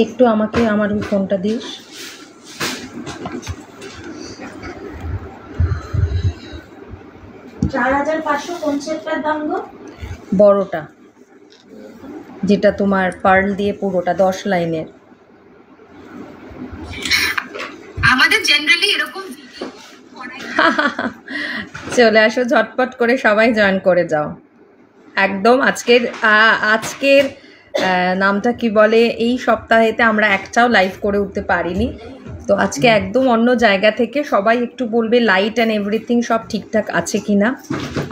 একটু আমাকে আমার ফোনটা দিস। বড়টা, যেটা তোমার পার্ল দিয়ে পুরোটা 10 লাইনের। আমাদের জেনারেলি এরকম চলে আসো, ঝটপট করে সবাই জয়েন করে যাও একদম। আজকের নামটা কি বলে, এই সপ্তাহেতে আমরা একটাও লাইভ করে উঠতে পারিনি, তো আজকে একদম অন্য জায়গা থেকে সবাই একটু বলবে লাইট অ্যান্ড এভরিথিং সব ঠিকঠাক আছে কিনা,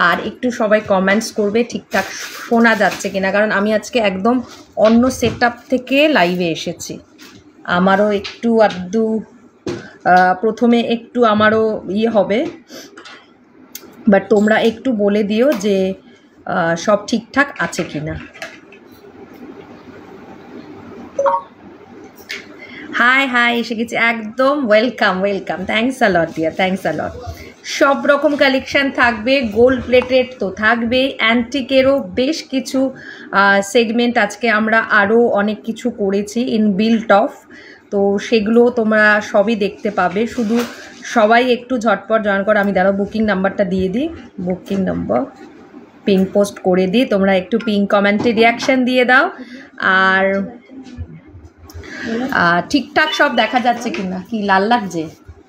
আর একটু সবাই কমেন্টস করবে ঠিকঠাক শোনা যাচ্ছে কিনা, কারণ আমি আজকে একদম অন্য সেট আপ থেকে লাইভে এসেছি। আমারও একটু আধটু প্রথমে একটু আমারও হবে, বাট তোমরা একটু বলে দিও যে সব ঠিকঠাক আছে কিনা। হাই হাই, এসে গেছি একদম। Welcome welcome, thanks a lot dear, thanks a lot. সব রকম কালেকশান থাকবে, গোল্ড প্লেটেড তো থাকবে, অ্যান্টিকেরও বেশ কিছু সেগমেন্ট আজকে আমরা আরও অনেক কিছু করেছি ইন বিল্ট অফ, তো সেগুলো তোমরা সবই দেখতে পাবে। শুধু সবাই একটু ঝটপট জয়েন করো। আমি দাঁড়াও বুকিং নাম্বারটা দিয়ে দিই, বুকিং নাম্বার পিন পোস্ট করে দিই, তোমরা একটু পিন কমেন্টে রিয়াকশান দিয়ে দাও। আর ঠিকঠাক সব দেখা যাচ্ছে কিনা, কি লাল লাগছে?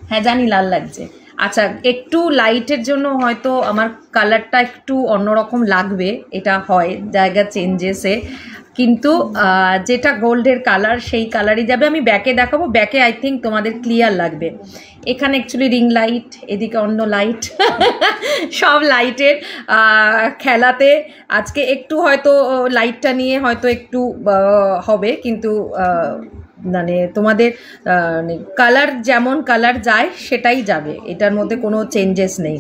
হ্যাঁ জানি লাল লাগছে। আচ্ছা, একটু লাইটের জন্য হয়তো আমার কালারটা একটু অন্যরকম লাগবে, এটা হয় জায়গা চেঞ্জেসে, কিন্তু যেটা গোল্ডের কালার সেই কালারই যাবে। আমি ব্যাকে দেখাবো, ব্যাকে আই থিঙ্ক তোমাদের ক্লিয়ার লাগবে। এখানে অ্যাকচুয়ালি রিং লাইট, এদিকে অন্য লাইট, সব লাইটের খেলাতে আজকে একটু হয়তো লাইটটা নিয়ে হয়তো একটু হবে, কিন্তু মানে তোমাদের কালার যেমন কালার যায় সেটাই যাবে, এটার মধ্যে কোনো চেঞ্জেস নেই।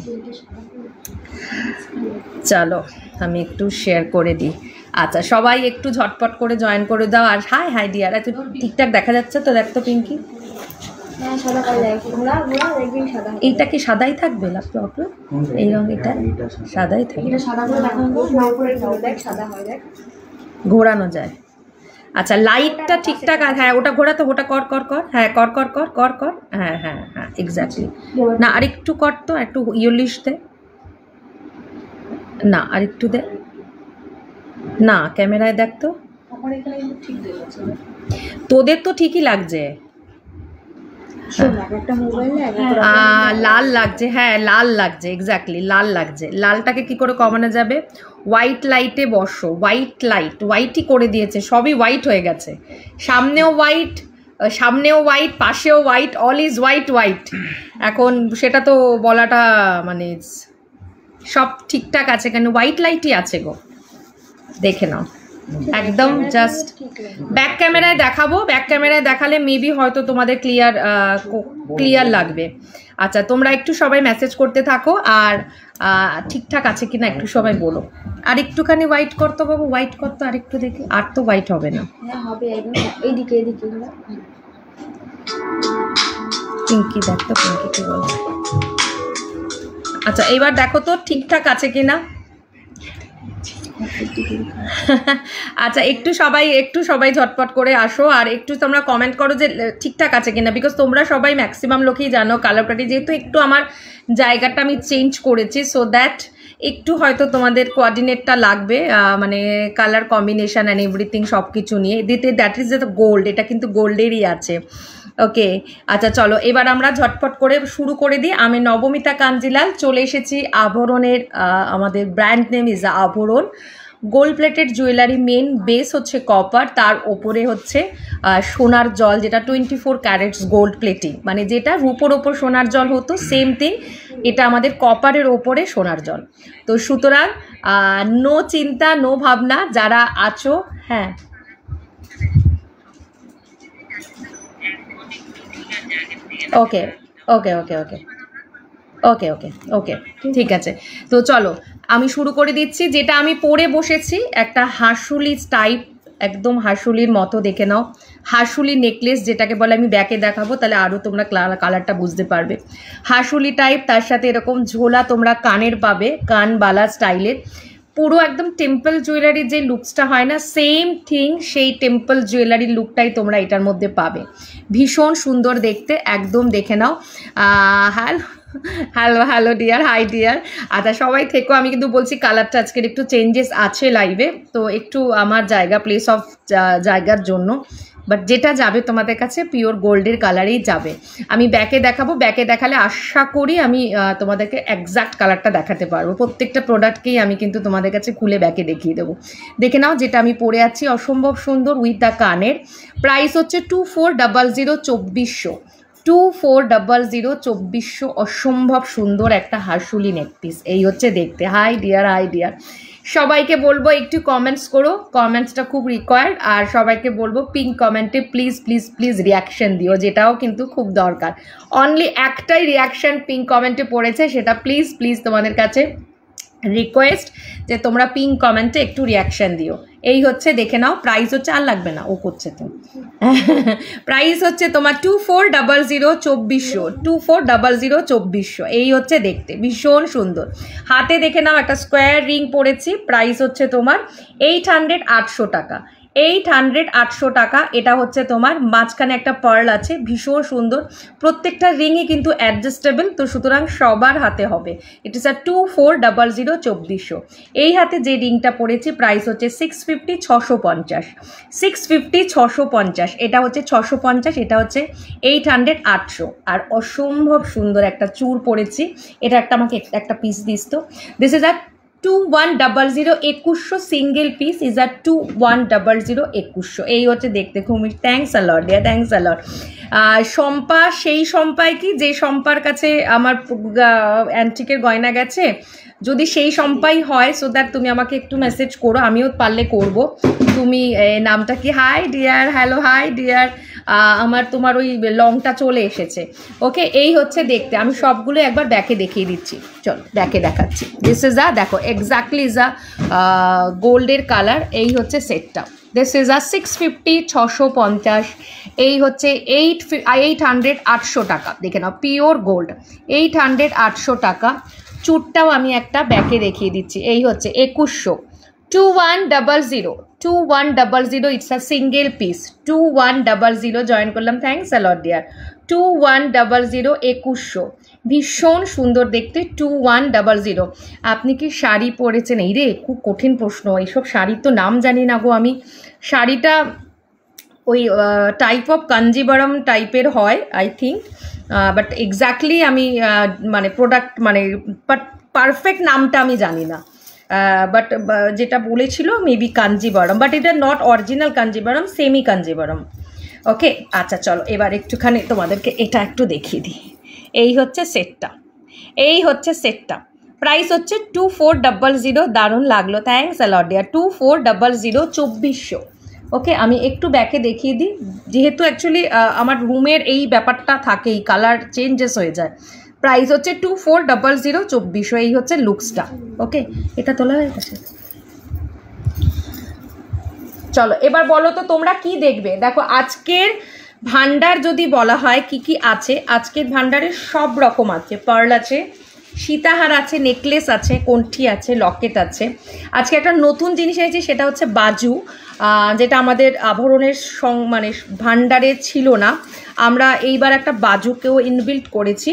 চলো আমি একটু শেয়ার করে দিই। আচ্ছা, সবাই একটু ঝটপট করে জয়েন করে দাও। আর হাই হাই ডিয়ার, এত ঠিকঠাক দেখা যাচ্ছে তো? দেখতো পিঙ্কি, এইটা কি সাদাই থাকবে? এই রঙ, এটা সাদাই থাকবে, ঘোরানো যায়। আচ্ছা, লাইটটা ঠিকঠাক আছে? হ্যাঁ ওটা ঘোরা তো, ওটা কর কর কর, হ্যাঁ কর কর কর কর কর, হ্যাঁ হ্যাঁ হ্যাঁ এক্স্যাক্টলি। না আর একটু কর তো, একটু ইয়েলিশ দে না, আর একটু দে না, ক্যামেরায় দেখ তো। তোদের তো ঠিকই লাগছে, লাল লাগছে, হ্যাঁ লাল লাগছে, এক্স্যাক্টলি লাল লাগছে। লালটাকে কি করে কমানো যাবে? হোয়াইট লাইটে বসো, হোয়াইট লাইট, হোয়াইটই করে দিয়েছে, সবই হোয়াইট হয়ে গেছে, সামনেও হোয়াইট, পাশেও white, all is white white. এখন সেটা তো বলাটা মানে সব ঠিকঠাক আছে কেন, হোয়াইট লাইটই আছে গো, দেখে নাও একদম। জাস্ট ব্যাক ক্যামেরায় দেখাবো, ব্যাক ক্যামেরায় দেখালে মেবি হয়তো তোমাদের ক্লিয়ার লাগবে। আচ্ছা, তোমরা একটু সবাই মেসেজ করতে থাকো, আর ঠিকঠাক আছে কিনা একটু সবাই বলো। আর একটুখানি হোয়াইট করতো বাবু, হোয়াইট করতো আর একটু দেখি, আর তো হোয়াইট হবে না, পিঙ্কি দেখ তো, পিঙ্কি কি বলো? আচ্ছা এবার দেখো তো ঠিকঠাক আছে কিনা। আচ্ছা একটু সবাই ঝটপট করে আসো, আর একটু তোমরা কমেন্ট করো যে ঠিকঠাক আছে কিনা, বিকজ তোমরা সবাই ম্যাক্সিমাম লোকই জানো কালার প্যাটি, যেহেতু একটু আমার জায়গাটা আমি চেঞ্জ করেছি, সো দ্যাট একটু হয়তো তোমাদের কোঅর্ডিনেটটা লাগবে, মানে কালার কম্বিনেশন অ্যান্ড এভরিথিং সব কিছু নিয়ে দিতে। দ্যাট ইজ দ্য গোল্ড, এটা কিন্তু গোল্ডেরই আছে। ওকে আচ্ছা চলো এবার আমরা ঝটপট করে শুরু করে দিই। আমি নবমিতা কাঞ্জিলাল, চলে এসেছি আভরণের, আমাদের brand name is Abharan. Gold plated jewellery, main base হচ্ছে কপার, তার ওপরে হচ্ছে সোনার জল, যেটা 24 ক্যারেটস গোল্ড প্লেটিং, মানে যেটা রূপোর ওপর সোনার জল হতো সেম থিং, এটা আমাদের কপারের ওপরে সোনার জল। তো সুতরাং নো চিন্তা নো ভাবনা যারা আছো। হ্যাঁ ওকে ওকে ওকে ওকে ওকে ওকে ওকে ঠিক আছে। তো চলো আমি শুরু করে দিচ্ছি। যেটা আমি পরে বসেছি একটা হাঁসুলি টাইপ, একদম হাঁসুলির মতো, দেখে নাও হাঁসুলি নেকলেস যেটাকে বলে, আমি ব্যাকে দেখাবো তাহলে আরও তোমরা কালারটা বুঝতে পারবে। হাঁসুলি টাইপ, তার সাথে এরকম ঝোলা তোমরা কানের পাবে, কানবালা স্টাইলের, পুরো একদম টেম্পল জুয়েলারির যে লুকসটা হয় না, সেম থিং সেই টেম্পল জুয়েলারির লুকটাই তোমরা এটার মধ্যে পাবে। ভীষণ সুন্দর দেখতে, একদম দেখে নাও। Hello hello hello dear, hi dear. আচ্ছা সবাই থেকো, আমি কিন্তু বলছি কালারটা আজকের একটু চেঞ্জেস আছে লাইভে, তো একটু আমার প্লেস অফ জায়গার জন্য, বাট যেটা যাবে তোমাদের কাছে পিওর গোল্ডের কালারেই যাবে। আমি ব্যাকে দেখাবো, ব্যাকে দেখালে আশা করি আমি তোমাদেরকে এক্স্যাক্ট কালারটা দেখাতে পারবো। প্রত্যেকটা প্রোডাক্টকেই আমি কিন্তু তোমাদের কাছে খুলে ব্যাকে দেখিয়ে দেবো। দেখে নাও যেটা আমি পরে আছি, অসম্ভব সুন্দর উইথ দ্য কানের। প্রাইস হচ্ছে 2400, 2400, 2400, 2400। অসম্ভব সুন্দর একটা হাসুলি নেকপিস, এই হচ্ছে দেখতে। High deer, hi deer. সবাইকে বলবো একটু কমেন্টস করো, কমেন্টসটা খুব রিকোয়ার্ড। আর সবাইকে বলবো পিঙ্ক কমেন্টে প্লিজ প্লিজ প্লিজ রিয়াকশন দিও, যেটাও কিন্তু খুব দরকার। অনলি একটাই রিয়াকশন পিঙ্ক কমেন্টে পড়েছে, সেটা প্লিজ প্লিজ তোমাদের কাছে রিকোয়েস্ট যে তোমরা পিঙ্ক কমেন্টে একটু রিয়াকশন দিও। এই হচ্ছে দেখে নাও, প্রাইস হচ্ছে, আর লাগবে না ও করছে তো, প্রাইস হচ্ছে তোমার 2400, 2400, 2400, 2400। এই হচ্ছে দেখতে ভীষণ সুন্দর। হাতে দেখে নাও একটা স্কোয়ার রিং পরেছি, প্রাইস হচ্ছে তোমার 800, 800 টাকা। 800, 800 টাকা। এটা হচ্ছে তোমার মাঝখানে একটা পার্ল আছে, ভীষণ সুন্দর। প্রত্যেকটা রিংই কিন্তু অ্যাডজাস্টেবল, তো সুতরাং সবার হাতে হবে। ইট ইস 2400, 2400। এই হাতে যে রিংটা পড়েছি প্রাইস হচ্ছে 650, 650, 650, 650। এটা হচ্ছে 650, এটা হচ্ছে 800, 800। আর অসম্ভব সুন্দর একটা চূড় পড়েছি, এটা আমাকে একটা পিস দিস তো। This is 2100, 2100 single piece is 2100, 2100। এই হচ্ছে দেখতে খুব। Thanks a lot dear, thanks a lot. Shampa, সেই শম্পায় কি যে শম্পার কাছে আমার অ্যান্টিকের গয়না গেছে, যদি সেই শম্পাই হয়, সো দ্যাট তুমি আমাকে একটু মেসেজ করো, আমিও পারলে করব। তুমি নামটা কি? High deer, hello hi deer. আমার তোমার ওই লংটা চলে এসেছে। ওকে, এই হচ্ছে দেখতে। আমি সবগুলো একবার ব্যাকে দেখিয়ে দিচ্ছি, চল ব্যাকে দেখাচ্ছি। দিস ইজ দেখো এক্স্যাক্টলি ইজ গোল্ডের কালার। এই হচ্ছে সেটটা। This is 650, 650। এই হচ্ছে 800, 800 টাকা। দেখে নাও পিওর গোল্ড, 800, 800 টাকা। চুটটাও আমি একটা ব্যাকে দেখিয়ে দিচ্ছি। এই হচ্ছে 2100, 2100, 2100। It's a single piece, 2100। Join করলাম, থ্যাংকস আ লট ডিয়ার। 2100, 2100। ভীষণ সুন্দর দেখতে, 2100। আপনি কি শাড়ি পরেছেন? এই রে খুব কঠিন প্রশ্ন, এইসব শাড়ির তো নাম জানি না গো আমি। শাড়িটা ওই টাইপ অফ কাঞ্জিবরম টাইপের হয় আই থিঙ্ক, বাট এক্স্যাক্টলি আমি মানে প্রোডাক্ট মানে পারফেক্ট নামটা আমি জানি না। বাট যেটা বলেছিল মেবি কাঞ্জিবরম, বাট এটা not original Kanjivaram, semi Kanjivaram. Okay, আচ্ছা চলো এবার একটুখানি তোমাদেরকে এটা একটু দেখিয়ে দিই। এই হচ্ছে সেটটা, এই হচ্ছে সেটটা। প্রাইস হচ্ছে 2400। দারুণ লাগলো, থ্যাংকস অ্যালট ডিয়ার। 2400, 2400। ওকে, আমি একটু ব্যাকে দেখিয়ে দিই, যেহেতু অ্যাকচুয়ালি আমার রুমের এই ব্যাপারটা থাকেই, কালার চেঞ্জেস হয়ে যায়। প্রাইস হচ্ছে 2400, 2400। এই হচ্ছে লুকসটা। ওকে, এটা তোলা হয়ে গেছে। চলো এবার বলো তো তোমরা কি দেখবে। দেখো আজকের ভান্ডার যদি বলা হয় কি কি আছে, আজকের ভান্ডারে সব রকম আছে। পার্ল আছে, সীতাহার আছে, নেকলেস আছে, কণ্ঠি আছে, লকেট আছে। আজকে একটা নতুন জিনিস এনেছি, সেটা হচ্ছে বাজু, যেটা আমাদের আভরণের মানে ভান্ডারে ছিল না। আমরা এইবার একটা বাজুকেও ইনবিল্ট করেছি,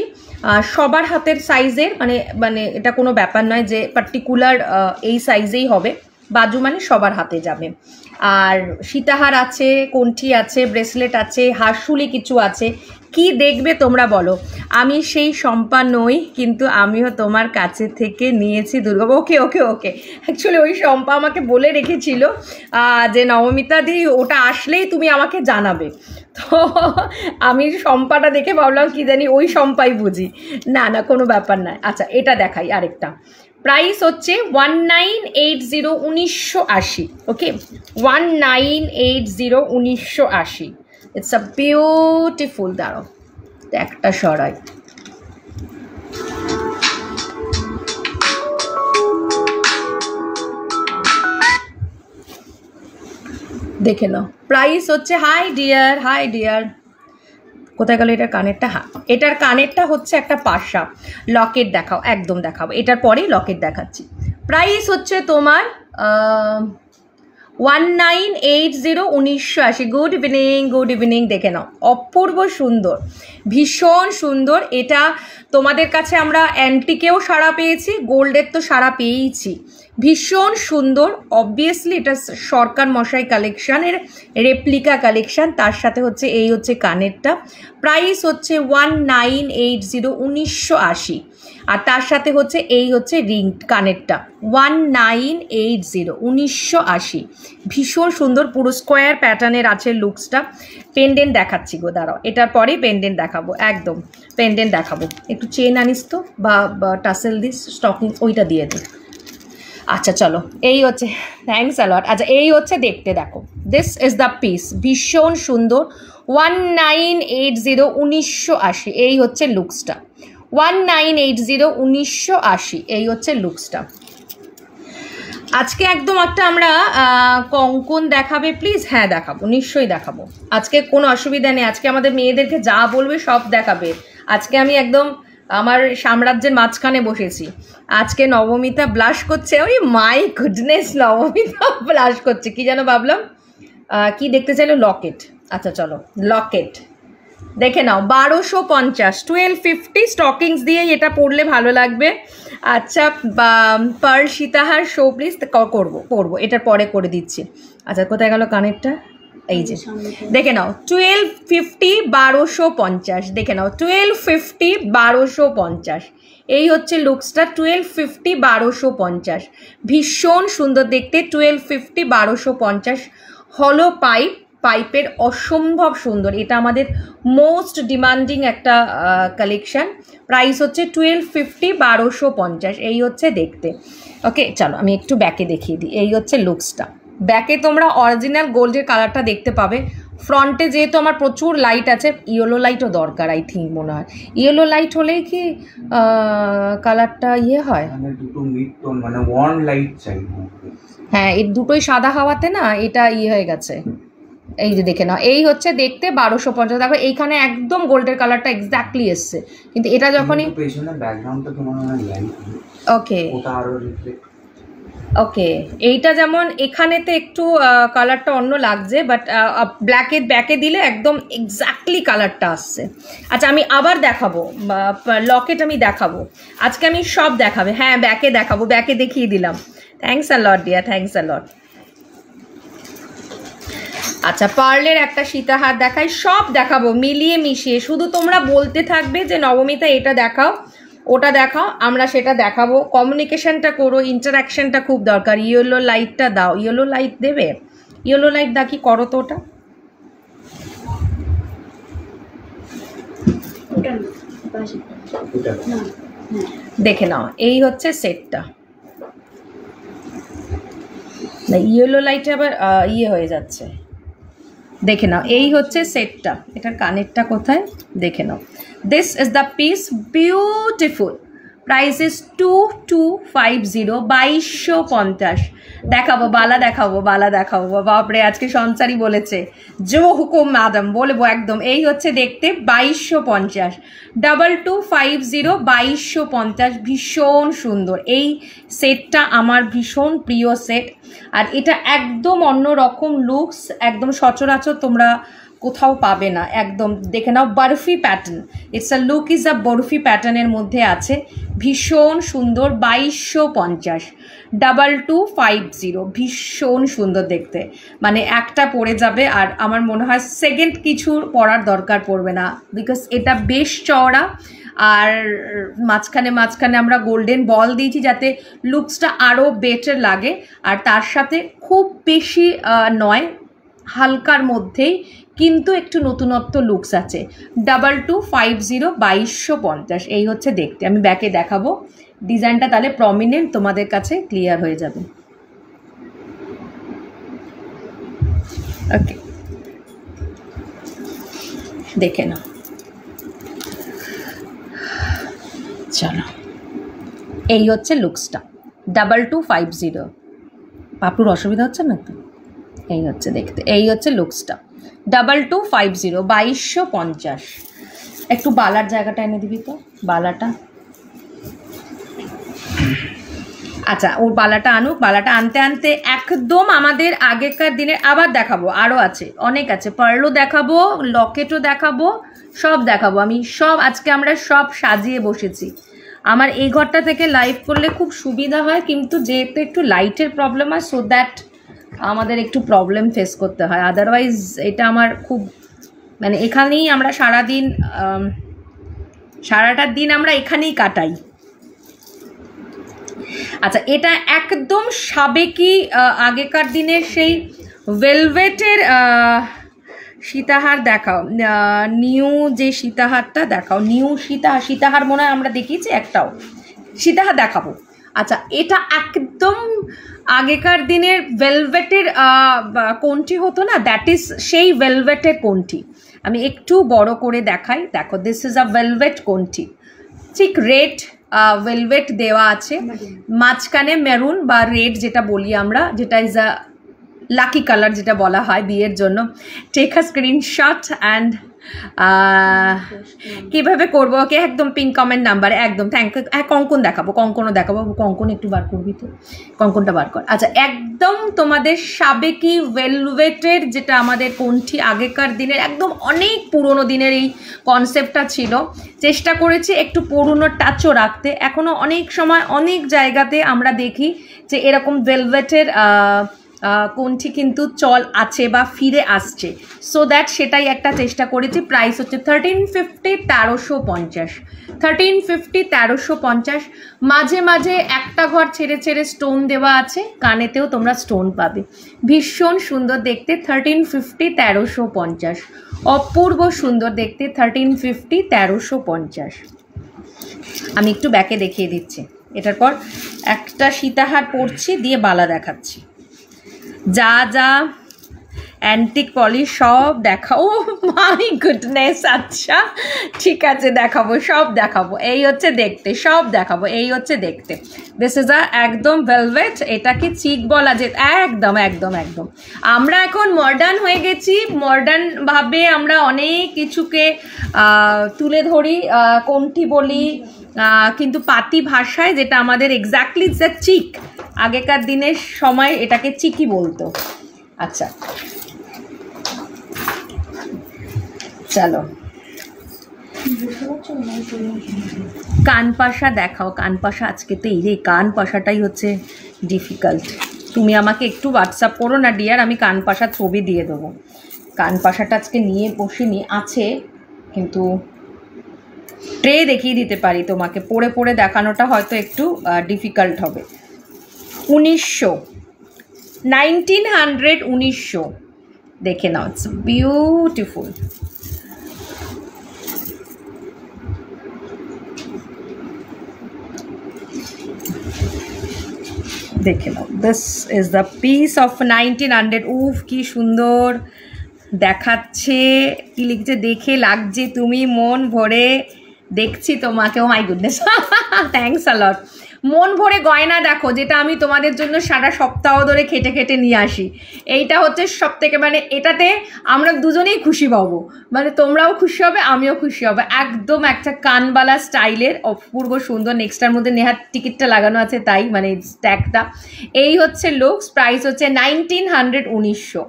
সবার হাতের সাইজের, মানে এটা কোনো ব্যাপার নয় যে পার্টিকুলার এই সাইজেই হবে। বাজু মানে সবার হাতে যাবে। আর সীতাহার আছে, কণ্ঠি আছে, ব্রেসলেট আছে, হারশুলি কিছু আছে। কি দেখবে তোমরা বলো। আমি সেই শম্পা নই, কিন্তু আমিও তোমার কাছে থেকে নিয়েছি দুর্গা। ওকে ওকে ওকে, অ্যাকচুয়ালি ওই শম্পা আমাকে বলে রেখেছিল যে নবমিতা দি ওটা আসলেই তুমি আমাকে জানাবে। তো আমি শম্পাটা দেখে ভাবলাম কি জানি ওই শম্পাই বুঝি। না না, কোনো ব্যাপার নয়। আচ্ছা এটা দেখাই আরেকটা। প্রাইস হচ্ছে 1980, 1980। ওকে, 1980, 1980। It's a beautiful. দাঁড়ো একটা সরাই, দেখে নাও। প্রাইস হচ্ছে, হাই ডিয়ার, হাই ডিয়ার, কোথায় গেল এটার কানেরটা? হ্যাঁ, এটার কানেরটা হচ্ছে একটা পাশা। লকেট দেখাও, একদম দেখাবো, এটার পরেই লকেট দেখাচ্ছি। প্রাইস হচ্ছে তোমার 1980, 1980। Good evening, good evening. দেখে নাও, অপূর্ব সুন্দর, ভীষণ সুন্দর। এটা তোমাদের কাছে আমরা অ্যান্টিকেও সাড়া পেয়েছি, গোল্ডের তো সাড়া পেয়েইছি। ভীষণ সুন্দর। অবভিয়াসলি এটা সরকার মশাই কালেকশানের রেপ্লিকা কালেকশান। তার সাথে হচ্ছে এই হচ্ছে কানেরটা। প্রাইস হচ্ছে 1980, 1980। আর তার সাথে হচ্ছে এই হচ্ছে রিং কানেরটা 1980, 1980। ভীষণ সুন্দর, পুরো স্কোয়ার প্যাটার্নের আছে লুকসটা। পেন্ডেন্ট দেখাচ্ছি গো, দাঁড়াও, এটার পরেই পেন্ডেন্ট দেখাবো, একদম পেন্ডেন্ট দেখাবো। একটু চেন আনিস তো, বা টাসেল দিস, স্টকিং ওইটা দিয়ে দিই। আচ্ছা চলো, এই হচ্ছে, থ্যাংকস অ্যালট। আচ্ছা এই হচ্ছে দেখতে, দেখো, দিস ইজ দ্য পিস, ভীষণ সুন্দর। 1980, 1980, এই হচ্ছে লুকসটা। 1980, 1980, এই হচ্ছে লুকসটা। আজকে একদম একটা আমরা কঙ্কন দেখাবে প্লিজ? হ্যাঁ দেখাবো, নিশ্চয়ই দেখাবো, আজকে কোনো অসুবিধা নেই। আজকে আমাদের মেয়েদেরকে যা বলবে সব দেখাবে। আজকে আমি একদম আমার সাম্রাজ্যের মাঝখানে বসেছি। আজকে নবমিতা ব্লাশ করছে, ওই মাই গুডনেস, নবমিতা ব্লাশ করছে। কি যেন ভাবলাম, কি দেখতে চাইলো? লকেট। আচ্ছা চলো, লকেট দেখে নাও, 1250, 1250 স্টকিংস দিয়ে এটা পরলে ভালো লাগবে। আচ্ছা, পার্ল সীতাহার শো প্লিজ, করবো, এটার পরে করে দিচ্ছি। আচ্ছা কোথায় গেল কানেরটা? এই যে দেখে নাও, 1250, 1250, দেখে নাও, 1250, 1250, এই হচ্ছে লুকসটা। 1250, 1250, ভীষণ সুন্দর দেখতে। 1250, 1250, হলো পাইপের অসম্ভব সুন্দর। এটা আমাদের মোস্ট ডিমান্ডিং একটা কালেকশান। প্রাইস হচ্ছে 1250, 1250, এই হচ্ছে দেখতে। ওকে চলো আমি একটু ব্যাকে দেখিয়ে দিই। এই হচ্ছে লুকসটা। ব্যাকে তোমরা অরিজিনাল গোল্ডের কালারটা দেখতে পাবে। ফ্রন্টে যেহেতু আমার প্রচুর লাইট আছে, ইয়েলো লাইটও দরকার আই থিঙ্ক, মনে হয় ইয়েলো লাইট হলেই কি কালারটা ইয়ে হয়। দুটো মিড টোন, মানে ওয়ার্ম লাইট চাই। হ্যাঁ, এই দুটোই সাদা হাওয়াতে না এটা ইয়ে হয়ে গেছে। এই যে দেখে নাও, এই হচ্ছে দেখতে 1250। দেখো এইখানে একদম গোল্ডের কালারটা এক্স্যাক্টলি এসছে, কিন্তু এটা যখনই পেছনে ব্যাকগ্রাউন্ডটা তোমার মানে লাইট, ওকে ওটা আরো রিফ্লেক্ট। ওকে, এইটা যেমন এখানেতে একটু কালারটা অন্য লাগছে, বাট ব্ল্যাকের ব্যাকে দিলে একদম এক্স্যাক্টলি কালারটা আসছে। আচ্ছা আমি আবার দেখাবো, লকেট আমি দেখাবো আজকে, আমি সব দেখাবে। হ্যাঁ ব্যাকে দেখাবো, ব্যাকে দেখিয়ে দিলাম। Thanks a lot dear, thanks a lot. আচ্ছা পার্লের একটা সীতাহার দেখাই, সব দেখাবো মিলিয়ে মিশিয়ে। শুধু তোমরা বলতে থাকবে যে নবমিতা এটা দেখাও, ওটা দেখাও, আমরা সেটা দেখাবো। কমিউনিকেশনটা করো, ইন্টারাকশনটা খুব দরকার। ইয়েলো লাইটটা দাও, ইয়েলো লাইট দেবে, ইয়েলো লাইট দেখি, করো তো ওটা। দেখে নাও, এই হচ্ছে সেটটা। না ইয়েলো লাইটে আবার ইয়ে হয়ে যাচ্ছে। দেখে নাও, এই হচ্ছে সেটটা। এটার কানেরটা কোথায় দেখে নাও। This is the piece, beautiful. Price is 2250, 2250। দেখাবো বালা, দেখাবো বালা, দেখাবো। বাপরে আজকে সঞ্চারী বলেছে, জো হুকুম ম্যাডাম, বলবো একদম। এই হচ্ছে দেখতে 2250, 2250, 2250, ভীষণ সুন্দর। এই সেটটা আমার ভীষণ প্রিয় সেট। আর এটা একদম অন্য রকম লুকস, একদম সচরাচর তোমরা কোথাও পাবে না। একদম দেখে নাও, barfi pattern, it's a look is a barfi প্যাটার্নের মধ্যে আছে, ভীষণ সুন্দর। 2250, 2250, ভীষণ সুন্দর দেখতে। মানে একটা পরে যাবে, আর আমার মনে হয় সেকেন্ড কিছু পরার দরকার পড়বে না, বিকজ এটা বেশ চওড়া। আর মাঝখানে মাঝখানে আমরা গোল্ডেন বল দিয়েছি যাতে লুকসটা আরও বেটার লাগে। আর তার সাথে খুব বেশি নয়, হালকার মধ্যেই কিন্তু একটু নতুনত্ব লুকস আছে। 2250, 2250, এই হচ্ছে দেখতে। আমি ব্যাকে দেখাবো ডিজাইনটা, তাহলে প্রমিনেন্ট তোমাদের কাছে ক্লিয়ার হয়ে যাবে। ওকে দেখে নাও, চলো এই হচ্ছে লুকসটা 2250। পাপুর অসুবিধা হচ্ছে না তো? এই হচ্ছে দেখতে, এই হচ্ছে লুকসটা 2250, 2250। একটু বালার জায়গাটা এনে দিবি তো, বালাটা। আচ্ছা ওর বালাটা আনুক, বালাটা আনতে আনতে একদম আমাদের আগেকার দিনের আবার দেখাবো, আরও আছে অনেক আছে, পার্লও দেখাবো, লকেটও দেখাবো, সব দেখাবো আমি সব। আজকে আমরা সব সাজিয়ে বসেছি। আমার এই ঘরটা থেকে লাইভ করলে খুব সুবিধা হয়, কিন্তু যেহেতু একটু লাইটের প্রবলেম হয়, সো দ্যাট আমাদের একটু প্রবলেম ফেস করতে হয়। আদারওয়াইজ এটা আমার খুব মানে এখানেই আমরা সারাদিন সারাটা দিন আমরা এখানেই কাটাই। আচ্ছা এটা একদম সাবেকি আগেকার দিনের সেই ভেলভেটের সীতাহার দেখাও, নিউ যে সীতাহারটা দেখাও, নিউ সীতাহার মনে হয় আমরা দেখিয়েছি একটাও, সীতাহার দেখাবো। আচ্ছা এটা একদম আগেকার দিনের ভেলভেটের কোনটি হতো না, দ্যাট ইজ সেই ভেলভেটের কোনটি। আমি একটু বড় করে দেখাই, দেখো দিস ইজ আ ভেলভেট কোনটি, ঠিক রেড ভেলভেট দেওয়া আছে, মাঝখানে মেরুন বা রেড যেটা বলি আমরা, যেটা ইজ আ লাকি কালার যেটা বলা হয় বিয়ের জন্য। টেক আ স্ক্রিনশট অ্যান্ড কীভাবে করবো ওকে, একদম পিন কমেন্ট নাম্বারে একদম থ্যাংক ইউ। হ্যাঁ কঙ্কন দেখাবো, কঙ্কনও দেখাবো, কঙ্কন একটু বার করবি তো, কঙ্কনটা বার কর। আচ্ছা একদম তোমাদের সাবেকি ভেলভেটের যেটা আমাদের কোনটি আগেকার দিনের একদম অনেক পুরনো দিনের এই কনসেপ্টটা ছিল, চেষ্টা করেছি একটু পুরনো টাচও রাখতে। এখনও অনেক সময় অনেক জায়গাতে আমরা দেখি যে এরকম ভেলভেটের কোনটি কিন্তু চল আছে বা ফিরে আসছে, সো দ্যাট সেটাই একটা চেষ্টা করেছি। প্রাইস হচ্ছে 1350, 1350, 1350, 1350। মাঝে মাঝে একটা ঘর ছেড়ে ছেড়ে স্টোন দেওয়া আছে, কানেতেও তোমরা স্টোন পাবে, ভীষণ সুন্দর দেখতে। 1350, 1350, অপূর্ব সুন্দর দেখতে। 1350, 1350। আমি একটু ব্যাকে দেখিয়ে দিচ্ছি, এটার পর একটা সীতাহার পরছি দিয়ে বালা দেখাচ্ছি। যা যা অ্যান্টিক পলিশ সব দেখাও, মাই গুডনেস। আচ্ছা ঠিক আছে দেখাবো, সব দেখাবো, এই হচ্ছে দেখতে, সব দেখাবো, এই হচ্ছে দেখতে। দিস ইজ আ একদম ভেলভেট, এটাকে চিক বলা যে একদম একদম একদম। আমরা এখন মডার্ন হয়ে গেছি, মডার্নভাবে আমরা অনেক কিছুকে তুলে ধরি, কোনটি বলি, কিন্তু পাতি ভাষায় যেটা আমাদের এক্স্যাক্টলি দ্য চিক, আগেকার দিনের সময় এটাকে চিকি বলতো। আচ্ছা চলো কানপাশা দেখাও, কানপাশা আজকে তো এই রে কানপাশাটাই হচ্ছে ডিফিকাল্ট। তুমি আমাকে একটু হোয়াটসঅ্যাপ করো না ডিয়ার, আমি কানপাশার ছবি দিয়ে দেবো। কানপাশাটা আজকে নিয়ে বসিনি, আছে কিন্তু ট্রে দেখিয়ে দিতে পারি তোমাকে, পড়ে পড়ে দেখানোটা হয়তো একটু ডিফিকাল্ট হবে। 1900 দেখে নাও, ইটস বিউটিফুল। দেখে নাও, this is the piece of 1900। উফ কি সুন্দর দেখাচ্ছে, কি লিখছে দেখে লাগছে, তুমি মন ভরে দেখছি তোমাকে। ও মাই গুডনেস, থ্যাঙ্কস আ লট। মন ভরে গয়না দেখো, যেটা আমি তোমাদের জন্য সারা সপ্তাহ ধরে খেটে খেটে নিয়ে আসি। এইটা হচ্ছে সব থেকে মানে এটাতে আমরা দুজনেই খুশি পাবো, মানে তোমরাও খুশি হবে আমিও খুশি হবে। একদম একটা কানবালা স্টাইলের অপূর্ব সুন্দর, নেক্সটার মধ্যে নেহার টিকিটটা লাগানো আছে তাই মানে স্ট্যাকটা। এই হচ্ছে লুকস, প্রাইস হচ্ছে 1900,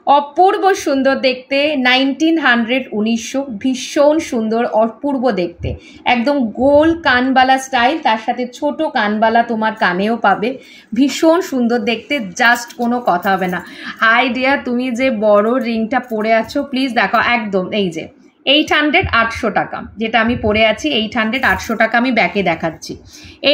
অপূর্ব সুন্দর দেখতে। 1900, ভীষণ সুন্দর অপূর্ব দেখতে, একদম গোল কানবালা স্টাইল, তার সাথে ছোট কানবালা তোমার কানেও পাবে, ভীষণ সুন্দর দেখতে, জাস্ট কোনো কথা হবে না। হাই ডিয়ার, তুমি যে বড় রিংটা পরে আছো প্লিজ দেখো, একদম এই যে 800, 800 টাকা যেটা আমি পরে আছি, 800, 800 টাকা আমি ব্যাকে দেখাচ্ছি,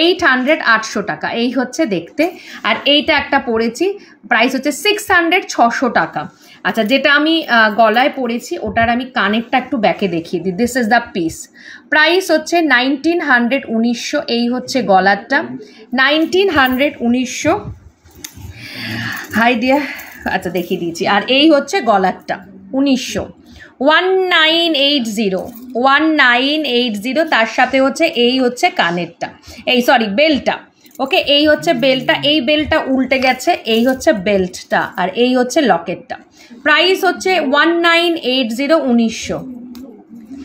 800, 800 টাকা এই হচ্ছে দেখতে। আর এইটা একটা পরেছি, প্রাইস হচ্ছে 600, 600 টাকা। আচ্ছা যেটা আমি গলায় পরেছি ওটার আমি কানেরটা একটু ব্যাকে দেখিয়ে দিই। This is the piece, price হচ্ছে 1900, এই হচ্ছে গলারটা 1900। হাই ডিয়ার, আচ্ছা দেখিয়ে দিয়েছি। আর এই হচ্ছে গলারটা 1980, তার সাথে হচ্ছে এই হচ্ছে কানেরটা, এই সরি বেল্টটা, ওকে এই হচ্ছে বেল্টটা, এই বেল্টটা উল্টে গেছে, এই হচ্ছে বেল্টটা, আর এই হচ্ছে লকেটটা। প্রাইস হচ্ছে 1980, 1900,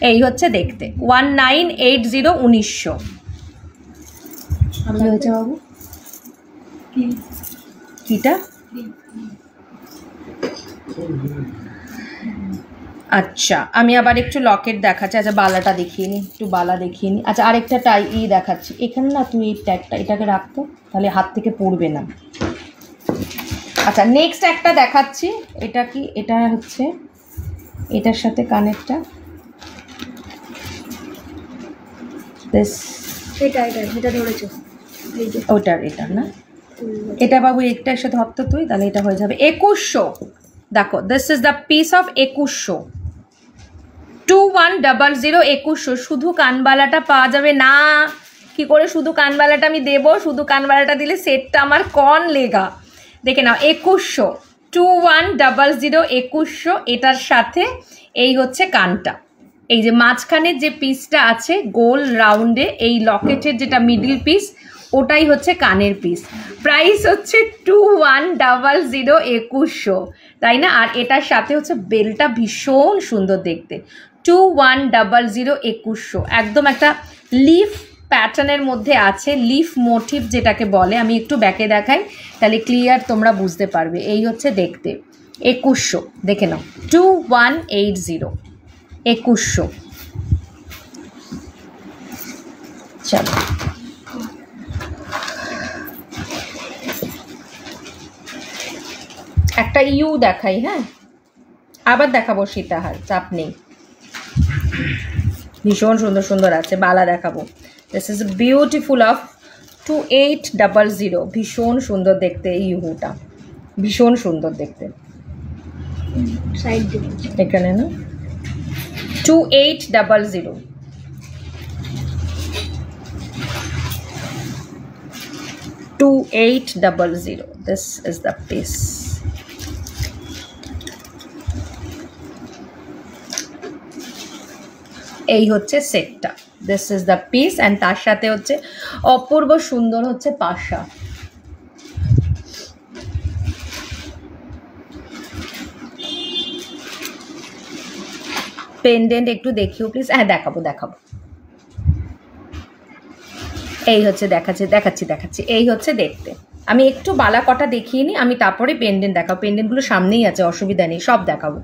এই হচ্ছে দেখতে 1980, 1900। কি হয়েছে বাবু? কিটা? আচ্ছা আমি আবার একটু লকেট দেখাচ্ছি। আচ্ছা বালাটা দেখিয়ে নি, একটু বালা দেখিয়ে নি। আচ্ছা আরেকটা দেখাচ্ছি এখানে না, তুই এই ট্যাগটা এটাকে রাখতো তাহলে হাত থেকে পড়বে না। আচ্ছা নেক্সট একটা দেখাচ্ছি। এটা কি? এটা হচ্ছে এটার সাথে কানেক্টটা এটা ধরেছো ওটার, এটা না এটা বাবু একটা একসাথে ধরতো তুই, তাহলে এটা হয়ে যাবে 2100। দেখো this is the piece of 2100, 2100 2100। শুধু কানবালাটা পাওয়া যাবে না। কি করে শুধু কানবালাটা আমি দেবো? শুধু কানবালাটা দিলে সেটটা আমার কন লেগা। দেখে নাও 2100, 2100 2100। এটার সাথে এই হচ্ছে কানটা, এই যে মাঝখানের যে পিসটা আছে গোল রাউন্ডে, এই লকেটের যেটা মিডল পিস ওটাই হচ্ছে কানের পিস। প্রাইস হচ্ছে 2100 2100, তাই না? আর এটার সাথে হচ্ছে বেলটা ভীষণ সুন্দর দেখতে। 2100 2100 একদম একটা লিফ প্যাটার্নের মধ্যে আছে, লিফ মোটিভ যেটাকে বলে। আমি একটু ব্যাকে দেখাই তাহলে ক্লিয়ার তোমরা বুঝতে পারবে। এই হচ্ছে দেখতে 2100, দেখে নাও 2180 2100। চলো একটা ইউ দেখাই। হ্যাঁ আবার দেখাবো সীতাহার, চাপ নেই, ভীষণ সুন্দর সুন্দর আছে। বালা দেখাবো। দিস ইজ বিউটিফুল অফ 2800, ভীষণ সুন্দর দেখতে। এই ইউটা ভীষণ সুন্দর দেখতে। এখানে না 2800, this is the piece. এই হচ্ছে সেটটা, this is the piece. And তার সাথে হচ্ছে অপূর্ব সুন্দর হচ্ছে পাশা। পেন্ডেন্ট একটু দেখিও প্লিজ। হ্যাঁ দেখাবো। এই হচ্ছে দেখাচ্ছি। এই হচ্ছে দেখতে। আমি একটু বালা কটা দেখিয়ে নিই, আমি তারপরে পেন্ডেন্ট দেখাবো। পেন্ডেন্টগুলো সামনেই আছে, অসুবিধা নেই, সব দেখাবো।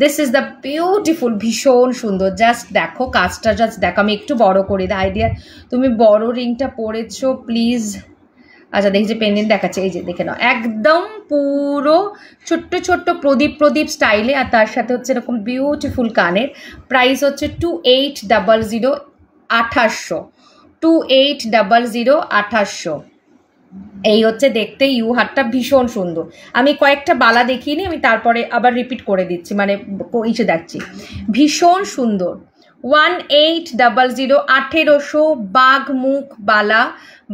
দিস ইজ দ্য বিউটিফুল, ভীষণ সুন্দর। জাস্ট দেখো কাজটা, জাস্ট দেখো। আমি একটু বড় করে দিই। আইডিয়া তুমি বড় রিংটা পরেছো প্লিজ। আচ্ছা দেখছি পেন্ডেন্ট দেখাচ্ছে, এই যে দেখে নাও, একদম পুরো ছোট্ট ছোট্ট প্রদীপ স্টাইলে। আর তার সাথে হচ্ছে এরকম বিউটিফুল কানের। প্রাইস হচ্ছে 2800 2800, 2800 2800। এই হচ্ছে দেখতে। ইউ হারটা ভীষণ সুন্দর। আমি কয়েকটা বালা দেখিয়ে নিই, আমি তারপরে আবার রিপিট করে দিচ্ছি, মানে ইসে দেখছি। ভীষণ সুন্দর। 1800 1800 বাঘ মুখ বালা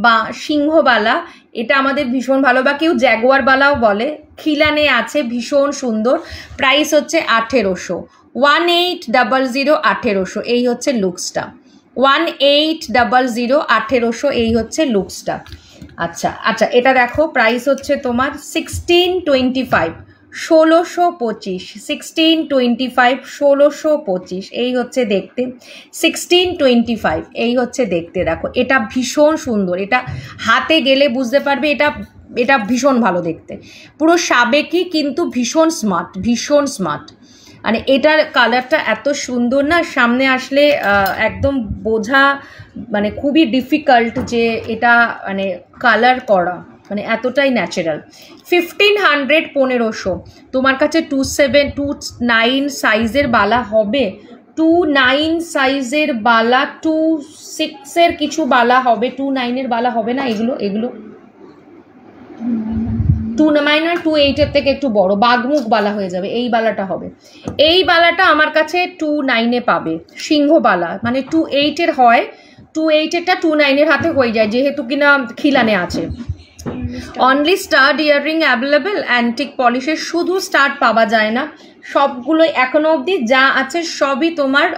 বা সিংহ বালা, এটা আমাদের ভীষণ ভালো, বা কেউ জ্যাগুয়ার বালাও বলে। খিলানে আছে, ভীষণ সুন্দর। প্রাইস হচ্ছে 1800, 1800 1800। এই হচ্ছে লুকসটা, 1800 1800। এই হচ্ছে লুকসটা। আচ্ছা এটা দেখো, প্রাইস হচ্ছে তোমার 1625, 1625, 1625, 1625। এই হচ্ছে দেখতে 1625। এই হচ্ছে দেখতে। দেখো এটা ভীষণ সুন্দর, এটা হাতে গেলে বুঝতে পারবে এটা ভীষণ ভালো দেখতে। পুরো সাবেকি কিন্তু ভীষণ স্মার্ট। মানে এটার কালারটা এত সুন্দর না, সামনে আসলে একদম বোঝা মানে খুবই ডিফিকাল্ট যে এটা মানে কালার করা, মানে এতটাই ন্যাচারাল। 1500 1500। তোমার কাছে 2729 সাইজের বালা হবে, 29 সাইজের বালা, 26 কিছু বালা হবে, 29 বালা হবে না। এগুলো 29 আর 28 থেকে একটু বড় বাঘমুখ বালা হয়ে যাবে। এই বালাটা হবে, এই বালাটা আমার কাছে 29 পাবে। সিংহ বালা মানে 28 হয়, 28 29 হাতে হয়ে যায়, যেহেতু কিনা খিলানে আছে। Only stud earring available, antique পলিশের শুধু স্টাড পাওয়া যায় না। সবগুলো এখনো অবধি যা আছে সবই তোমার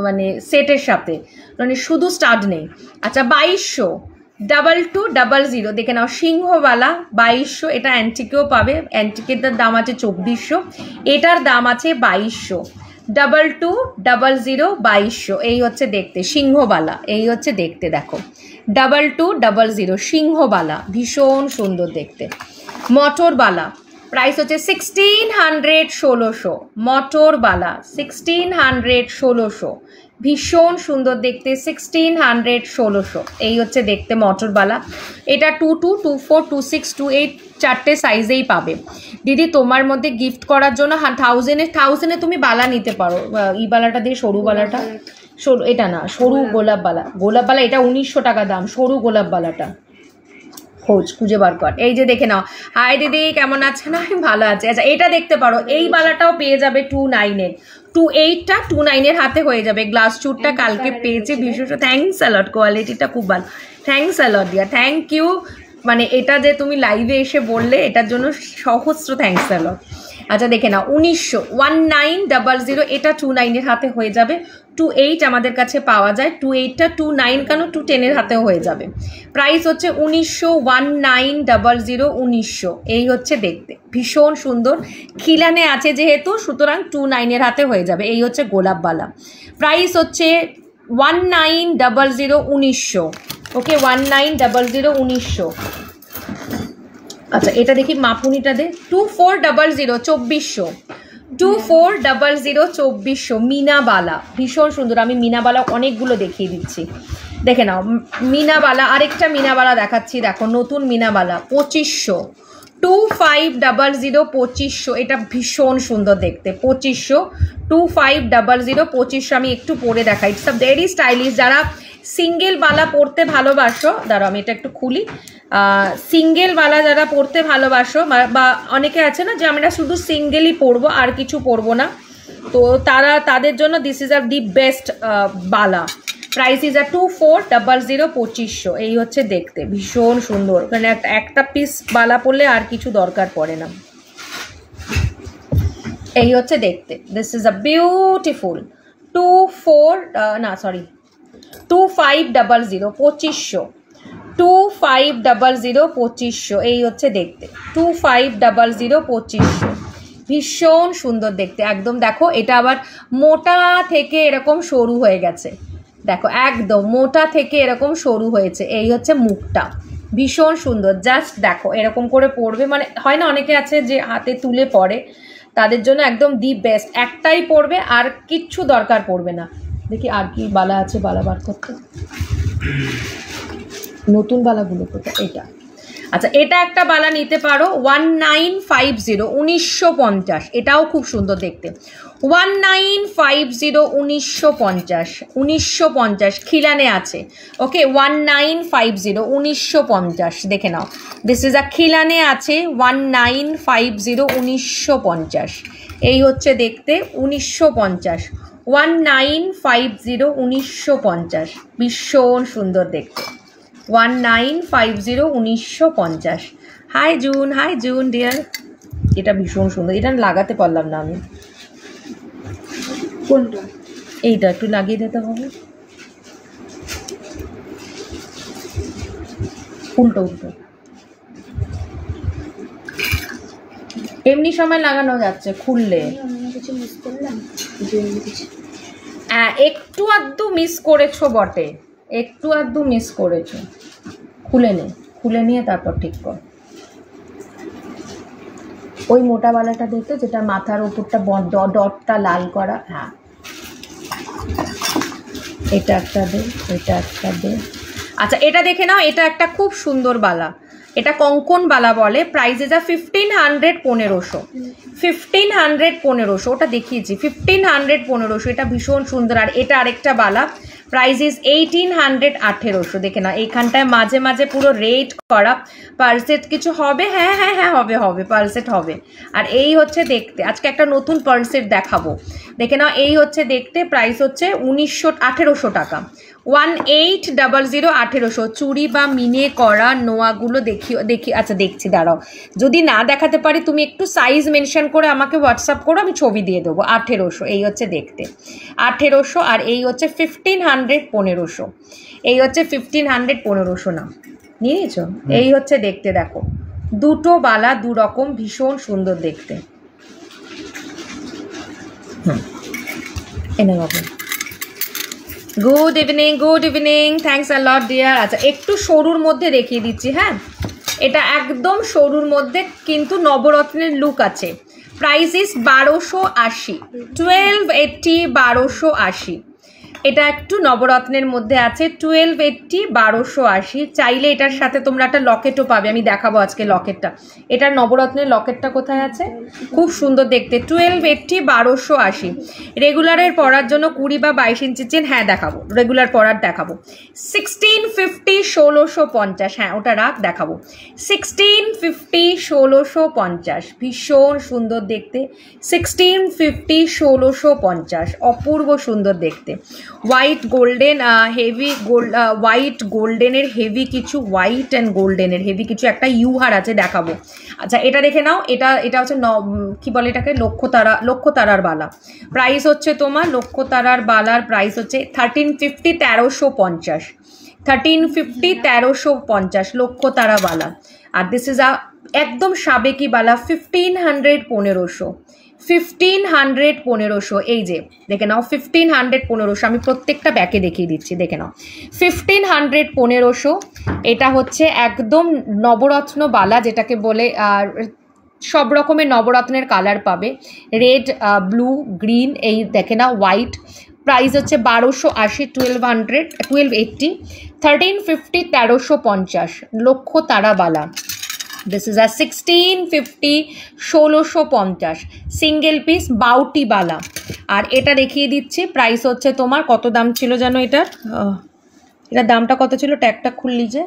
মানে সেটের সাথে, মানে শুধু স্টাড নেই। আচ্ছা 2200, 2200 দেখে নাও। সিংহবালা 2200, এটা অ্যান্টিকেও পাবে। অ্যান্টিকের দাম আছে 2400, এটার দাম আছে 2200। 2200 2200, এই হচ্ছে দেখতে সিংহবালা, এই হচ্ছে দেখতে দেখো 2200 সিংহবালা, ভীষণ সুন্দর দেখতে। মটরবালা প্রাইস হচ্ছে 1600 1600, মটরবালা 1600 1600, ভীষণ সুন্দর দেখতে 1600 1600, এই হচ্ছে দেখতে মটরবালা। এটা 22 24 26 28 চারটে সাইজেই পাবে দিদি। তোমার মধ্যে গিফট করার জন্য 1000-এ তুমি বালা নিতে পারো। এই বালাটা দিয়ে সরু বালাটা, সরু এটা না, সরু গোলাপ বালা, গোলাপ বালা এটা 1900 টাকা দাম, সরু গোলাপ বালাটা খুঁজে বার কর। এই যে দেখে নাও। হাই দিদি কেমন আছেন? আমি ভালো আছি। আচ্ছা এটা দেখতে পারো, এই বালাটাও পেয়ে যাবে 29-এর, 28টা 29-এর হাতে হয়ে যাবে। গ্লাস চুটটা কালকে পেয়েছি, ভীষণ থ্যাঙ্কস অ্যালট, কোয়ালিটিটা খুব ভালো, থ্যাঙ্কস অ্যালট দিয়া, থ্যাংক ইউ। মানে এটা যে তুমি লাইভে এসে বললে এটার জন্য সহস্র থ্যাঙ্কস অ্যালট। আচ্ছা দেখে নাও 1900, 1900, এটা 29-এর হাতে হয়ে যাবে। 28 আমাদের কাছে পাওয়া যায়, 28টা 29 কেন 210-এর হাতেও হয়ে যাবে। প্রাইস হচ্ছে 1900, 1900, 1900, এই হচ্ছে দেখতে ভীষণ সুন্দর। খিলানে আছে যেহেতু, সুতরাং 29-এর হাতে হয়ে যাবে। এই হচ্ছে গোলাপবালা, প্রাইস হচ্ছে 1900, 1900, ওকে 1900, 1900। আচ্ছা এটা দেখি মাপুনিটা দে, 2400, 2400, 2400, 2400, মিনাবালা ভীষণ সুন্দর। আমি মিনাবালা অনেকগুলো দেখিয়ে দিচ্ছি, দেখে নাও। মিনাবালা আরেকটা মিনাবালা দেখাচ্ছি, দেখো নতুন মিনাবালা 2500, 2500, 2500, এটা ভীষণ সুন্দর দেখতে 2500, 2500, 2500। আমি একটু পরে দেখাই, ইটস আ ভেরি স্টাইলিশ। যারা সিঙ্গেল বালা পরতে ভালোবাসো, দাঁড়াও আমি এটা একটু খুলি। সিঙ্গেল বালা যারা পরতে ভালোবাসো, বা অনেকে আছে না যে আমরা শুধু সিঙ্গেলই পরবো আর কিছু পরবো না, তো তাদের জন্য this is our the best বালা। প্রাইস ইজ আর 2400, 2500, এই হচ্ছে দেখতে ভীষণ সুন্দর। মানে একটা পিস বালা পরলে আর কিছু দরকার পড়ে না। এই হচ্ছে দেখতে, দিস ইজ আ বিউটিফুল 2500, 2500, 2500, 2500, এই হচ্ছে দেখতে 2500, 2500, ভীষণ সুন্দর দেখতে একদম। দেখো এটা আবার মোটা থেকে এরকম সরু হয়ে গেছে, দেখো একদম মোটা থেকে এরকম সরু হয়েছে। এই হচ্ছে মুখটা, ভীষণ সুন্দর। জাস্ট দেখো এরকম করে পরবে, মানে হয় না অনেকে আছে যে হাতে তুলে পরে, তাদের জন্য একদম দি বেস্ট। একটাই পরবে আর কিচ্ছু দরকার পড়বে না। দেখি আর কি বালা আছে, বালা বার করতে, নতুন বালাগুলো কোথায়? এটা আচ্ছা এটা একটা বালা নিতে পারো 1950, 1950, এটাও খুব সুন্দর দেখতে 1950, 1950, 1950 খিলানে আছে, ওকে 1950, 1950, দেখে নাও। দিস ইজ আ খিলানে আছে 1950, 1950, এই হচ্ছে দেখতে 1950, 1950, 1950, ভীষণ সুন্দর দেখতে 1950, 1950। Hi June, hi June dear, এটা ভীষণ সুন্দর। এটা লাগাতে পারলাম না আমি, কোনটা? এইটা একটু লাগিয়ে দিতে হবে, উল্টো উল্টো, এমনি সময় লাগানো যাচ্ছে, খুললে কিছু মিস করলাম, একটু আধটু মিস করেছো বটে, একটু আধটু মিস করেছো। খুলে নিয়ে তারপর ঠিক কর। ওই মোটা বালাটা দেখতে, যেটা মাথার ওপরটা ডটটা লাল করা, হ্যাঁ এটা একটা দে, এটা একটা দে। আচ্ছা এটা দেখে নাও, এটা একটা খুব সুন্দর বালা, এটা কঙ্কন বালা বলে। প্রাইস যা 1500, 1500, 1500, 1500, ওটা দেখিয়েছি 1500, 1500, এটা ভীষণ সুন্দর। আর এটা আরেকটা বালা, প্রাইস ইজ 1800, 1800, দেখে না এইখানটায় মাঝে মাঝে পুরো রেড করা। পার্লসেট কিছু হবে? হ্যাঁ হ্যাঁ হ্যাঁ হবে, হবে পার্লসেট হবে। আর এই হচ্ছে দেখতে, আজকে একটা নতুন পার্লসেট দেখাবো, দেখে নাও। এই হচ্ছে দেখতে, প্রাইস হচ্ছে 1800 টাকা, 1800, 1800। চুড়ি বা মিনে করা নোয়াগুলো দেখি আচ্ছা দেখছি, দাঁড়াও যদি না দেখাতে পারি তুমি একটু সাইজ মেনশন করে আমাকে হোয়াটসঅ্যাপ করো, আমি ছবি দিয়ে দেবো। 1800, এই হচ্ছে দেখতে 1800। আর এই হচ্ছে 1500, 1500, এই হচ্ছে 1500, 1500, না নিয়ে নিয়েছো? এই হচ্ছে দেখতে, দেখো দুটো বালা দু রকম, ভীষণ সুন্দর দেখতে। এনে বাবু good evening thanks a lot dear. আচ্ছা একটু সরুর মধ্যে দেখিয়ে দিচ্ছি, হ্যাঁ এটা একদম সরুর মধ্যে কিন্তু নবরত্নের লুক আছে। Price is 1280, 1280, 1280। এটা একটু নবরত্নের মধ্যে আছে, 1280, 1280। চাইলে এটার সাথে তোমরা একটা লকেটও পাবে, আমি দেখাবো আজকে লকেটটা। এটার নবরত্নের লকেটটা কোথায় আছে, খুব সুন্দর দেখতে। 1280, 1280। রেগুলারের পরার জন্য 20 বা 22 ইঞ্চি চেন, হ্যাঁ দেখাবো, রেগুলার পরার দেখাবো। 1650, 1650, হ্যাঁ ওটা রাখ, দেখাবো। 1650, 1650, ভীষণ সুন্দর দেখতে। 1650, 1650, অপূর্ব সুন্দর দেখতে। White golden heavy gold, white গোল্ডেনের হেভি কিছু, হোয়াইট অ্যান্ড গোল্ডেনের হেভি কিছু একটা ইউহার আছে, দেখাবো। আচ্ছা এটা দেখে নাও, এটা হচ্ছে কি বলে এটাকে, লক্ষ্যতারার বালা। প্রাইস হচ্ছে তোমার লক্ষ্যতারার বালার প্রাইস হচ্ছে 1350, 1350, 1350, 1350 লক্ষ্যতারা বালা। আর দিস ইজ একদম সাবেকি বালা, 1500, 1500, 1500, 1500। এই যে দেখে নাও 1500, 1500। আমি প্রত্যেকটা ব্যাকে দেখিয়ে দিচ্ছি, দেখে নাও 1500, 1500। এটা হচ্ছে একদম নবরত্ন বালা, যেটাকে বলে। আর সব রকমের নবরত্নের কালার পাবে, রেড, ব্লু, গ্রিন, এই দেখে নাও হোয়াইট। প্রাইস হচ্ছে 1280, 1200, 1280, 1350, 1350 লক্ষ্যতারা বালা। This is a 1650, 1650 single piece বাউটি বালা। আর এটা দেখিয়ে দিচ্ছি, প্রাইস হচ্ছে তোমার কত দাম ছিল জানো এটার, এটার দামটা কত ছিল, ট্যাগটা খুললি যে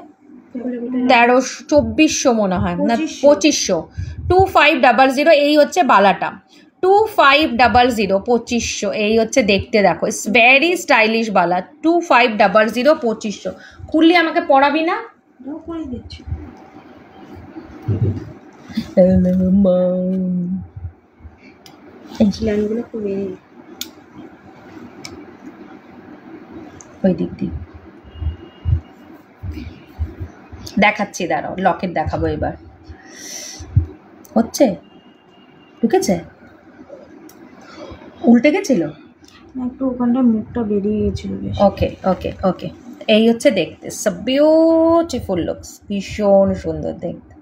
2400 মনে হয় না, 2500, 2500। এই হচ্ছে বালাটা, 2500, 2500। এই হচ্ছে দেখতে, দেখো ইটস ভেরি স্টাইলিশ বালা, 2500, 2500। খুললি আমাকে পড়াবি না, দিচ্ছি। ওই দিক দিয়ে দেখাচ্ছি, দাঁড়াও লকেট দেখাবো এবার। হচ্ছে, ঢুকেছে, উল্টে গেছিল একটু, ওখানটা মুখটা বেরিয়ে গেছিল বেশ। ওকে ওকে ওকে। এই হচ্ছে দেখতে, বিউটিফুল লুকস, ভীষণ সুন্দর দেখতে,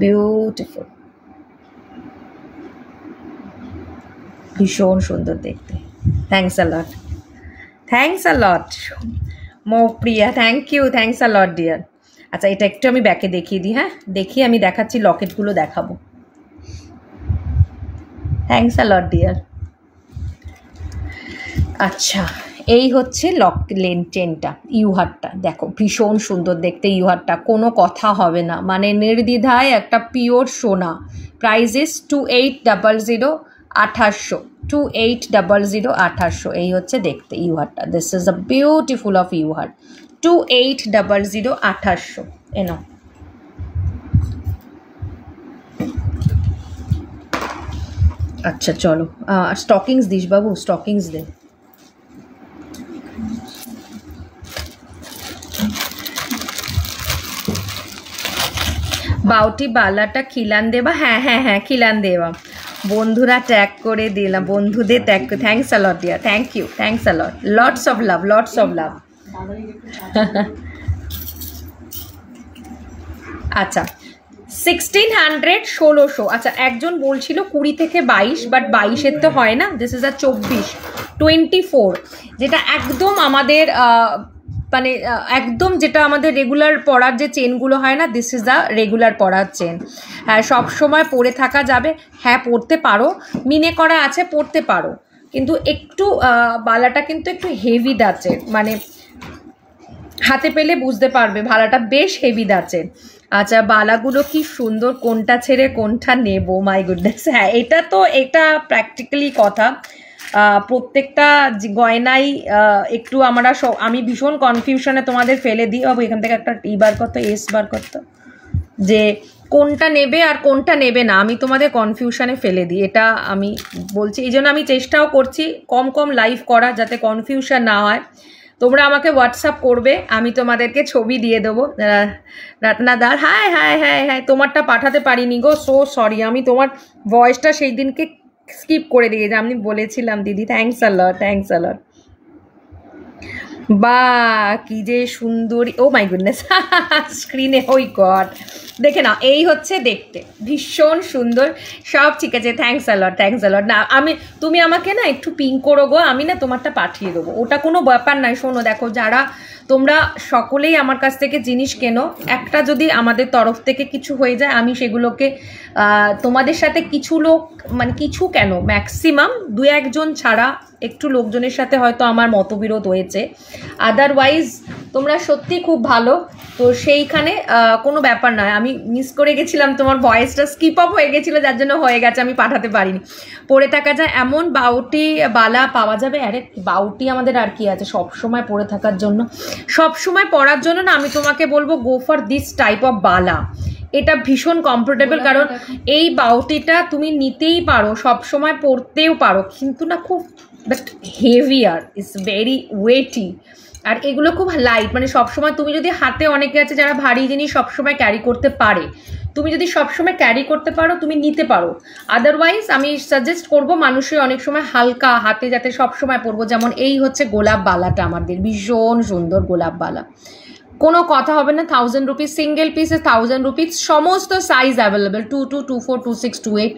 বিউটিফুল, ভীষণ সুন্দর দেখতে। Thanks a lot, thanks a lot Moupriya, thank you, thanks a lot dear. আচ্ছা এটা একটু আমি ব্যাকে দেখিয়ে দিই, হ্যাঁ দেখিয়ে আমি দেখাচ্ছি, লকেটগুলো দেখাবো। Thanks a lot dear. আচ্ছা এই হচ্ছে চেনটা, ইউহারটা দেখো ভীষণ সুন্দর দেখতে। ইউহারটা কোনো কথা হবে না, মানে নির্দ্বিধায় একটা পিওর সোনা। Price is 2800, 2800, 2800, 2800। এই হচ্ছে দেখতে ইউহারটা। This is a beautiful of ইউহার, 2800, 2800। এনো আচ্ছা চলো, স্টকিংস দিস বাবু, স্টকিংস দে। বাউটি বালাটা খিলান দেবা, হ্যাঁ হ্যাঁ হ্যাঁ খিলান দেবা। বন্ধুরা ট্যাগ করে দিলাম, বন্ধুদের ট্যাগ করে, thanks a lot dear, thank you, thanks a lot, lots of love, lots of love. আচ্ছা 1600, 1600। আচ্ছা একজন বলছিল 20 থেকে 22, বাট 22-এর তো হয় না, দিস ইজ আ 24, 24, যেটা একদম আমাদের মানে একদম যেটা আমাদের রেগুলার পরার যে চেনগুলো হয় না, দিস ইজ দ্য রেগুলার পরার চেন। হ্যাঁ সবসময় পরে থাকা যাবে, হ্যাঁ পরতে পারো, মিনে করা আছে পরতে পারো, কিন্তু একটু বালাটা কিন্তু একটু হেভি দাচের, মানে হাতে পেলে বুঝতে পারবে বালাটা বেশ হেভি দাচের। আচ্ছা বালাগুলো কি সুন্দর, কোনটা ছেড়ে কোনটা নেব, মাই গুডনেস। হ্যাঁ এটা প্র্যাকটিক্যালি কথা, প্রত্যেকটা গয়নাই একটু আমি ভীষণ কনফিউশনে তোমাদের ফেলে দিই। বাবু এখান থেকে একটা বার করতো, এস বার করতো, যে কোনটা নেবে আর কোনটা নেবে না, আমি তোমাদের কনফিউশনে ফেলে দিই, এটা আমি বলছি। এই জন্য আমি চেষ্টাও করছি কম কম লাইভ করা, যাতে কনফিউশন না হয়। তোমরা আমাকে হোয়াটসঅ্যাপ করবে, আমি তোমাদেরকে ছবি দিয়ে দেবো। রত্নাদার হাই হাই হাই হাই, তোমারটা পাঠাতে পারিনি গো, সো সরি। আমি তোমার ভয়েসটা সেই দিনকে স্কিপ করে দিয়েছে, আমি বলেছিলাম দিদি। Thanks a lot, thanks a lot. বা কি যে সুন্দরী, ও মাই গুডনেস, স্ক্রিনে, ওই গড, দেখে নাও। এই হচ্ছে দেখতে ভীষণ সুন্দর, সব ঠিক আছে। Thanks আলট, thanks আলট। না আমি, তুমি আমাকে না একটু পিং করো গো, আমি না তোমারটা পাঠিয়ে দেবো, ওটা কোনো ব্যাপার নাই। শোনো দেখো, যারা তোমরা সকলেই আমার কাছ থেকে জিনিস কেনো, একটা যদি আমাদের তরফ থেকে কিছু হয়ে যায়, আমি সেগুলোকে তোমাদের সাথে কিছু লোক, মানে কিছু কেন, ম্যাক্সিমাম 2-1 জন ছাড়া একটু লোকজনের সাথে হয়তো আমার মতবিরোধ হয়েছে, আদারওয়াইজ তোমরা সত্যি খুব ভালো। তো সেইখানে কোনো ব্যাপার নয়। আমি মিস করে গেছিলাম, তোমার ভয়েসটা স্কিপ আপ হয়ে গেছিলো, যার জন্য হয়ে গেছে, আমি পাঠাতে পারিনি। পরে থাকা যায় এমন বাউটি বালা পাওয়া যাবে। আরে বাউটি আমাদের আর কি আছে, সবসময় পরে থাকার জন্য, সবসময় পরার জন্য না, আমি তোমাকে বলবো গো ফর দিস টাইপ অফ বালা। এটা ভীষণ কমফোর্টেবল, কারণ এই বাউটিটা তুমি নিতেই পারো, সবসময় পরতেও পারো, কিন্তু না খুব বাট হেভিয়ার, ইটস ভেরি ওয়েটি। আর এগুলো খুব লাইট, মানে সবসময় তুমি যদি হাতে, অনেকে আছে যারা ভারী জিনিস সবসময় ক্যারি করতে পারে, তুমি যদি সবসময় ক্যারি করতে পারো তুমি নিতে পারো। আদারওয়াইজ আমি সাজেস্ট করবো মানুষের অনেক সময় হালকা হাতে যাতে সবসময় পরবো। যেমন এই হচ্ছে গোলাপ বালাটা, আমাদের ভীষণ সুন্দর গোলাপ বালা, কোনো কথা হবে না। 1000 রুপিস, সিঙ্গেল পিসে 1000 রুপিস, সমস্ত সাইজ অ্যাভেলেবেল, 22, 24, 26, 28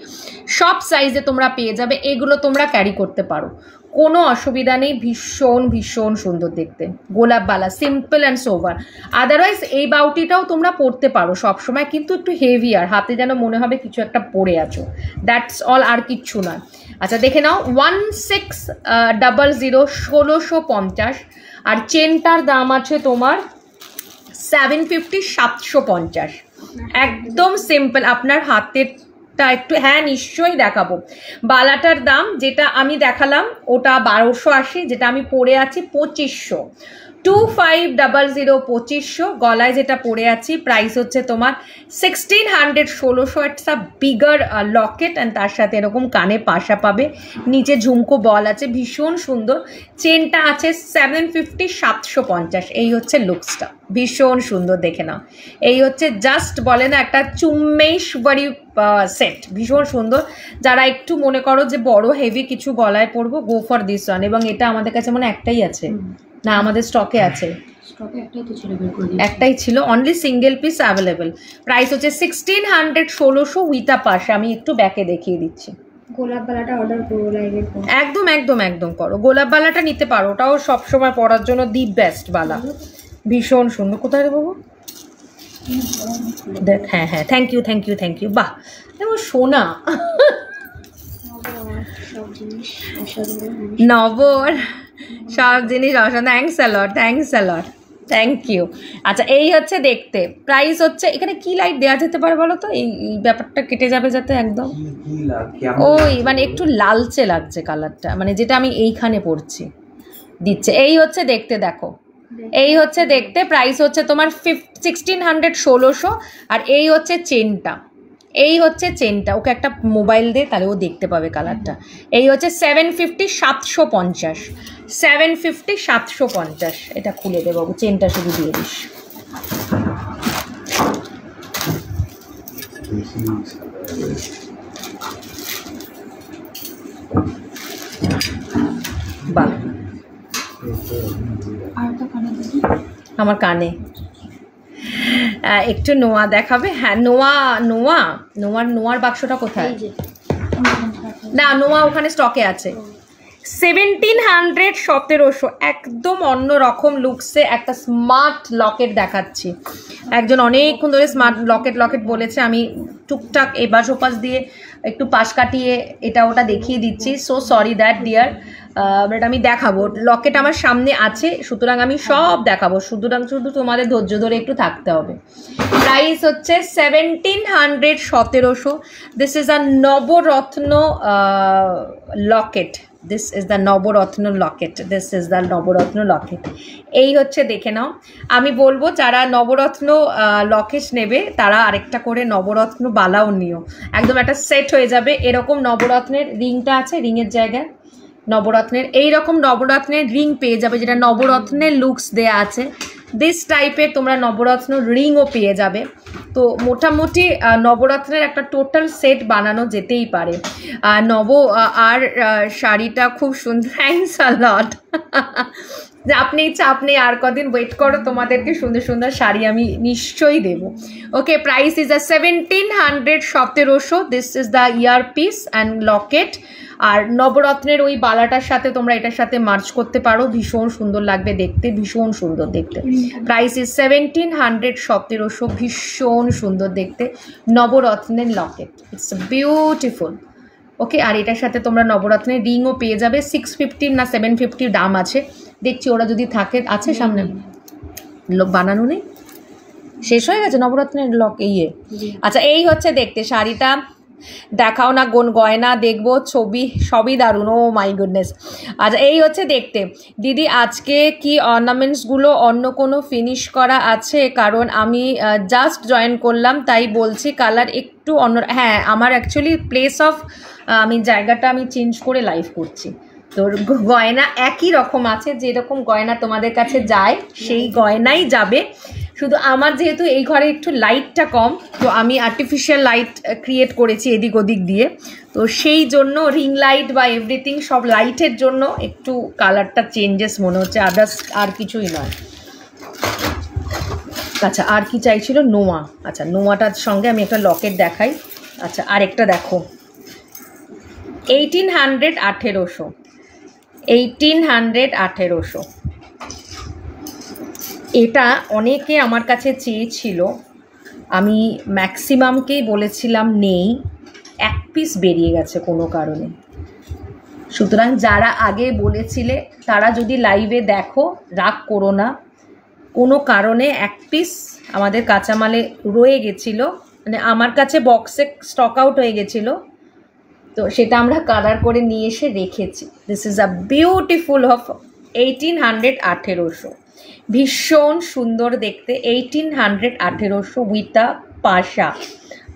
সব সাইজে তোমরা পেয়ে যাবে। এগুলো তোমরা ক্যারি করতে পারো, কোনো অসুবিধা নেই। ভীষণ ভীষণ সুন্দর দেখতে গোলাপ বালা, সিম্পল অ্যান্ড সোভার। আদারওয়াইজ এই বাউটিটাও তোমরা পরতে পারো সবসময়, কিন্তু একটু হেভি, আর হাতে যেন মনে হবে কিছু একটা পরে আছো, দ্যাটস অল, আর কিচ্ছু নয়। আচ্ছা দেখে নাও, 1600, 1650। আর চেনটার দাম আছে তোমার 750, 750, একদম সিম্পল। আপনার হাতেরটা একটু, হ্যাঁ নিশ্চয়ই দেখাবো। বালাটার দাম যেটা আমি দেখালাম ওটা 1280, যেটা আমি পরে আছি 2500, 2500, 2500। গলায় যেটা পরে আছি প্রাইস হচ্ছে তোমার 1600, 1600। It's a bigger Locket, and তার সাথে এরকম কানে পাশা পাবে, নিচে ঝুমকো বল আছে, ভীষণ সুন্দর। চেনটা আছে 750, 750। এই হচ্ছে লুকসটা, ভীষণ সুন্দর, দেখে নাও। এই হচ্ছে জাস্ট বলে না একটা চুম্মেশ্বরী সেট, ভীষণ সুন্দর। যারা একটু মনে করো যে বড় হেভি কিছু গলায় পরবো, গো ফর দিস ওয়ান। এবং এটা আমাদের কাছে মানে একটাই আছে না, আমাদের স্টকে আছে, একটাই ছিল, only single piece available. Price হচ্ছে 1600, 1600 উইথ আ পাশে। আমি একটু ব্যাকে দেখিয়ে দিচ্ছি। গোলাপ বালাটা অর্ডার করবো লাইভের পর। একদম একদম একদম করো, গোলাপ বালাটা নিতে পারো, ওটাও সবসময় পরার জন্য দি বেস্ট বালা, ভীষণ সুন্দর। কোথায় দেবো দেখ, হ্যাঁ হ্যাঁ, thank you thank you thank you. বাহ দেখো সোনা, নবর সব জিনিস অসাধারণ। Thanks a lot, thanks a lot, thank you. আচ্ছা এই হচ্ছে দেখতে, প্রাইস হচ্ছে, এখানে কি লাইট দেওয়া যেতে পারে বলো তো, এই ব্যাপারটা কেটে যাবে যাতে একদম, ওই মানে একটু লালচে লাগছে কালারটা, মানে যেটা আমি এইখানে পড়ছি দিচ্ছে। এই হচ্ছে দেখতে, দেখো এই হচ্ছে দেখতে, প্রাইস হচ্ছে তোমার 1600, 1600। আর এই হচ্ছে চেনটা, এই হচ্ছে চেনটা, ওকে একটা মোবাইল দে তাহলে ও দেখতে পাবে কালারটা। এই হচ্ছে 750, 750, 750, 750। এটা খুলে দে বাবু, চেনটা শুধু দিয়ে দিস। বাহ, আমার কানে একটু নোয়া দেখাবে। হ্যাঁ নোয়া, নোয়া, নোয়ার বাক্সটা কোথায়? না নোয়া ওখানে স্টকে আছে। 1700, 1700, একদম অন্য রকম লুকসে একটা স্মার্ট লকেট দেখাচ্ছি। একজন অনেকক্ষণ ধরে স্মার্ট লকেট বলেছে, আমি টুকটাক এপাশ ওপাশ দিয়ে একটু পাশ কাটিয়ে এটা ওটা দেখিয়ে দিচ্ছি। So sorry that dear, but আমি দেখাবো, লকেট আমার সামনে আছে, সুতরাং আমি সব দেখাবো, সুতরাং শুধু তোমাদের ধৈর্য ধরে একটু থাকতে হবে। প্রাইস হচ্ছে 1700, 1700। This is a navaratna locket, this is the navaratna locket, this is the navaratna locket. এই হচ্ছে দেখে নাও। আমি বলবো যারা নবরত্ন লকেট নেবে তারা আরেকটা করে নবরত্ন বালাও নিও, একদম একটা সেট হয়ে যাবে। এরকম নবরত্নের রিংটা আছে, রিংয়ের জায়গায় নবরত্নের এইরকম নবরত্নের রিং পেয়ে যাবে, যেটা নবরত্নের লুকস দেয়া আছে। দিস টাইপের তোমরা নবরত্ন রিংও পেয়ে যাবে। তো মোটামুটি নবরত্নের একটা টোটাল সেট বানানো যেতেই পারে। আর শাড়িটা খুব সুন্দর। থ্যাংকস আ লট। চাপ নেই, আর কদিন ওয়েট করো, তোমাদেরকে সুন্দর সুন্দর শাড়ি আমি নিশ্চয়ই দেবো। Okay, price is 1700, 1700। This is the ear piece and locket. আর নবরত্নের ওই বালাটার সাথে তোমরা এটার সাথে মার্চ করতে পারো, ভীষণ সুন্দর লাগবে দেখতে, ভীষণ সুন্দর দেখতে। প্রাইস ইজ 1700, 1700, ভীষণ সুন্দর দেখতে নবরত্নের লকেট। It's beautiful. ওকে, আর এটার সাথে তোমরা নবরত্নের রিংও পেয়ে যাবে। 650 না 750 দাম আছে, দেখছি ওরা যদি থাকে। আছে সামনে বানানো নেই, শেষ হয়ে গেছে নবরত্নের লক ইয়ে। আচ্ছা, এই হচ্ছে দেখতে শাড়িটা, দেখাও না গয়না দেখবো, ছবি সবই দারুণ। ও মাই গুডনেস। আচ্ছা, এই হচ্ছে দেখতে। দিদি আজকে কি অর্নামেন্টসগুলো অন্য কোনো ফিনিশ করা আছে? কারণ আমি জাস্ট জয়েন করলাম, তাই বলছি কালার একটু অন্য। হ্যাঁ, আমার অ্যাকচুয়ালি প্লেস অফ আমি জায়গাটা আমি চেঞ্জ করে লাইভ করছি। তোর গয়না একই রকম আছে, যেরকম গয়না তোমাদের কাছে যায় সেই গয়নাই যাবে। শুধু আমার যেহেতু এই ঘরে একটু লাইটটা কম, তো আমি আর্টিফিশিয়াল লাইট ক্রিয়েট করেছি এদিক ওদিক দিয়ে, তো সেই জন্য রিং লাইট বা এভরিথিং সব লাইটের জন্য একটু কালারটা চেঞ্জেস মনে হচ্ছে, আদার্স আর কিছুই নয়। আচ্ছা, আর কি চাইছিল? নোয়া। আচ্ছা, নোয়াটার সঙ্গে আমি একটা লকেট দেখাই। আচ্ছা, আরেকটা দেখো, 1800, 1800, 1800, 1800। এটা অনেকে আমার কাছে চেয়েছিল, আমি ম্যাক্সিমামকেই বলেছিলাম নেই, এক পিস বেরিয়ে গেছে কোনো কারণে। সুতরাং যারা আগে বলেছিলে তারা যদি লাইভে দেখো, রাগ করো না, কোনো কারণে এক পিস আমাদের কাঁচামালে রয়ে গেছিলো, মানে আমার কাছে বক্সে স্টক আউট হয়ে গেছিলো, তো সেটা আমরা কালার করে নিয়ে এসে রেখেছি। This is a beautiful of 1800, 1800, ভীষণ সুন্দর দেখতে। 1800, 1800 উইথ আ পাশা,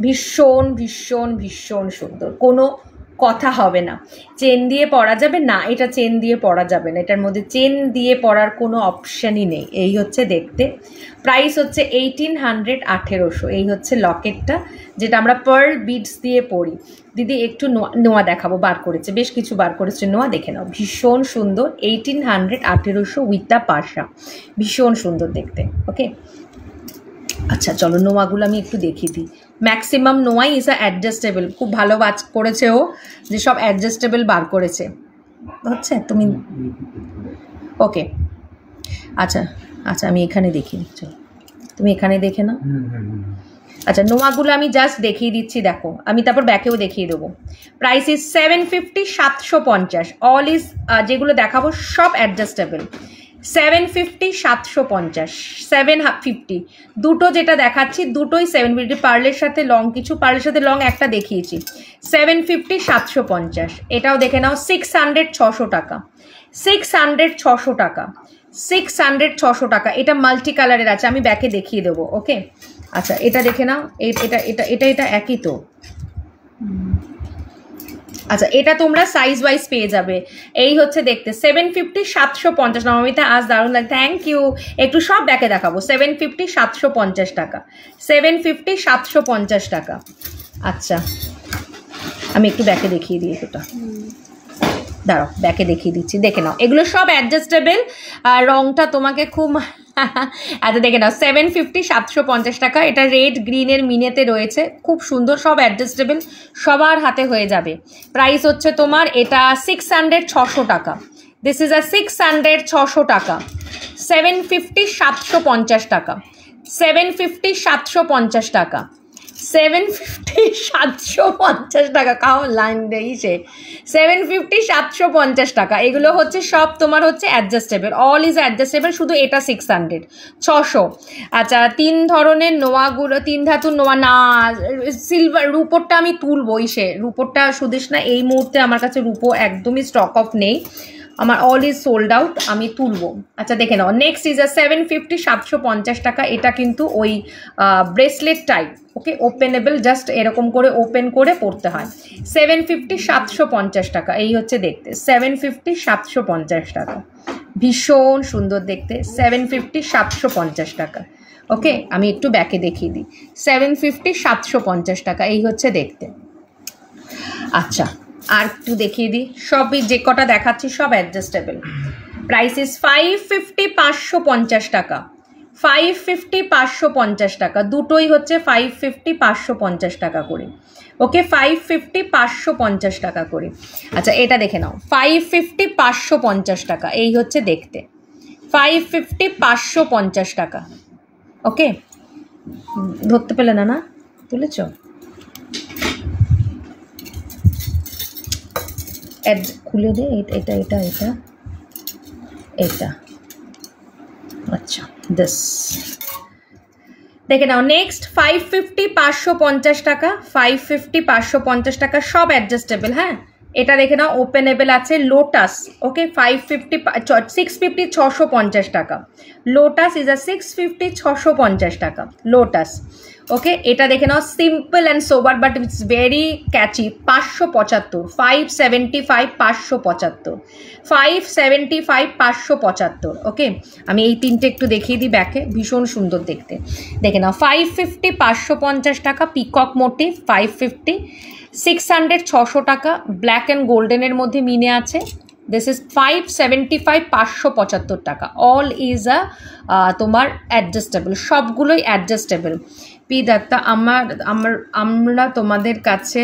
ভীষণ ভীষণ ভীষণ সুন্দর, কোনো কথা হবে না। চেন দিয়ে পরা যাবে না, এটা চেন দিয়ে পরা যাবে না, এটার মধ্যে চেন দিয়ে পরার কোনো অপশানই নেই। এই হচ্ছে দেখতে। প্রাইস হচ্ছে 1800, 1800। এই হচ্ছে লকেটটা, যেটা আমরা পার্ল বিডস দিয়ে পরি। দিদি একটু নোয়া দেখাবো, বার করেছে, বেশ কিছু বার করেছে নোয়া, দেখে নাও, ভীষণ সুন্দর। 1800, 1800 উইথ দ্য পাশা, ভীষণ সুন্দর দেখতে। ওকে, আচ্ছা চলো নোয়াগুলো আমি একটু দেখিয়ে দিই। ম্যাক্সিমাম নোয়াই ইজ অ্যাডজাস্টেবল, খুব ভালো বাজ করেছে ও, যে সব অ্যাডজাস্টেবল বার করেছে। হচ্ছে তুমি ওকে। আচ্ছা আচ্ছা, আমি এখানে দেখিয়ে দিচ্ছি, তুমি এখানে দেখে নাও। আচ্ছা, নোয়াগুলো আমি জাস্ট দেখিয়ে দিচ্ছি, দেখো, আমি তারপর ব্যাকেও দেখিয়ে দেবো। Price is 750, 750। অল ইজ যেগুলো দেখাবো সব অ্যাডজাস্টেবল। 750, 750, 750। দুটো যেটা দেখাচ্ছি দুটোই 750। পার্লের সাথে লং, কিছু পার্লের সাথে লং একটা দেখিয়েছি। 750, 750। এটাও দেখে নাও। 600, 600 টাকা। 600, 600 টাকা। 600, 600 টাকা। এটা মাল্টি কালারের আছে, আমি ব্যাকে দেখিয়ে দেবো। ওকে, আচ্ছা এটা দেখে নাও। এটা এটা এটা এটা একই তো। আচ্ছা, এটা তোমরা সাইজ ওয়াইজ পেয়ে যাবে। এই হচ্ছে দেখতে 750, 750। নবমিতা আজ দারুণ লাগে, থ্যাংক ইউ। একটু সব ব্যাকে দেখাবো। 750, 750 টাকা। 750, 750 টাকা। আচ্ছা, আমি একটু ব্যাকে দেখিয়ে দিই এটা, দাঁড়াও ব্যাকে দেখিয়ে দিচ্ছি, দেখে নাও। এগুলো সব অ্যাডজাস্টেবল, আর রংটা তোমাকে খুব আচ্ছা দেখে নাও। 750, 750 টাকা। এটা রেড গ্রিনের মিনেতে রয়েছে, খুব সুন্দর, সব অ্যাডজাস্টেবল, সবার হাতে হয়ে যাবে। প্রাইস হচ্ছে তোমার এটা 600, 600 টাকা। দিস ইজ আ 600, 600 টাকা। 750, 750 টাকা। 750, 750 টাকা। 750, 750 টাকা। কাও লাইন দিয়েছে। 750, 750 টাকা। এগুলো হচ্ছে সব তোমার হচ্ছে অ্যাডজাস্টেবল, অল ইজ অ্যাডজাস্টেবল, শুধু এটা 600, 600। আচ্ছা, 3 ধরনের নোয়াগুলো, 3 ধাতুর নোয়া না, সিলভার, রুপোরটা আমি তুলবো। রুপোরটা সুদেশ না, এই মুহূর্তে আমার কাছে রুপো একদমই স্টক অফ নেই, আমার অল ইজ সোল্ড আউট, আমি তুলবো। আচ্ছা দেখে নাও। নেক্সট ইজ আ 750, 750 টাকা। এটা কিন্তু ওই ব্রেসলেট টাইপ, ওকে, ওপেনেবল, জাস্ট এরকম করে ওপেন করে পড়তে হয়। 750, 750 টাকা। এই হচ্ছে দেখতে 750, 750 টাকা। ভীষণ সুন্দর দেখতে, 750 750 টাকা। ওকে, আমি একটু ব্যাকে দেখিয়ে দিই, 750 750 টাকা এই হচ্ছে দেখতে। আচ্ছা, আর একটু দেখিয়ে দিই, সবই যে কটা দেখাচ্ছি সব অ্যাডজাস্টেবল। প্রাইস ইস 550 550 টাকা, 550 550 টাকা, দুটোই হচ্ছে 550 550 টাকা করে। ওকে, 550 550 টাকা করে। আচ্ছা, এটা দেখে নাও, 550 550 টাকা এই হচ্ছে দেখতে, 550 550 টাকা। ওকে, ধরতে পেলে না? না তুলেছ? খুলে দে, এটা এটা এটা এটা। আচ্ছা, দিস দেখে নাও। নেক্সট 550 550 টাকা, 550 550 টাকা, সব অ্যাডজাস্টেবল। হ্যাঁ, এটা দেখে নাও, ওপেনেবল আছে। লোটাস, ওকে, 550 650 650 টাকা। লোটাস ইজ আ 650 650 টাকা লোটাস। ওকে, এটা দেখে নাও, simple and sober but it's very catchy, 575, 575 575, 575 575। Okay, আমি এই তিনটে একটু দেখিয়ে দিই ব্যাকে, ভীষণ সুন্দর দেখতে। দেখে নাও, 550 550 টাকা, পিকক মোটিভ 550, 600 600 টাকা, ব্ল্যাক অ্যান্ড গোল্ডেনের মধ্যে মিনে আছে। দিস ইজ 575 575 টাকা। অল ইজ আ তোমার অ্যাডজাস্টেবল, সবগুলোই অ্যাডজাস্টেবল। পি দত্তা, আমরা তোমাদের কাছে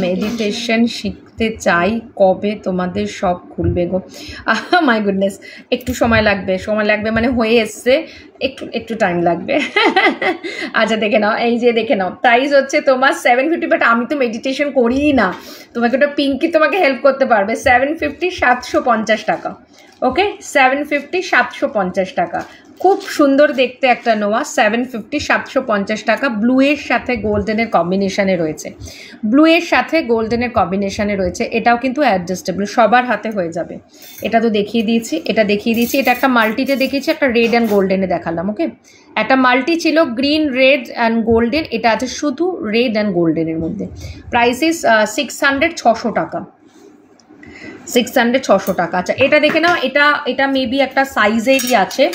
মেডিটেশন শিখতে চাই, কবে তোমাদের সব খুলবে গো? মাই গুডনেস, একটু সময় লাগবে মানে হয়ে এসছে, একটু টাইম লাগবে। আচ্ছা, দেখে নাও, এই যে দেখে নাও, প্রাইস হচ্ছে তোমার 750, বাট আমি তো মেডিটেশন করিই না, তোমাকে ওটা পিঙ্কি তোমাকে হেল্প করতে পারবে। 750 750 টাকা। ওকে, 750 750 টাকা, খুব সুন্দর দেখতে একটা নোয়া। 750 750 টাকা, ব্লুয়ের সাথে গোল্ডেনের কম্বিনেশানে রয়েছে, ব্লুয়ের সাথে গোল্ডেনের কম্বিনেশানে রয়েছে। এটাও কিন্তু অ্যাডজাস্টেবল, সবার হাতে হয়ে যাবে। এটা তো দেখিয়ে দিয়েছি, এটা দেখিয়ে দিয়েছি, এটা একটা মাল্টিতে দেখিয়েছি, একটা রেড অ্যান্ড গোল্ডেনে দেখালাম। ওকে, একটা মাল্টি ছিল গ্রিন রেড অ্যান্ড গোল্ডেন, এটা আছে শুধু রেড অ্যান্ড গোল্ডেনের মধ্যে। প্রাইস ইস 600 600 টাকা, 600 600 টাকা। আচ্ছা, এটা দেখে নাও, এটা মেবি একটা সাইজেরই আছে,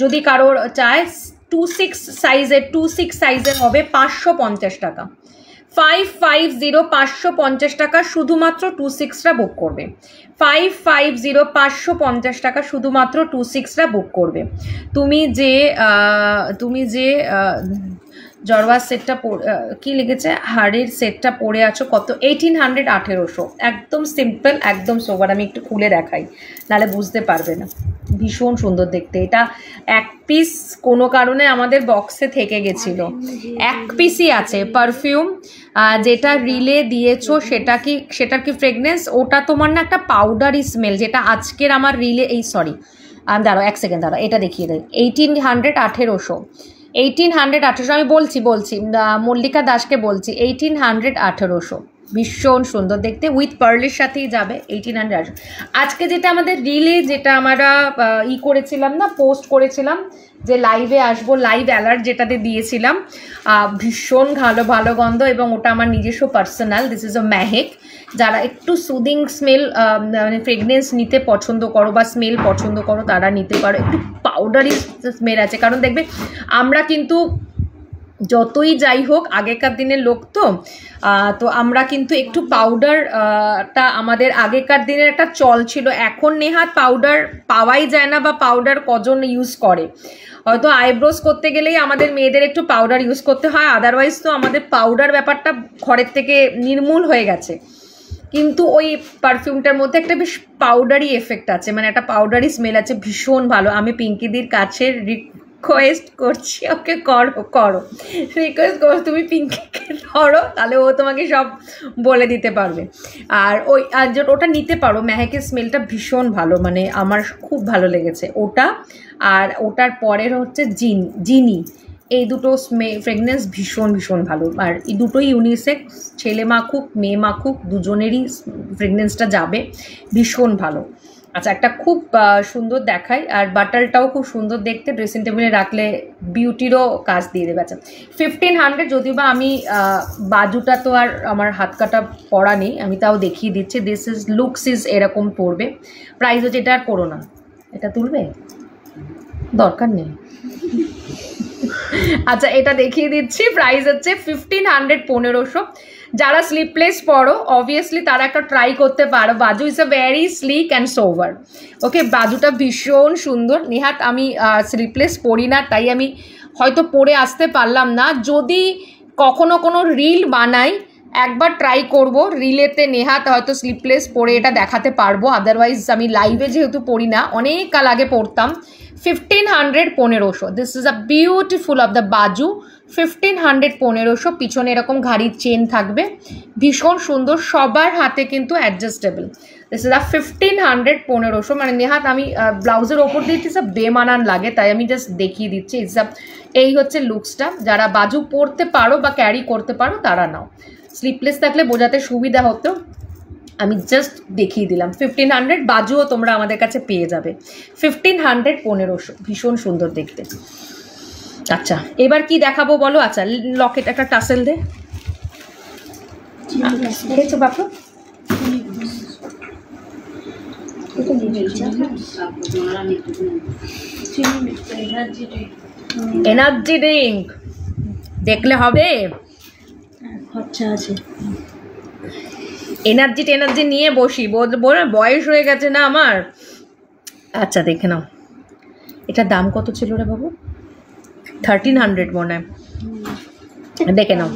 যদি কারোর চায় 26 সাইজের, 26 সাইজের হবে 550 টাকা, 550 550 টাকা, শুধুমাত্র 26রা বুক করবে। 550 550 টাকা, শুধুমাত্র 26রা বুক করবে। তুমি যে জরওয়ার সেটটা কি লিখেছে, হাড়ের সেটটা পরে আছো কত? 1800 1800, একদম সিম্পল, একদম সোবার। আমি একটু খুলে দেখাই, নাহলে বুঝতে পারবে না। ভীষণ সুন্দর দেখতে, এটা এক পিস কোনো কারণে আমাদের বক্সে থেকে গেছিলো, এক পিসই আছে। পারফিউম যেটা রিলে দিয়েছো সেটার কি ফ্রেগনেন্স? ওটা তোমার না একটা পাউডারি স্মেল, যেটা আজকের আমার রিলে, এই সরি দাঁড়াও এক সেকেন্ড, দাঁড়াও এটা দেখিয়ে দেয়। 1800 1800, 1800 1800, আমি বলছি মল্লিকা দাসকে বলছি, 1800 1800, ভীষণ সুন্দর দেখতে, উইথ পার্লের সাথেই যাবে। 1800 আজকে যেটা আমাদের রিলে, যেটা আমরা করেছিলাম না, পোস্ট করেছিলাম যে লাইভে আসবো, লাইভ অ্যালার্ট যেটাতে দিয়েছিলাম, ভীষণ ভালো গন্ধ, এবং ওটা আমার নিজস্ব পার্সোনাল। দিস ইজ আ মেহেক। যারা একটু সুদিং স্মেল মানে ফ্রেগনেন্স নিতে পছন্দ করো বা স্মেল পছন্দ করো, তারা নিতে পারো। একটু পাউডারি স্মেল আছে, কারণ দেখবে আমরা কিন্তু যতই যাই হোক আগেকার দিনের লোক তো আমরা কিন্তু একটু পাউডারটা আমাদের আগেকার দিনের একটা চল ছিল। এখন নেহাত পাউডার পাওয়াই যায় না, বা পাউডার কজন ইউজ করে। হয়তো আইব্রোস করতে গেলেই আমাদের মেয়েদের একটু পাউডার ইউজ করতে হয়, আদারওয়াইজ তো আমাদের পাউডার ব্যাপারটা ঘরের থেকে নির্মূল হয়ে গেছে। কিন্তু ওই পারফিউমটার মধ্যে একটা বেশ পাউডারি এফেক্ট আছে, মানে একটা পাউডারি স্মেল আছে, ভীষণ ভালো। আমি পিঙ্কিদির কাছে রিকোয়েস্ট করছি, ওকে করো রিকোয়েস্ট করো, তুমি পিঙ্কিকে ধরো, তাহলে ও তোমাকে সব বলে দিতে পারবে। আর ওটা নিতে পারো, মেহেকের স্মেলটা ভীষণ ভালো, মানে আমার খুব ভালো লেগেছে ওটা। আর ওটার পরের হচ্ছে জিনি, এই দুটো ফ্রেগনেন্স ভীষণ ভালো। আর এই দুটোই ইউনিসেক্স, ছেলে মাখুক মেয়ে মাখুক দুজনেরই ফ্রেগনেন্সটা যাবে, ভীষণ ভালো। আচ্ছা, একটা খুব সুন্দর দেখায়, আর বাটালটাও খুব সুন্দর দেখতে, ড্রেসিং টেবিলে রাখলে বিউটিরও কাজ দিয়ে দেবে। আচ্ছা, 1500, যদিও বা আমি বাজুটা তো আর আমার হাত কাটা পরা নেই, আমি তাও দেখিয়ে দিচ্ছি। দিস ইজ লুকস ইজ এরকম পড়বে, প্রাইস হচ্ছে, এটা আর করো না, এটা তুলবে, দরকার নেই। আচ্ছা এটা দেখিয়ে দিচ্ছি, প্রাইস হচ্ছে 1500, 1500। যারা স্লিপলেস পরো অবভিয়াসলি তারা একটা ট্রাই করতে পারো। Baju is a very sleek and sober. Okay, বাজুটা ভীষণ সুন্দর। নেহাত আমি স্লিপলেস পরি না, তাই আমি হয়তো পরে আসতে পারলাম না। যদি কখনো কোনো রিল বানাই একবার ট্রাই করব, রিলেতে নেহাত হয়তো স্লিপলেস পরে এটা দেখাতে পারবো। আদারওয়াইজ আমি লাইভে যেহেতু পড়ি না, অনেক কাল আগে পড়তাম। 1500, 1500। This is a beautiful of the baju. 1500, 1500। পিছনে এরকম ঘাড়ির চেন থাকবে, ভীষণ সুন্দর। সবার হাতে কিন্তু অ্যাডজাস্টেবল। দিস ইজ আ 1500, 1500। মানে নেহাত আমি ব্লাউজের ওপর দিয়ে ইটস আ বেমানান লাগে, তাই আমি জাস্ট দেখিয়ে দিচ্ছি। ইটস আ, এই হচ্ছে লুকসটা। যারা বাজু পরতে পারো বা ক্যারি করতে পারো তারা নাও। স্লিপলেস থাকলে বোঝাতে সুবিধা হতো, আমি জাস্ট দেখিয়ে দিলাম। 1500 বাজুও তোমরা আমাদের কাছে পেয়ে যাবে। 1500, 1500, ভীষণ সুন্দর দেখতে। আচ্ছা এবার কি দেখাবো বলো? আচ্ছা লকেট একটা টাসেল দে। দেখছো বাপু, এনার্জি ড্রিঙ্ক দেখলে হবে? খরচা আছে। এনার্জি নিয়ে বসি, বয়স হয়ে গেছে না আমার। আচ্ছা দেখে নাও, এটার দাম কত ছিল রে বাবু? 1300 মনে হয়। দেখে নাও,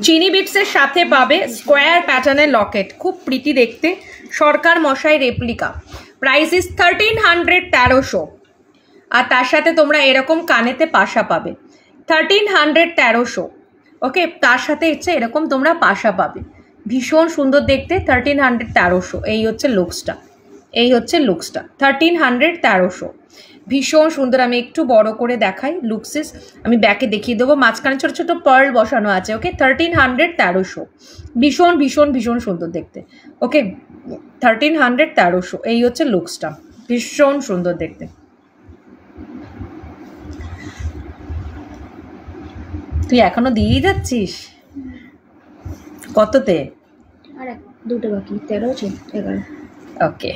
চিনি বিটসের সাথে পাবে স্কোয়ার প্যাটার্নের লকেট, খুব প্রিটি দেখতে, সরকার মশাই রেপ্লিকা। Price is 1300, 1300। আর তার সাথে তোমরা এরকম কানেতে পাশা পাবে। 1300, 1300। ওকে, তার সাথে হচ্ছে এরকম তোমরা পাশা পাবে, ভীষণ সুন্দর দেখতে। 1300, 1300। এই হচ্ছে লুকসটা, এই হচ্ছে লুকসটা। 1300, 1300, ভীষণ সুন্দর। আমি একটু বড় করে দেখাই লুকসেস, আমি ব্যাকে দেখিয়ে দেবো। মাঝখানে ছোটো ছোটো পার্ল বসানো আছে। ওকে, 1300, 1300, ভীষণ ভীষণ ভীষণ সুন্দর দেখতে। ওকে, 1300, 1300। এই হচ্ছে লুকসটা, ভীষণ সুন্দর দেখতে। তুই এখনো দিয়েই যাচ্ছিস? কততে? আর দুটো বাকি, 13, 11। ওকে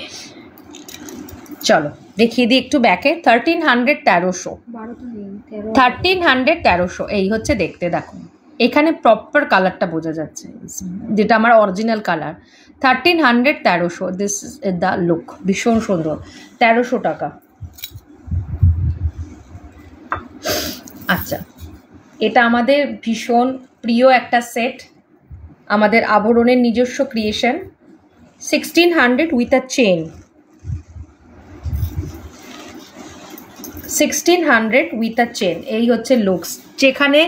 চলো দেখিয়ে দিই একটু ব্যাকে। 1300, 1300, 12 তো নেই, 13। 1300, 1300। এই হচ্ছে দেখতে, দেখো এখানে প্রপার কালারটা বোঝা যাচ্ছে, যেটা আমার original colour. 1300, 1300। This is the look, ভীষণ সুন্দর। 1300 টাকা। আচ্ছা এটা আমাদের ভীষণ প্রিয় একটা সেট, আমাদের আবরণের নিজস্ব creation. 1600 with a chain. 1600 with a chain. এই হচ্ছে লুকস, যেখানে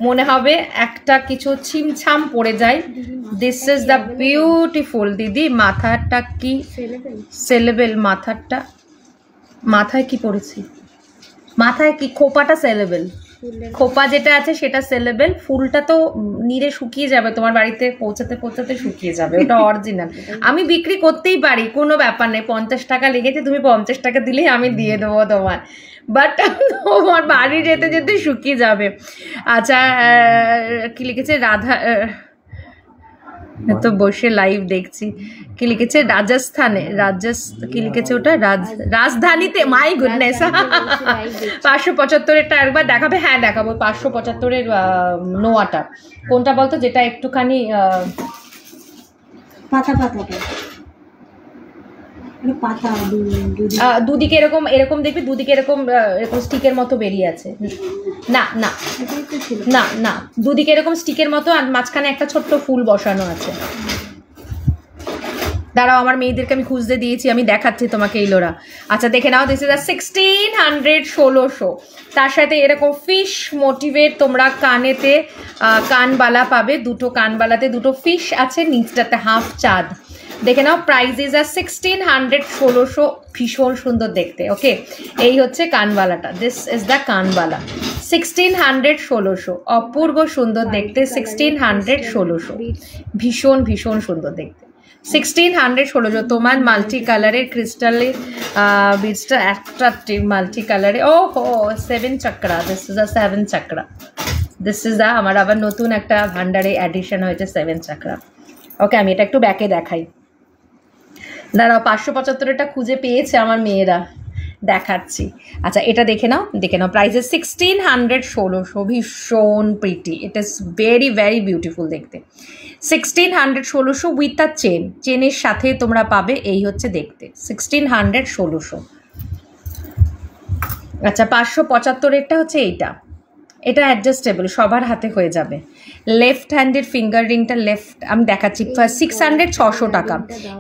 মনে হবে একটা কিছু ছিমছাম পড়ে যায়। This is the beautiful. দিদি মাথাটা কি সেলেবেল? মাথাটা, মাথায় কি পড়েছি? মাথায় কি খোপাটা সেলেবেল, খোপা যেটা আছে সেটা সেলেবেল। ফুলটা তো নিরে শুকিয়ে যাবে, তোমার বাড়িতে পৌঁছাতে পৌঁছাতে শুকিয়ে যাবে, ওটা অরিজিনাল। আমি বিক্রি করতেই পারি, কোনো ব্যাপার নেই। 50 টাকা লেগেছে, তুমি 50 টাকা দিলেই আমি দিয়ে দেবো তোমার, বাট তোমার বাড়ি যেতে যেতে শুকিয়ে যাবে। আচ্ছা কি লিখেছে? রাধা তো বসে লাইভ দেখছি। কি লিখেছে? রাজস্থানে, কি লিখেছে ওটা? রাজধানীতে। My goodness. 575-এরটা একবার দেখাবে? হ্যাঁ দেখাবো। 575-এর নোয়াটা কোনটা বলতো, যেটা একটুখানি পাতা দুদিকে এরকম এরকম দেখবি, দুদিকে এরকম এরকম স্টিকের মতো বেরিয়ে আছে। না না না না, দুদিকে এরকম স্টিকের মতো, আর মাঝখানে একটা ছোট্ট ফুল বসানো আছে। দাঁড়াও, আমার মেয়েদেরকে আমি খুঁজতে দিয়েছি, আমি দেখাচ্ছি তোমাকে এইলোরা। আচ্ছা দেখে নাও, দিস ইজ 1600, 1600। তার সাথে এরকম ফিশ মোটিভেট তোমরা কানেতে কানবালা পাবে, দুটো কানবালাতে দুটো ফিশ আছে, নিচটাতে হাফ চাঁদ। দেখে নাও, প্রাইস ইজ 1600, 1600, ভীষণ সুন্দর দেখতে। ওকে, এই হচ্ছে কানবালাটা। This is the kanbala. 1600, 1600, অপূর্ব সুন্দর দেখতে। 1600, 1600, ভীষণ ভীষণ সুন্দর দেখতে। 1600, 1600। তোমার মাল্টি কালারের ক্রিস্টালের বিটসটা অ্যাট্রাকটিভ, মাল্টি কালারে। ও হো, 7 chakra. This is 7 chakra. This is আমার আবার নতুন একটা ভান্ডারে অ্যাডিশন হয়েছে 7 চাকরা। ওকে, আমি এটা একটু ব্যাকে দেখাই। দাঁড়াও, 575-টা খুঁজে পেয়েছে আমার মেয়েরা, দেখাচ্ছি। আচ্ছা এটা দেখে নাও, দেখে নাও, প্রাইসেস 1600, 1600, ভীষণ pretty, it is very very beautiful দেখতে। 1600, 1600 উইথ আ চেন, চেনের সাথে তোমরা পাবে, এই হচ্ছে দেখতে 1600, 1600। আচ্ছা 575-এরটা হচ্ছে এইটা, এটা অ্যাডজাস্টেবল, সবার হাতে হয়ে যাবে। লেফট হ্যান্ডের ফিঙ্গার রিংটা লেফট আমি দেখাচ্ছি, 600, 600 টাকা।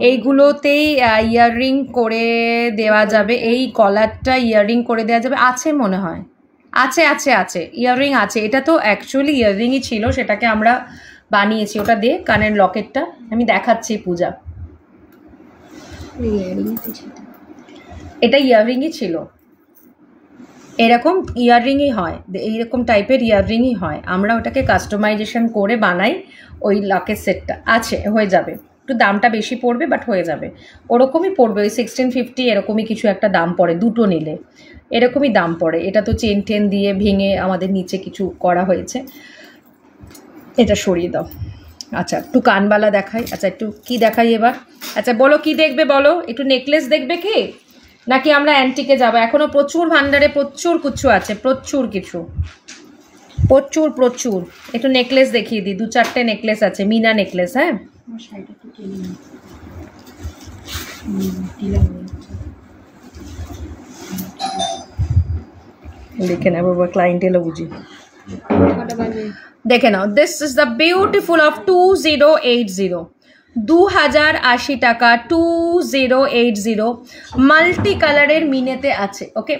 এইগুলোতেই ইয়াররিং করে দেওয়া যাবে, এই কলারটা ইয়াররিং করে দেওয়া যাবে, আছে মনে হয়, আছে আছে আছে ইয়াররিং আছে। এটা তো অ্যাকচুয়ালি ইয়াররিংই ছিল, সেটাকে আমরা বানিয়েছি, ওটা দিয়ে কানের লকেটটা আমি দেখাচ্ছি পূজা, এটা ইয়াররিংই ছিল, এরকম ইয়াররিংই হয়, এইরকম টাইপের ইয়াররিংই হয়, আমরা ওটাকে কাস্টমাইজেশন করে বানাই। ওই লকেট সেটটা আছে, হয়ে যাবে, একটু দামটা বেশি পড়বে বাট হয়ে যাবে, ওরকমই পড়বে, ওই 1650 এরকমই কিছু একটা দাম পড়ে, দুটো নিলে এরকমই দাম পড়ে। এটা তো চেন টেন দিয়ে ভেঙে আমাদের নিচে কিছু করা হয়েছে, এটা সরিয়ে দাও। আচ্ছা একটু কানবালা দেখাই, আচ্ছা একটু কি দেখাই এবার, আচ্ছা বলো কি দেখবে বলো, একটু নেকলেস দেখবে কি নাকি আমরা অ্যান্টিকে যাবো? এখনো প্রচুর ভান্ডারে প্রচুর কিছু আছে, প্রচুর কিছু, প্রচুর প্রচুর। একটু নেকলেস দেখিয়ে দিই, 2-4টে নেকলেস আছে, মিনা নেকলেস। হ্যাঁ দেখে নেবো, ক্লায়েন্ট এলো বুঝি, দেখে নাও। This is the beautiful of 2080, 2080 টাকা, 2080 মাল্টি কালারের মিনেতে আছে। ওকে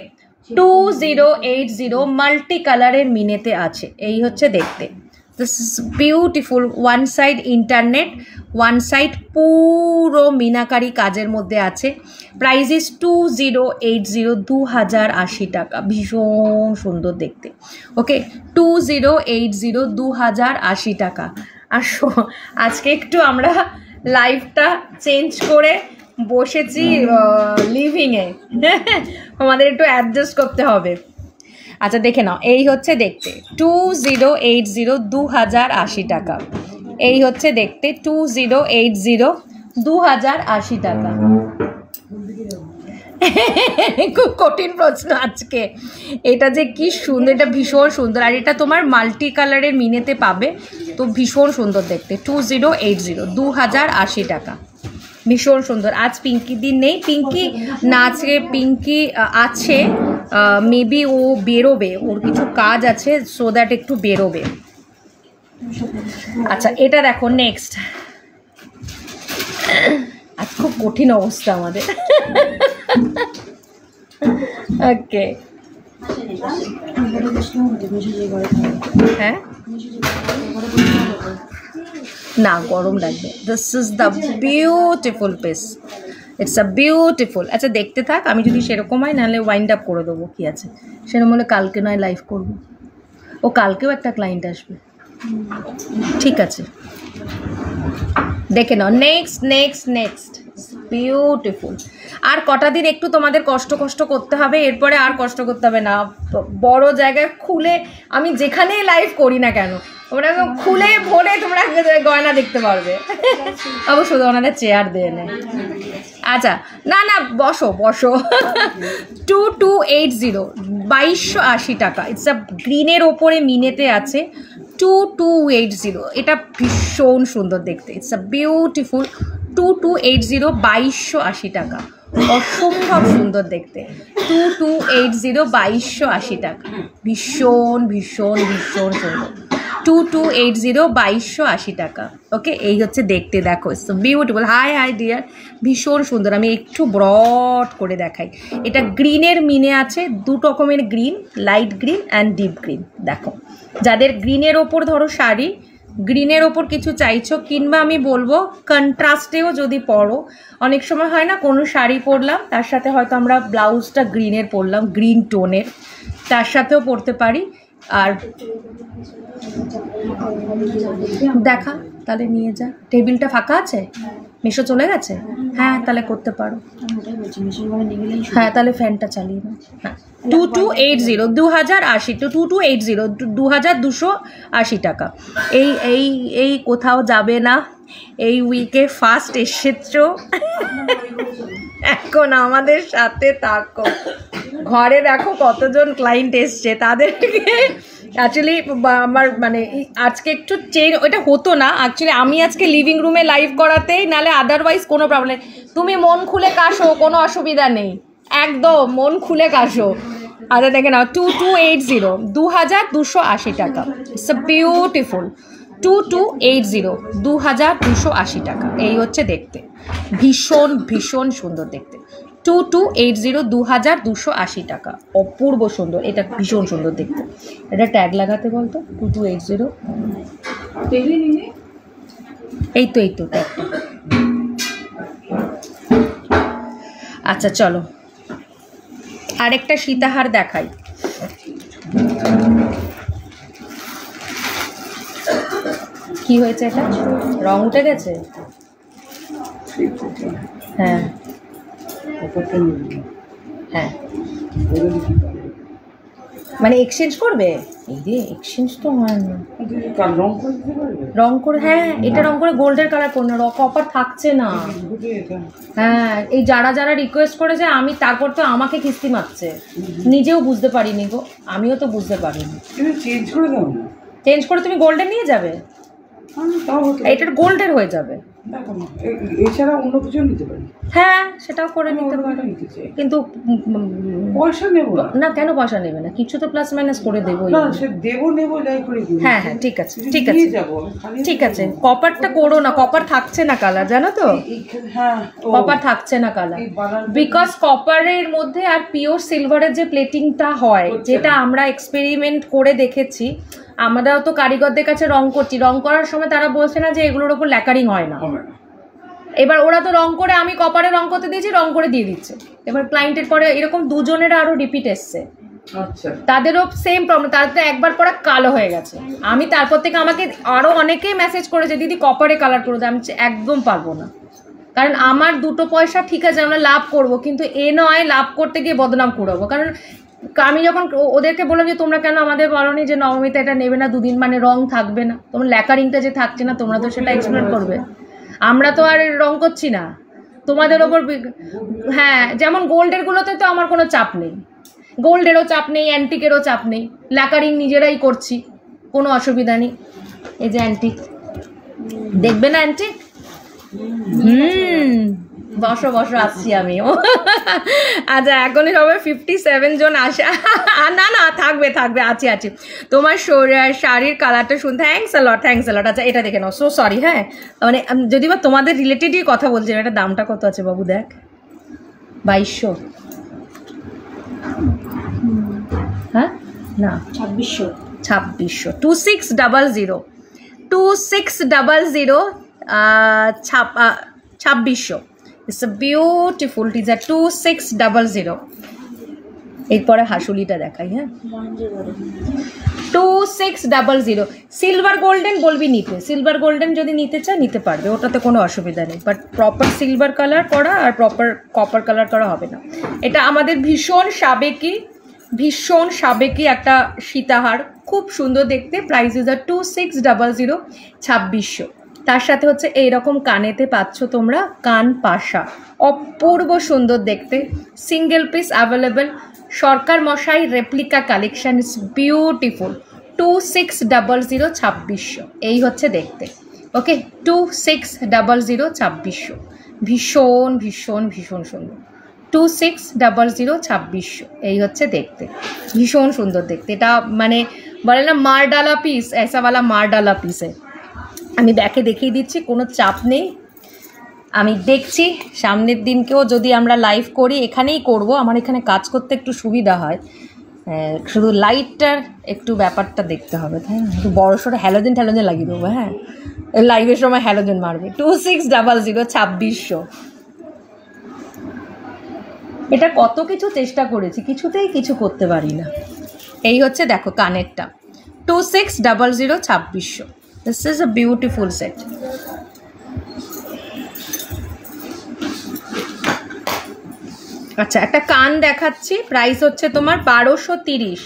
2080 মাল্টি কালারের মিনেতে আছে, এই হচ্ছে দেখতে। This is beautiful, one side internet, one side পুরো মিনাকারি কাজের মধ্যে আছে। প্রাইস ইজ 2080, 2080 টাকা, ভীষণ সুন্দর দেখতে। ওকে 2080, 2080 টাকা। আসো আজকে একটু আমরা লাইফটা চেঞ্জ করে বসেছি লিভিংয়ে, আমাদের একটু অ্যাডজাস্ট করতে হবে। আচ্ছা দেখে নাও, এই হচ্ছে দেখতে 2080, 2080 টাকা, এই হচ্ছে দেখতে 2080, 2080 টাকা। খুব কঠিন প্রশ্ন আজকে, এটা যে কি সুন্দর, এটা ভীষণ সুন্দর, আর এটা তোমার মাল্টি কালারের মিনেতে পাবে, তো ভীষণ সুন্দর দেখতে। 2080, 2080 টাকা, ভীষণ সুন্দর। আজ পিঙ্কি দিন নেই, পিঙ্কি না আজকে পিঙ্কি আছে, মেবি ও বেরোবে, ওর কিছু কাজ আছে, সো দ্যাট একটু বেরোবে। আচ্ছা এটা দেখো নেক্সট, আজ খুব কঠিন অবস্থা আমাদের। ওকে হ্যাঁ না গরম লাগবে। This is the beautiful piece, it's a beautiful. আচ্ছা দেখতে থাক, আমি যদি সেরকম হয় নাহলে ওয়াইন্ড আপ করে দেবো, কি আছে সেরকম হলে কালকে নয় লাইভ করবো, ও কালকেও একটা ক্লায়েন্ট আসবে, ঠিক আছে দেখে নাও। Next next next, beautiful. আর কটা দিন একটু তোমাদের কষ্ট করতে হবে, এরপরে আর কষ্ট করতে হবে না, বড় জায়গায় খুলে, আমি যেখানেই লাইভ করি না কেন তোমরা খুলে ভরে তোমরা গয়না দেখতে পারবে। অবশ্যই ওনাদের চেয়ার দিয়ে নেয়। আচ্ছা না না বসো বসো। 2280, 2280 টাকা, ইটস আ গ্রিনের ওপরে মিনেতে আছে, 2280, এটা ভীষণ সুন্দর দেখতে, ইটস আ বিউটিফুল। 2280, 2280 টাকা, অসম্ভব সুন্দর দেখতে। 2280, 2280 টাকা, ভীষণ ভীষণ ভীষণ সুন্দর। 2280, 2280 টাকা। ওকে এই হচ্ছে দেখতে, দেখো so beautiful. High high deer, ভীষণ সুন্দর। আমি একটু ব্রড করে দেখাই, এটা গ্রিনের মিনে আছে, দু রকমের green, light green and deep green. দেখো যাদের গ্রিনের ওপর ধরো শাড়ি, গ্রিনের ওপর কিছু চাইছো, কিংবা আমি বলবো কন্ট্রাস্টেও যদি পরো, অনেক সময় হয় না কোনো শাড়ি পরলাম তার সাথে হয়তো আমরা ব্লাউজটা গ্রিনের পরলাম, গ্রিন টোনের, তার সাথেও পরতে পারি। আর দেখা তাহলে নিয়ে যা, টেবিলটা ফাঁকা আছে। মিশো চলে গেছে? হ্যাঁ তাহলে করতে পারো। আমি ওটাই বলছি, মিশন করে নিয়ে গেলেই হ্যাঁ তাহলে ফ্যানটা চালিয়ে দাও। হ্যাঁ 2280 2080 2280 2280 টাকা। এই এই এই কোথাও যাবে না, এই উইকে ফার্স্ট এসেছো, এখন আমাদের সাথে থাকো। ঘরে দেখো কতজন ক্লায়েন্ট এসছে, তাদেরকে অ্যাকচুয়ালি আমার মানে আজকে একটু চেঞ্জ, ওইটা হতো না অ্যাকচুয়ালি, আমি আজকে লিভিং রুমে লাইভ করাতেই, নাহলে আদারওয়াইজ কোনো প্রবলেম। তুমি মন খুলে কাশো, কোনো অসুবিধা নেই, একদম মন খুলে কাশো। আচ্ছা দেখে নাও 2280 2280 টাকা। ইটস আ বিউটিফুল 2280 2280 টাকা। এই হচ্ছে দেখতে, ভীষণ ভীষণ সুন্দর দেখতে। 2280 2280 টাকা, অপূর্ব সুন্দর, এটা ভীষণ সুন্দর দেখতে। এটা ট্যাগ লাগাতে বলতো 2280, এই তো ট্যাগটা। আচ্ছা চলো আরেকটা সীতাহার দেখাই। কি হয়েছে, এটা রং উঠে গেছে? হ্যাঁ হ্যাঁ মানে এক্সচেঞ্জ করবে? এই রে এক্সচেঞ্জ তো হয় না, রং করে। হ্যাঁ এটা রং করে গোল্ডের কালার করুন, কপার থাকছে না। হ্যাঁ এই যারা যারা রিকোয়েস্ট করেছে, আমি তারপর তো আমাকে কিস্তি মারছে, নিজেও বুঝতে পারিনি গো, আমিও তো বুঝতে পারিনি। চেঞ্জ করে দাও না, চেঞ্জ করে তুমি গোল্ডের নিয়ে যাবে, এটার গোল্ডের হয়ে যাবে। এছাড়া অন্য কিছু নিতে পারি। হ্যাঁ সেটাও করে নিতে পারো, কিন্তু পয়সা নেবো না। কেন পয়সা নেবে না? কিছু তো প্লাস মাইনাস করে দেবো। নেবো যাই করে। হ্যাঁ হ্যাঁ ঠিক আছে ঠিক আছে ঠিক আছে। কপারটা করো না, কপার থাকছে না কালার, জানো তো, কপার থাকছে না কালার, বিকজ কপারের মধ্যে আর পিওর সিলভারের যে প্লেটিংটা হয়, যেটা আমরা এক্সপেরিমেন্ট করে দেখেছি, আমরাও তো কারিগরদের কাছে রং করছি, রং করার সময় তারা বলছে না যে এগুলোর ওপর ল্যাকারিং হয় না। এবার ওরা তো রং করে, আমি কপারে রং করতে দিয়েছি, রং করে দিয়ে দিচ্ছে। এবার ক্লায়েন্টের পরে এরকম দুজনের আরো রিপিট এসছে, তাদেরও সেম প্রবলেম, তাদের তো একবার পরে কালো হয়ে গেছে। আমি তারপর থেকে, আমাকে আরো অনেকেই মেসেজ করেছে দিদি কপারে কালার করে দেয়, আমি একদম পারবো না, কারণ আমার দুটো পয়সা ঠিক আছে আমরা লাভ করব, কিন্তু এ নয় লাভ করতে গিয়ে বদনাম করাবো। কারণ আমি যখন ওদেরকে বললাম যে তোমরা কেন আমাদের বলোনি যে নবমীতে এটা নেবে না, দুদিন মানে রং থাকবে না, তোমার ল্যাকারিংটা যে থাকছে না, তোমরা তো সেটা এক্সপ্লেন করবে। আমরা তো আর রং করছি না তোমাদের ওপর। হ্যাঁ যেমন গোল্ডের গুলোতে তো আমার কোনো চাপ নেই, গোল্ডেরও চাপ নেই, অ্যান্টিকেরও চাপ নেই, ল্যাকারিং নিজেরাই করছি, কোনো অসুবিধা নেই। এই যে অ্যান্টিক দেখবে না, অ্যান্টিক বসো বসো, আসছি আমিও। আচ্ছা এখনই সবাই 57 জন আসে। না না থাকবে থাকবে, আছি আছি। তোমার শাড়ির কালারটা শুন, থ্যাংকস আ লট। আচ্ছা এটা দেখে নাও, সো সরি। হ্যাঁ মানে যদি বা তোমাদের রিলেটেডই কথা বলছিলাম, এটা দামটা কত আছে বাবু দেখ? 2200। হ্যাঁ না 2600 2600 2600 2600। It's a beautiful teaser 2600। এরপরে হাসুলিটা দেখাই। হ্যাঁ 2600। সিলভার গোল্ডেন বলবি নিতে, সিলভার গোল্ডেন যদি নিতে চায় নিতে পারবে, ওটাতে কোনো অসুবিধা নেই, বাট প্রপার সিলভার কালার করা আর প্রপার কপার কালার করা হবে না। এটা আমাদের ভীষণ সাবেকি একটা সীতাহার, খুব সুন্দর দেখতে। Price is 2600 2600। তার সাথে হচ্ছে এইরকম কানেতে পাচ্ছ তোমরা কান পাশা, অপূর্ব সুন্দর দেখতে, সিঙ্গেল পিস অ্যাভেলেবেল। সরকার মশাই রেপ্লিকা কালেকশন, ইজ বিউটিফুল। 2600 2600 এই হচ্ছে দেখতে। ওকে 2600 2600, ভীষণ ভীষণ ভীষণ সুন্দর। 2600 2600 এই হচ্ছে দেখতে, ভীষণ সুন্দর দেখতে। এটা মানে বলে না মার ডালা পিস, এসাওয়ালা মার ডালা পিসে। আমি দেখিয়ে দিচ্ছি, কোনো চাপ নেই, আমি দেখছি সামনের দিনকেও যদি আমরা লাইভ করি, এখানেই করব, আমার এখানে কাজ করতে একটু সুবিধা হয়, শুধু লাইটটার একটু ব্যাপারটা দেখতে হবে, তাই না? একটু বড়ো সড়ো হ্যালোজেন লাগিয়ে দেবো। হ্যাঁ লাইভের সময় হ্যালোজেন মারবে। 2600 2600। এটা কত কিছু চেষ্টা করেছি, কিছুতেই কিছু করতে পারি না। এই হচ্ছে দেখো কানেরটা 2600 2600। This is a beautiful set. আচ্ছা একটা কান দেখাচ্ছি, প্রাইস হচ্ছে তোমার 1230,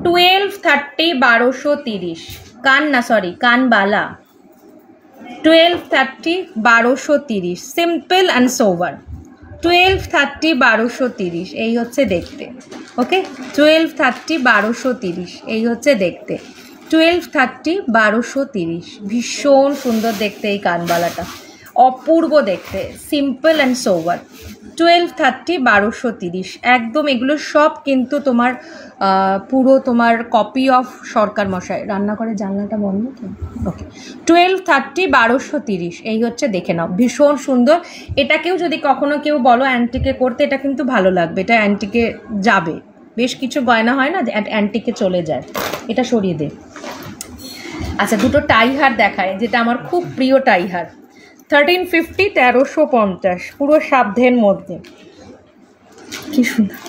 1230, 1230 কান না, সরি কানবালা, 1230, 1230 সিম্পল অ্যান্ড সোভার, 1230, 1230 এই হচ্ছে দেখতে। ওকে 1230, 1230 এই হচ্ছে দেখতে, 1230, 1230 ভীষণ সুন্দর দেখতে এই কানবালাটা, অপূর্ব দেখতে, সিম্পল অ্যান্ড সোভার, 1230, 1230 একদম। এগুলো সব কিন্তু তোমার পুরো তোমার কপি অফ সরকার মশাই। রান্না করে জানলাটা বন্ধ তো, ওকে 1230, 1230 এই হচ্ছে, দেখে নাও ভীষণ সুন্দর। এটাকেও যদি কখনো কেউ বলো অ্যান্টিকে করতে, এটা কিন্তু ভালো লাগবে, এটা অ্যান্টিকে যাবে। বেশ কিছু গয়না হয় না অ্যান্টিকে চলে যায়, এটা সরিয়ে দে। আচ্ছা দুটো টাই হার দেখায়, যেটা আমার খুব প্রিয় টাই হার, 1350, 1350 পুরো সাধ্যের মধ্যে, কি সুন্দর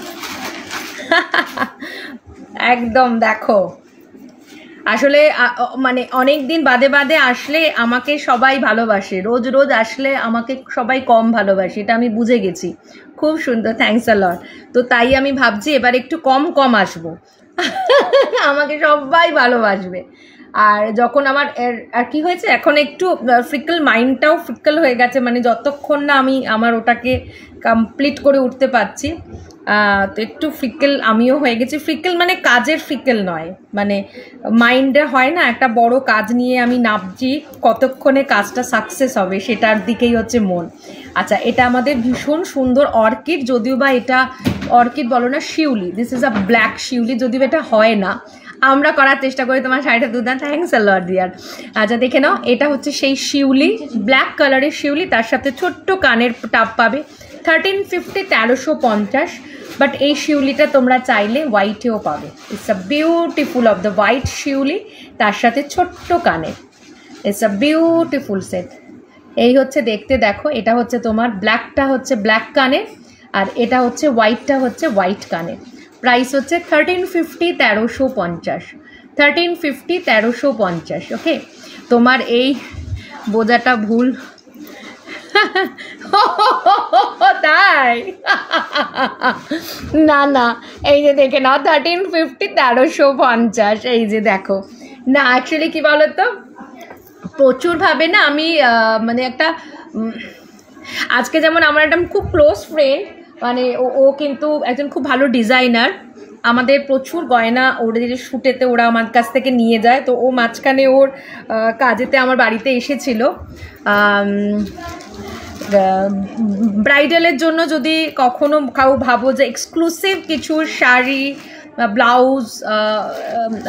একদম। দেখো আসলে মানে অনেক দিন বাদে বাদে আসলে আমাকে সবাই ভালোবাসে, রোজ রোজ আসলে আমাকে সবাই কম ভালোবাসে, এটা আমি বুঝে গেছি। খুব সুন্দর, থ্যাঙ্কস আ লট। তো তাই আমি ভাবছি এবার একটু কম কম আসবো আমাকে সবাই ভালোবাসবে। আর যখন আমার আর কি হয়েছে, এখন একটু ফ্রিকল, মাইন্ডটাও ফ্রিকল হয়ে গেছে, মানে যতক্ষণ না আমি আমার ওটাকে কমপ্লিট করে উঠতে পারছি, তো একটু ফ্রিকল আমিও হয়ে গেছি। ফ্রিকল মানে কাজের ফ্রিকল নয়, মানে মাইন্ডে হয় না একটা বড় কাজ নিয়ে আমি নামছি, কতক্ষণে কাজটা সাকসেস হবে সেটার দিকেই হচ্ছে মন। আচ্ছা এটা আমাদের ভীষণ সুন্দর অর্কিড, যদিও বা এটা অর্কিড বলো না, শিউলি, দিস ইজ আ ব্ল্যাক শিউলি, যদিও এটা হয় না, আমরা করার চেষ্টা করি। তোমার শাড়িটা দুর্দান্ত, থ্যাঙ্কস আ লট ডিয়ার। আচ্ছা দেখে নাও, এটা হচ্ছে সেই শিউলি, ব্ল্যাক কালারের শিউলি, তার সাথে ছোট্ট কানের টাপ পাবে, 1350, 1350। বাট এই শিউলিটা তোমরা চাইলে হোয়াইটেও পাবে, it's a beautiful of the white shiuli, তার সাথে ছোট্ট কানের, ইটস আ বিউটিফুল সেট। এই হচ্ছে দেখতে, দেখো এটা হচ্ছে তোমার ব্ল্যাকটা হচ্ছে ব্ল্যাক কানের, আর এটা হচ্ছে হোয়াইটটা হচ্ছে হোয়াইট কানের। প্রাইস হচ্ছে 1350, 1350, 1350, 1350। ওকে তোমার এই বোঝাটা ভুল তাই না না, এই যে দেখে নাও 1350, 1350 এই যে দেখো না। অ্যাকচুয়ালি কী বলো তো, প্রচুরভাবে না আমি মানে একটা আজকে যেমন আমার একটা খুব ক্লোজ ফ্রেন্ড, মানে ও কিন্তু একজন খুব ভালো ডিজাইনার, আমাদের প্রচুর গয়না ওদের শ্যুটেতে ওরা আমার কাছ থেকে নিয়ে যায়। তো ও মাঝখানে ওর কাজেতে আমার বাড়িতে এসেছিল, ব্রাইডালের জন্য যদি কখনো কাউ ভাবো যে এক্সক্লুসিভ কিছু শাড়ি, ব্লাউজ,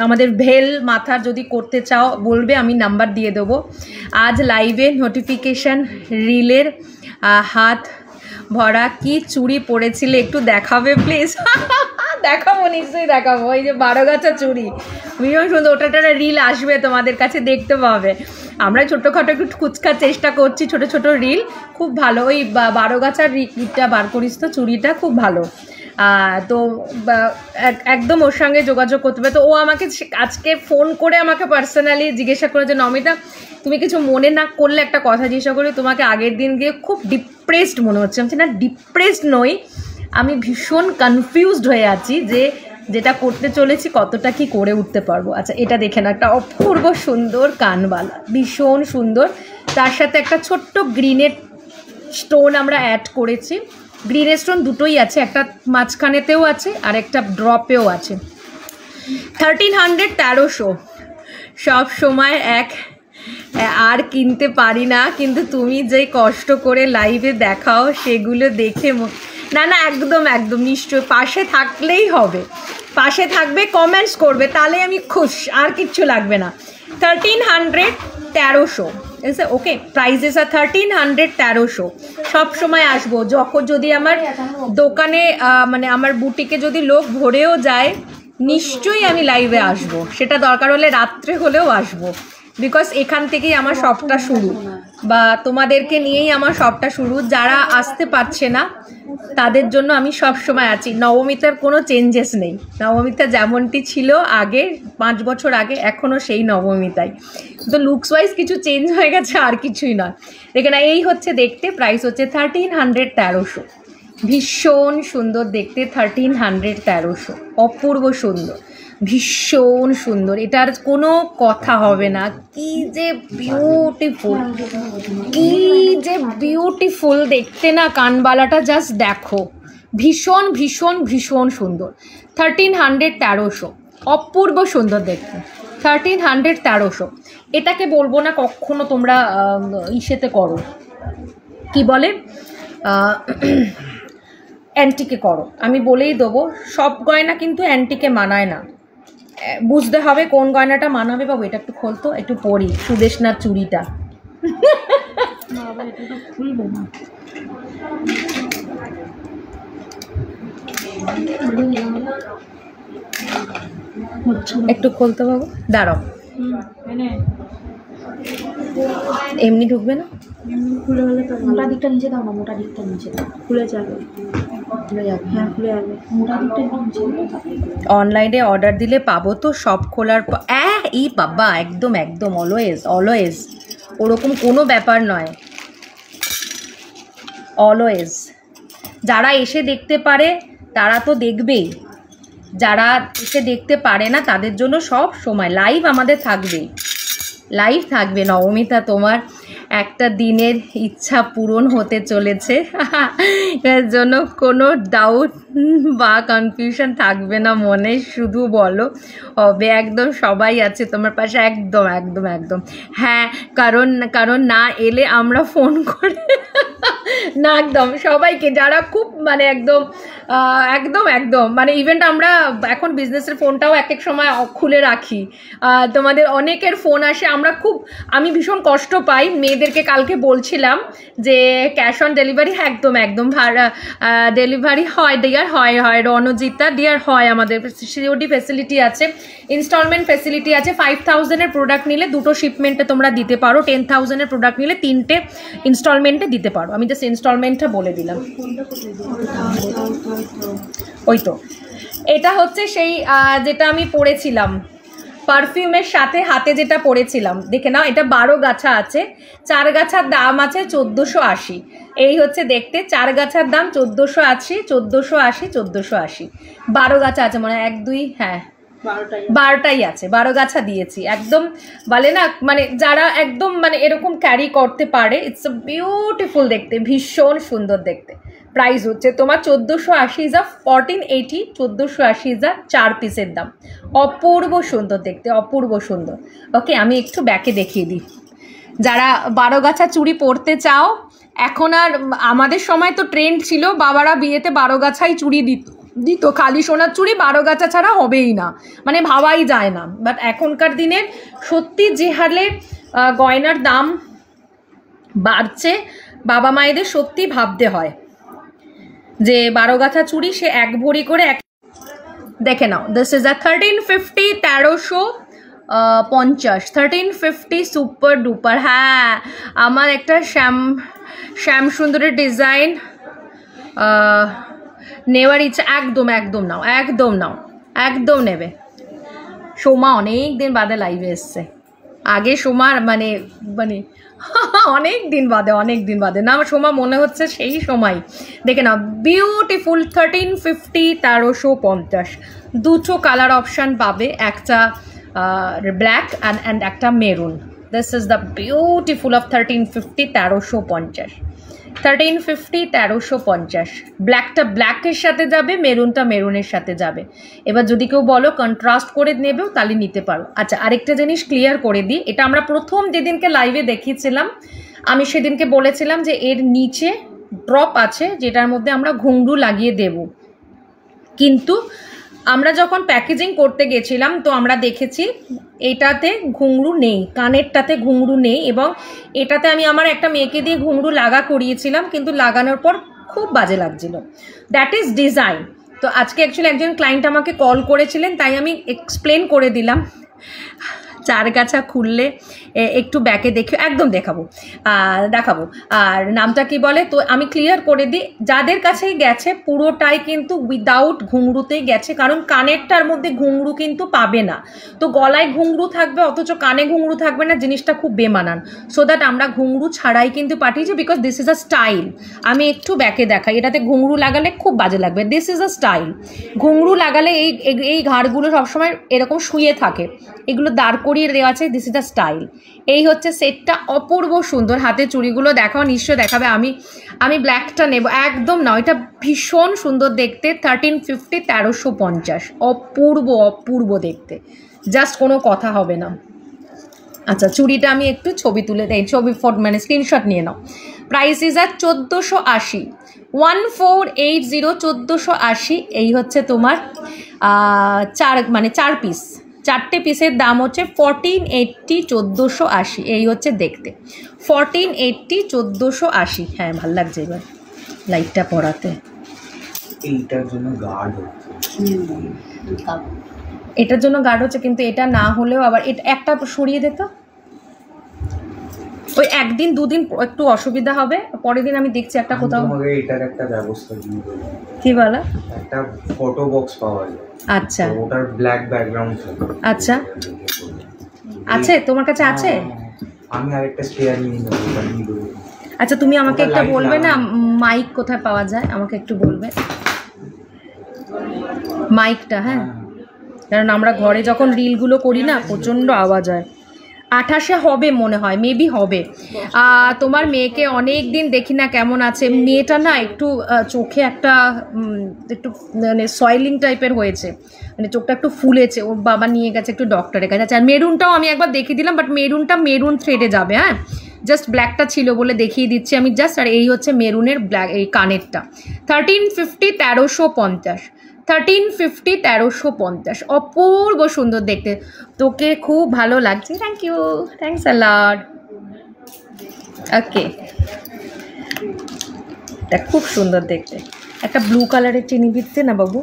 আমাদের ভেল মাথার যদি করতে চাও বলবে, আমি নাম্বার দিয়ে দেবো। আজ লাইভে নোটিফিকেশান রিলের হাত ভরা কি চুড়ি পরেছিলে একটু দেখাবে প্লিজ দেখাবো, নিশ্চয়ই দেখাবো। ওই যে 12 গাছা চুড়ি, ভীষণ সুন্দর, ওটা একটা রিল আসবে তোমাদের কাছে, দেখতে পাবে। আমরা ছোটোখাটো একটু খুচকার চেষ্টা করছি, ছোট ছোট রিল, খুব ভালো। ওই 12 গাছার রিলটা বার করিস তো, চুড়িটা খুব ভালো। তো একদম ওর সঙ্গে যোগাযোগ করতে হবে। তো ও আমাকে আজকে ফোন করে আমাকে পার্সোনালি জিজ্ঞাসা করে যে নমিতা তুমি কিছু মনে না করলে একটা কথা জিজ্ঞাসা করি, তোমাকে আগের দিন গিয়ে খুব ডিপ্রেসড মনে হচ্ছে। আমি না ডিপ্রেসড নই, আমি ভীষণ কনফিউজড হয়ে আছি যে যেটা করতে চলেছি কতটা কি করে উঠতে পারবো। আচ্ছা এটা দেখে না, একটা অপূর্ব সুন্দর কানবালা, ভীষণ সুন্দর, তার সাথে একটা ছোট্ট গ্রিনের স্টোন আমরা অ্যাড করেছি। গ্রিনের স্টোন দুটোই আছে, একটা মাঝখানেতেও আছে আর একটা ড্রপেও আছে। 1300, 1300 সব সময় এক আর কিনতে পারি না, কিন্তু তুমি যে কষ্ট করে লাইভে দেখাও সেগুলো দেখে না না একদম একদম নিশ্চয় পাশে থাকলেই হবে, পাশে থাকবে, কমেন্টস করবে, তাহলে আমি খুশ, আর কিচ্ছু লাগবে না। 1300, 1300 এসে ওকে, প্রাইজেস আর 1300, 1300 সব সময় আসবো। যখন যদি আমার দোকানে মানে আমার বুটিকে যদি লোক ভরেও যায়, নিশ্চয়ই আমি লাইভে আসবো, সেটা দরকার হলে রাত্রে হলেও আসবো, বিকজ এখান থেকেই আমার সবটা শুরু, বা তোমাদেরকে নিয়েই আমার সবটা শুরু। যারা আসতে পারছে না তাদের জন্য আমি সব সময় আছি। নবমিতার কোনো চেঞ্জেস নেই, নবমিতা যেমনটি ছিল আগে 5 বছর আগে, এখনও সেই নবমিতাই, তো লুকস ওয়াইজ কিছু চেঞ্জ হয়ে গেছে, আর কিছুই নয়। দেখে না, এই হচ্ছে দেখতে, প্রাইস হচ্ছে 1300, 1300। ভীষণ সুন্দর দেখতে, 1300 1300, অপূর্ব সুন্দর, ভীষণ সুন্দর, এটার কোনো কথা হবে না। কি যে বিউটিফুল, কি যে বিউটিফুল দেখতে না, কানবালাটা জাস্ট দেখো, ভীষণ ভীষণ ভীষণ সুন্দর। 1300 1300, অপূর্ব সুন্দর দেখতে, 1300 1300। এটাকে বলবো না কখনো তোমরা ইসেতে করো, কি বলে, অ্যান্টিকে করো, আমি বলেই দেবো। সব গয়না কিন্তু অ্যান্টিকে মানায় না, বুঝতে হবে কোন গয়নাটা মানাবে। বাবু এটা একটু খোলতো, একটু পরি সুদেশনার চুড়িটা। খুলবে না, একটু খোলতো বাবু, দাঁড়াও, এমনি ঢুকবে না। খুলে হলে তো মোটা দিকটা নিচে দাও না, মোটা দিকটা নিচে দাও, খুলে যাবে, খুলে যাবে, হ্যাঁ খুলে যাবে, মোটা দিকটা নিচে দাও। অনলাইনে অর্ডার দিলে পাবো তো সব খোলার পর? ই বাবা, একদম একদম, অলওয়েজ অলওয়েজ, ওরকম কোনো ব্যাপার নয়, অলওয়েজ। যারা এসে দেখতে পারে তারা তো দেখবেই, যারা এসে দেখতে পারে না তাদের জন্য সব সময় লাইভ আমাদের থাকবেই, লাইভ থাকবে। নবমিতা, তোমার একটা দিনের ইচ্ছা পূরণ হতে চলেছে, এর জন্য কোনো ডাউট বা কনফিউশন থাকবে না মনে, শুধু বলো, হবে একদম, সবাই আছে তোমার পাশে, একদম একদম একদম। হ্যাঁ, কারণ না এলে আমরা ফোন করে না, একদম সবাইকে, যারা খুব মানে একদম একদম একদম মানে ইভেন্ট, আমরা এখন বিজনেসের ফোনটাও এক এক সময় খুলে রাখি, তোমাদের অনেকের ফোন আসে, আমি ভীষণ কষ্ট পাই। মেয়েদেরকে কালকে বলছিলাম যে ক্যাশ অন ডেলিভারি, হ্যাঁ একদম একদম, ডেলিভারি হয় ডিয়ার, হয় হয় রণজিতা ডিয়ার, হয়, আমাদের সিওডি ফেসিলিটি আছে, ইনস্টলমেন্ট ফেসিলিটি আছে। 5000-এর প্রোডাক্ট নিলে 2টো শিপমেন্টে তোমরা দিতে পারো, 10,000-এর প্রোডাক্ট নিলে 3টে ইনস্টলমেন্টে দিতে পারো। আমি জাস্ট ইনস্টলমেন্টটা বলে দিলাম। ওই তো, এটা হচ্ছে সেই যেটা আমি পরেছিলাম পারফিউমের সাথে, হাতে যেটা পরেছিলাম, দেখে নাও, এটা 12 গাছা আছে, 4 গাছার দাম আছে 1480। এই হচ্ছে দেখতে, 4 গাছার দাম 1480, 1480, 1480, 12 গাছা আছে, মানে 1 2, হ্যাঁ 12টাই আছে, 12 গাছা দিয়েছি। একদম বলে না, মানে যারা একদম মানে এরকম ক্যারি করতে পারে, ইটস আ বিউটিফুল দেখতে, ভীষণ সুন্দর দেখতে। প্রাইস হচ্ছে তোমার 1480 ইজ আ 1480, 1480 ইজ আ 4 পিসের দাম, অপূর্ব সুন্দর দেখতে, অপূর্ব সুন্দর। ওকে, আমি একটু ব্যাকে দেখিয়ে দিই। যারা 12 গাছা চুড়ি পরতে চাও, এখন আর আমাদের সময় তো ট্রেন্ড ছিল, বাবারা বিয়েতে 12 গাছাই চুড়ি দিত, খালি সোনার চুড়ি 12 গাছা ছাড়া হবেই না, মানে ভাবাই যায় না। বাট এখনকার দিনের সত্যি যে হারে গয়নার দাম বাড়ছে, বাবা মায়েদের সত্যি ভাবতে হয় যে 12 গাছা চুড়ি সে 1 ভরি করে দেখে নাও। This is a 1350 1350, 1350 super duper. হ্যাঁ, আমার একটা শ্যাম সুন্দরের ডিজাইন নেওয়ার ইচ্ছা, একদম একদম নাও, একদম নাও, একদম নেবে। সোমা অনেক দিন বাদে লাইভে এসছে, আগে সোমার মানে অনেক দিন বাদে না, সোমা মনে হচ্ছে সেই সময়। দেখে নাও, বিউটিফুল 1350 1350, 2টো কালার অপশান পাবে, একটা ব্ল্যাক অ্যান্ড একটা maroon. This is the beautiful of 1350 1350, 1350 1350। ব্ল্যাকটা ব্ল্যাকের সাথে যাবে, মেরুনটা মেরুনের সাথে যাবে। এবার যদি কেউ বলো কন্ট্রাস্ট করে নেবেও, তাহলে নিতে পারো। আচ্ছা, আরেকটা জিনিস ক্লিয়ার করে দিই, এটা আমরা প্রথম যেদিনকে লাইভে দেখিয়েছিলাম, আমি সেদিনকে বলেছিলাম যে এর নিচে ড্রপ আছে, যেটার মধ্যে আমরা ঘুংরু লাগিয়ে দেব, কিন্তু আমরা যখন প্যাকেজিং করতে গেছিলাম তো আমরা দেখেছি এটাতে ঘুংরু নেই, কানেরটাতে ঘুংরু নেই, এবং এটাতে আমি আমার একটা মেয়েকে দিয়ে ঘুংরু লাগা করিয়েছিলাম, কিন্তু লাগানোর পর খুব বাজে লাগছিল। That is design. তো আজকে অ্যাকচুয়ালি একজন ক্লায়েন্ট আমাকে কল করেছিলেন, তাই আমি এক্সপ্লেন করে দিলাম। চারগাছা খুললে একটু ব্যাকে দেখে একদম দেখাবো। আর নামটা কি বলে, তো আমি ক্লিয়ার করে দিই, যাদের কাছেই গেছে পুরোটাই কিন্তু উইদাউট ঘুঙরুতেই গেছে, কারণ কানেরটার মধ্যে ঘুঙরু কিন্তু পাবে না। তো গলায় ঘুঙরু থাকবে অথচ কানে ঘুঙরু থাকবে না, জিনিসটা খুব বেমানান। সো দ্যাট আমরা ঘুঙরু ছাড়াই কিন্তু পাঠিয়েছি, because this is a style. আমি একটু ব্যাকে দেখাই, এটাতে ঘুঙরু লাগালে খুব বাজে লাগবে। This is a style. ঘুঙরু লাগালে এই ঘাড়গুলো সবসময় এরকম শুয়ে থাকে, এগুলো দাঁড় করিয়ে দেওয়া আছে। This is a style. এই হচ্ছে সেটটা, অপূর্ব সুন্দর। হাতে চুড়িগুলো দেখাও, নিশ্চয় দেখাবে। আমি ব্ল্যাকটা নেব, একদম না, এটা ভীষণ সুন্দর দেখতে। 1350, 1350, অপূর্ব দেখতে, জাস্ট কোনো কথা হবে না। আচ্ছা, চুড়িটা আমি একটু ছবি তুলে দেই, মানে স্ক্রিনশট নিয়ে নাও। প্রাইস ইজ আর 1480, 1480, 1480। এই হচ্ছে তোমার 4 পিস, 4টে পিসের দাম হচ্ছে 1480, 1480। এই হচ্ছে দেখতে 1480, 1480। হ্যাঁ, ভাল লাগছে এবার লাইটটা পড়াতে। এইটার জন্য গার্ড হচ্ছে, এটার জন্য গার্ড হচ্ছে, কিন্তু এটা না হলেও আবার এটা একটা সরিয়ে দিত, ওই একদিন দুদিন একটু অসুবিধা হবে, পরের দিন আমি দেখছি একটা কোথাও। তোমাকে এটার একটা ব্যবস্থা দিয়ে দেবো। কি বলা? একটা ফটো বক্স পাওয়া যায়, আচ্ছা তো ওটার ব্ল্যাক ব্যাকগ্রাউন্ড থাকে। আচ্ছা, আছে তোমার কাছে? আছে। আমি আরেকটা স্পেয়ার নিয়ে নেবো, ওটা নিয়ে দেবো। আচ্ছা, তুমি আমাকে ওটা একটা light বলবে না, লাগানো। মাইক কোথায় পাওয়া যায়, আমাকে একটু বলবে মাইকটা। হ্যাঁ, কারণ আমরা ঘরে যখন রিলগুলো করি না, প্রচণ্ড আওয়াজ হয়। 28-এ হবে মনে হয়, মেবি হবে। তোমার মেয়েকে অনেক দিন দেখি না, কেমন আছে মেয়েটা? না একটু চোখে একটা একটু মানে সয়েলিং টাইপের হয়েছে, মানে চোখটা একটু ফুলেছে। ওর বাবা নিয়ে গেছে একটু ডক্টরের কাছে। আর মেরুনটাও আমি একবার দেখিয়ে দিলাম, বাট মেরুন থ্রেডে যাবে। হ্যাঁ, জাস্ট ব্ল্যাকটা ছিল বলে দেখিয়ে দিচ্ছি আমি জাস্ট। আর এই হচ্ছে মেরুনের ব্ল্যাক, এই কানেরটা 1350, 1350, 1350, 1350। অপূর্ব সুন্দর দেখতে, তোকে খুব ভালো লাগছে। থ্যাংক ইউ, থ্যাংকস আ লট। ওকে, এটা খুব সুন্দর দেখতে, একটা ব্লু কালারের চিনি দিচ্ছে না বাবু।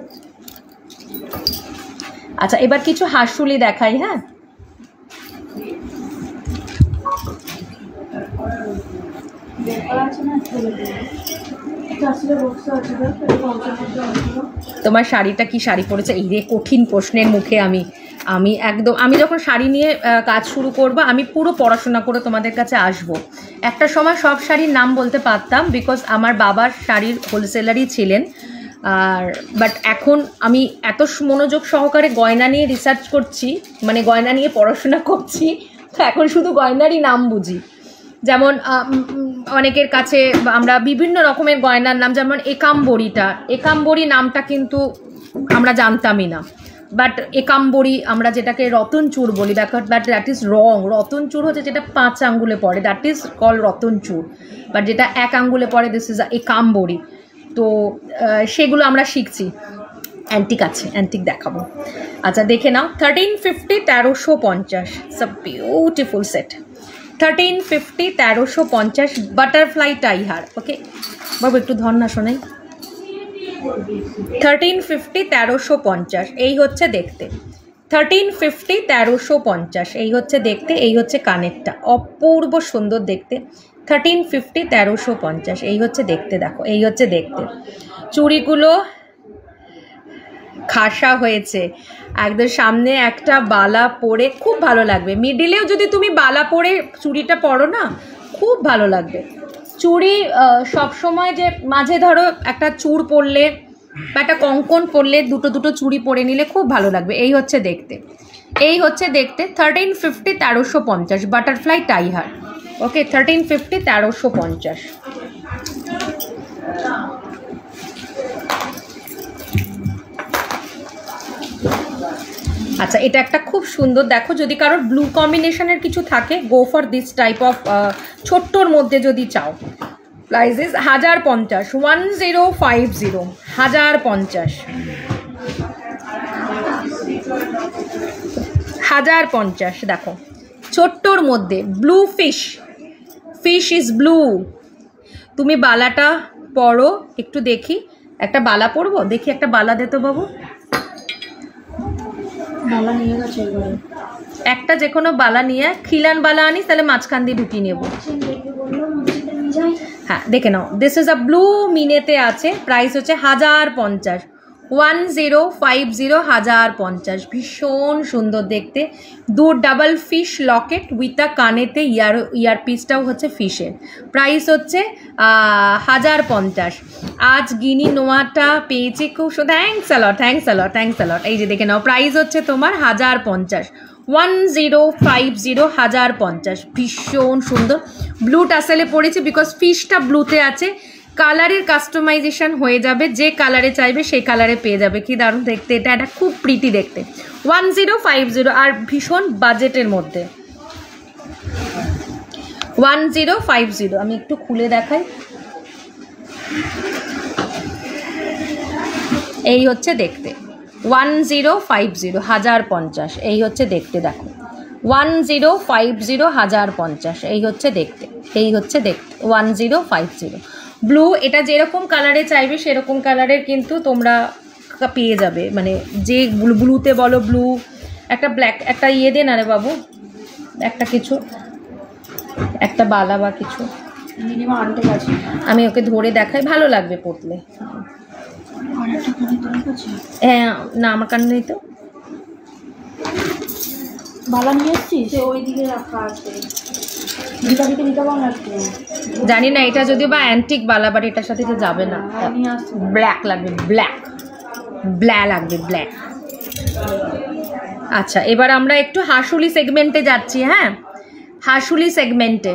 আচ্ছা, এবার কিছু হাঁসুলি দেখাই। হ্যাঁ, তোমার শাড়িটা কি শাড়ি পরেছে? এই রে, কঠিন প্রশ্নের মুখে আমি যখন শাড়ি নিয়ে কাজ শুরু করব, আমি পুরো পড়াশোনা করে তোমাদের কাছে আসব। একটা সময় সব শাড়ির নাম বলতে পারতাম, বিকজ আমার বাবার শাড়ির হোলসেলারই ছিলেন। আর বাট এখন আমি এত মনোযোগ সহকারে গয়না নিয়ে রিসার্চ করছি, মানে গয়না নিয়ে পড়াশোনা করছি, তো এখন শুধু গয়নারই নাম বুঝি। যেমন অনেকের কাছে আমরা বিভিন্ন রকমের গয়নার নাম, যেমন একাম্বরি নামটা কিন্তু আমরা জানতামই না, বাট একাম্বরি আমরা যেটাকে রতনচূড় বলি, বাট দ্যাট ইজ রং। রতনচূড় হচ্ছে যেটা 5 আঙ্গুলে পড়ে, দ্যাট ইজ কল রতনচূড়। বাট যেটা 1 আঙ্গুলে পড়ে, দিস ইজ একাম্বরি। তো সেগুলো আমরা শিখছি। অ্যান্টিক আছে, অ্যান্টিক দেখাবো। আচ্ছা, দেখে নাও। 1350, 1350, it's a beautiful set. 1350, 1350, butterfly tie হার। ওকে বাবু, একটু ধর না শোনাই। 1350, 1350, এই হচ্ছে দেখতে। 1350, 1350, এই হচ্ছে দেখতে। এই হচ্ছে কানেরটা, অপূর্ব সুন্দর দেখতে। 1350, 1350, এই হচ্ছে দেখতে। দেখো, এই হচ্ছে দেখতে। চুড়িগুলো খাসা হয়েছে একদম। সামনে একটা বালা পরে খুব ভালো লাগবে। মিডিলেও যদি তুমি বালা পরে চুড়িটা পরো না, খুব ভালো লাগবে। চুড়ি সবসময় যে মাঝে ধরো একটা চূড় পরলে বা একটা কঙ্কন পরলে, দুটো চুড়ি পরে নিলে খুব ভালো লাগবে। এই হচ্ছে দেখতে, এই হচ্ছে দেখতে। 1350, 1350, বাটারফ্লাই টাই হার। ওকে, 1350, 1350। আচ্ছা, এটা একটা খুব সুন্দর। দেখো, যদি কারোর ব্লু কম্বিনেশনের কিছু থাকে, go for this type of. ছোট্টর মধ্যে যদি চাও, প্রাইস ইজ 1050, 1050, 1050, 1050। দেখো, ছোট্টর মধ্যে ব্লু ফিশ ইজ ব্লু। তুমি বালাটা পরো, একটু দেখি। একটা বালা পরবো, দেখি একটা বালা দে তো বাবু। বালা নিয়ে গেছে এবারে। একটা যে কোনো বালা নিয়ে, খিলান বালা আনিস তাহলে মাঝখান দিয়ে ঢুকিয়ে নেব। হ্যাঁ দেখে নাও, দিস ইজ আ ব্লু মিনেতে আছে, প্রাইস হচ্ছে 1050, 1050, 1050। ভীষণ সুন্দর দেখতে, double fish locket with a কানেতে ইয়ারপিসটাও হচ্ছে ফিশের, প্রাইস হচ্ছে 1050। আজ গিনি নোয়াটা পেয়েছি খুব, থ্যাংকস অ্যালট। এই যে দেখে নাও, প্রাইস হচ্ছে তোমার 1050, 1050, 1050। ভীষণ সুন্দর, ব্লু টাসেলে পড়েছে বিকজ ফিশটা ব্লুতে আছে। কালারের কাস্টমাইজেশন হয়ে যাবে, যে কালারে চাইবে সেই কালারে পেয়ে যাবে। কি দারুণ দেখতে, এটা খুব প্রিটি দেখতে। 1050 আর ভীষণ বাজেটের মধ্যে। 1050 আমি একটু খুলে দেখাই। এই হচ্ছে দেখতে 1050, 1050। এই হচ্ছে দেখতে, দেখো 1050, 1050। এই হচ্ছে দেখতে, 1050। ব্লু, এটা যেরকম কালারে চাইবে সেরকম কালারের কিন্তু তোমরা পেয়ে যাবে, মানে যে ব্লুতে বলো ব্লু, একটা ব্ল্যাক, একটা ইয়ে দে না রে বাবু, একটা কিছু, একটা বালা বা কিছু আমি ওকে ধরে দেখাই, ভালো লাগবে পড়লে। হ্যাঁ না আমার কানে নেই তো, বালা নিয়ে এসছিস, ওই দিকে রাখা আছে, জানি না এটা যদি বা অ্যান্টিক বালা, বাট এটার সাথে তো যাবে না, ব্ল্যাক লাগবে, ব্ল্যাক লাগবে, ব্ল্যাক। আচ্ছা এবার আমরা একটু হাসুলি সেগমেন্টে যাচ্ছি। হ্যাঁ হাসুলি সেগমেন্টে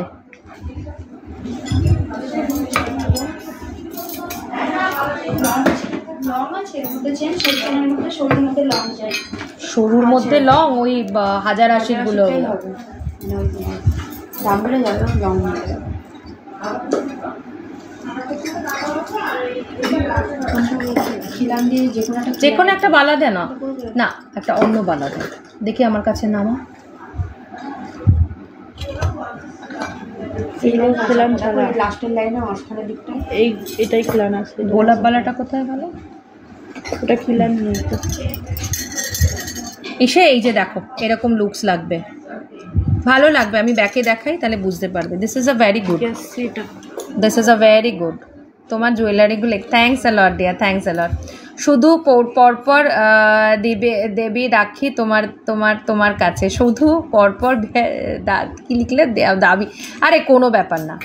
সরুর মধ্যে লং, ওই 1080 গুলো যে কোনো একটা বালা দে না, না একটা অন্য বালা দে, দেখি আমার কাছে নামা। লাস্টের লাইনে মাঝখানের দিকটা এটাই খিলান আছে। গোলাপ বালাটা কোথায় গেল? ওটা খিলান নেই তো। এসে এই যে দেখো এরকম লুকস লাগবে, ভালো লাগবে। আমি ব্যাকে দেখাই তাহলে বুঝতে পারবে। This is a very good, this is a very good. তোমার জুয়েলারিগুলো, thanks a lot dear, thanks a lot. শুধু পরপর দেবী রাখি তোমার কাছে, শুধু পরপর কি লিখলে দাবি, আরে কোনো ব্যাপার না,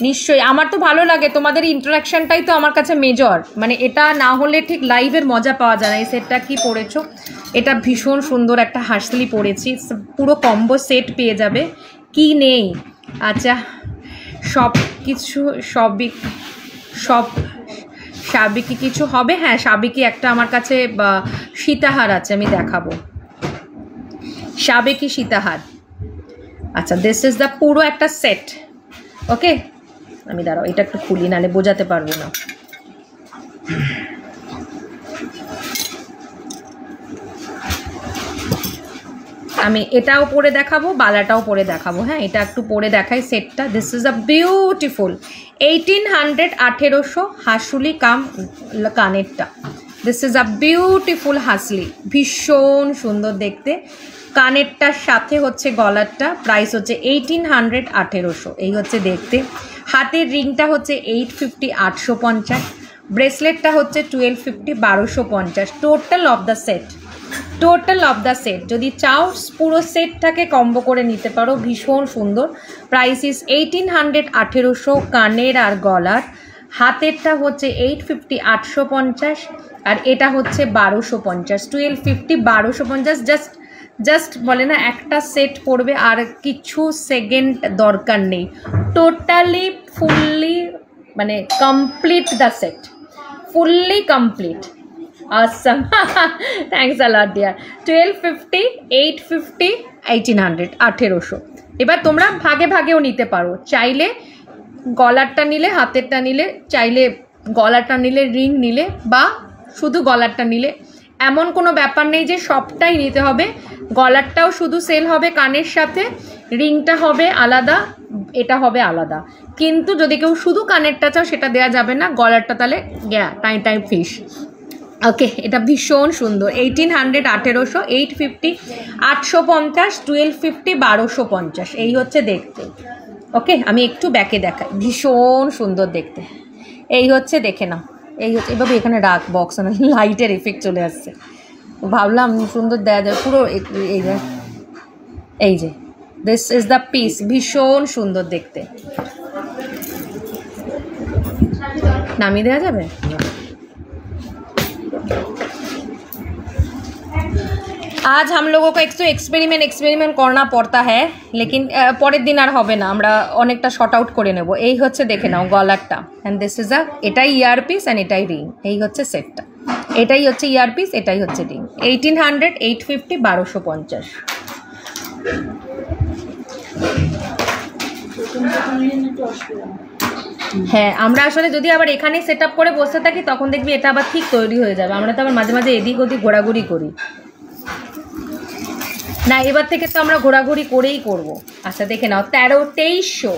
নিশ্চয়ই। আমার তো ভালো লাগে, তোমাদের ইন্টারাকশানটাই তো আমার কাছে মেজর, মানে এটা না হলে ঠিক লাইভের মজা পাওয়া যায় না। এই সেটটা কি পরেছো, এটা ভীষণ সুন্দর একটা হাসলি পরেছি, পুরো কম্বো সেট পেয়ে যাবে। কি নেই, আচ্ছা সব কিছু, সব সাবিকি কিছু হবে। হ্যাঁ সাবিকি একটা আমার কাছে সীতাহার আছে, আমি দেখাবো, সাবেকি সীতাহার। আচ্ছা দিস ইজ দ্য পুরো একটা সেট, ওকে। আমি দাঁড়াও এটা একটু খুলি, নাহলে বোঝাতে পারবো না। আমি এটাও পরে দেখাবো, বালাটাও পরে দেখাবো। হ্যাঁ এটা একটু পরে দেখাই সেটটা। দিস ইজ আ বিউটিফুল 1800, 1800 হাসুলি কাম কানেরটা। দিস ইজ আ বিউটিফুল হাসলি, ভীষণ সুন্দর দেখতে। কানেরটার সাথে হচ্ছে গলারটা, প্রাইস হচ্ছে 1800, 1800। এই হচ্ছে দেখতে। হাতের রিংটা হচ্ছে 850, 850। ব্রেসলেটটা হচ্ছে 1250, 1250। টোটাল অফ দ্য সেট যদি চাও পুরো সেটটাকে কম্বো করে নিতে পারো, ভীষণ সুন্দর। প্রাইস ইজ 1800, 1800 কানের আর গলার। হাতেরটা হচ্ছে 850, 850 আর এটা হচ্ছে 1250, 1250, 1250। জাস্ট বলে না একটা সেট পড়বে আর কিছু সেকেন্ড দরকার নেই, টোটালি ফুললি মানে complete the set, fully complete. awesome thanks a lot dear। 1250, 850, 1800, 1800। এবার তোমরা ভাগে ভাগেও নিতে পারো, চাইলে গলারটা নিলে, হাতেরটা নিলে, চাইলে গলারটা নিলে, রিং নিলে, বা শুধু গলারটা নিলে। এমন কোনো ব্যাপার নেই যে সবটাই নিতে হবে। গলারটাও শুধু সেল হবে কানের সাথে, রিংটা হবে আলাদা, এটা হবে আলাদা। কিন্তু যদি কেউ শুধু কানেরটা চাও সেটা দেওয়া যাবে না, গলারটা তাহলে টাইম ফিশ। ওকে, এটা ভীষণ সুন্দর। 1800 1800, 850 850, 1250 1250, এই হচ্ছে দেখতে। ওকে, আমি একটু ব্যাকে দেখাই, ভীষণ সুন্দর দেখতে। এই হচ্ছে, দেখে নাও, এই হচ্ছে। এভাবে এখানে রাখ বক্স, লাইটের এফেক্ট চলে আসছে, ভাবলাম সুন্দর দেয়া যায় পুরো। এই যে দিস ইজ দ্য পিস, ভীষণ সুন্দর দেখতে। নামিয়ে দেওয়া যাবে? आज हम लोगों को एक तो एक्सपेरिमेंट करना पड़ता है, लेकिन পরের দিন আর হবে না, আমরা অনেকটা শর্ট আউট করে নেব। এই হচ্ছে, দেখে নাও গলারটা, অ্যান্ড দিস ইজ এটাই ইয়ারপিস অ্যান্ড এটাই রিং। এই হচ্ছে সেটটা, এটাই হচ্ছে ইয়ারপিস, এটাই হচ্ছে রিং। 1800 850 1250। হ্যাঁ, আমরা আসলে যদি আবার এখানে সেট আপ করে বসে থাকি তখন দেখবি এটা আবার ঠিক তৈরি হয়ে যাবে। আমরা তো আবার মাঝে মাঝে এদিক ওদিক ঘোরাঘুরি করি না, এবার থেকে তো আমরা ঘোরাঘুরি করেই করব। আচ্ছা দেখে নাও, 1300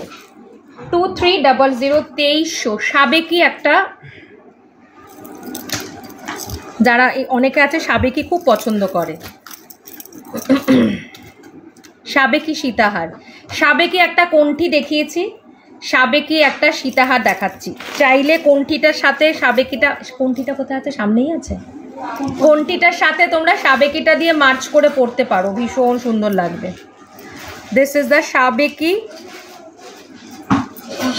2300 2300 সাবেকি একটা, যারা অনেকে আছে সাবেকি খুব পছন্দ করে, সাবেকি সীতাহার। সাবেকি একটা কণ্ঠি দেখিয়েছি, সাবেকি একটা সীতাহার দেখাচ্ছি। চাইলে কণ্ঠিটার সাথে সাবেকিটা, কণ্ঠিটা কোথায় আছে? সামনেই আছে। কণ্ঠিটার সাথে তোমরা সাবেকিটা দিয়ে মার্চ করে পড়তে পারো, ভীষণ সুন্দর লাগবে। This is the sabeki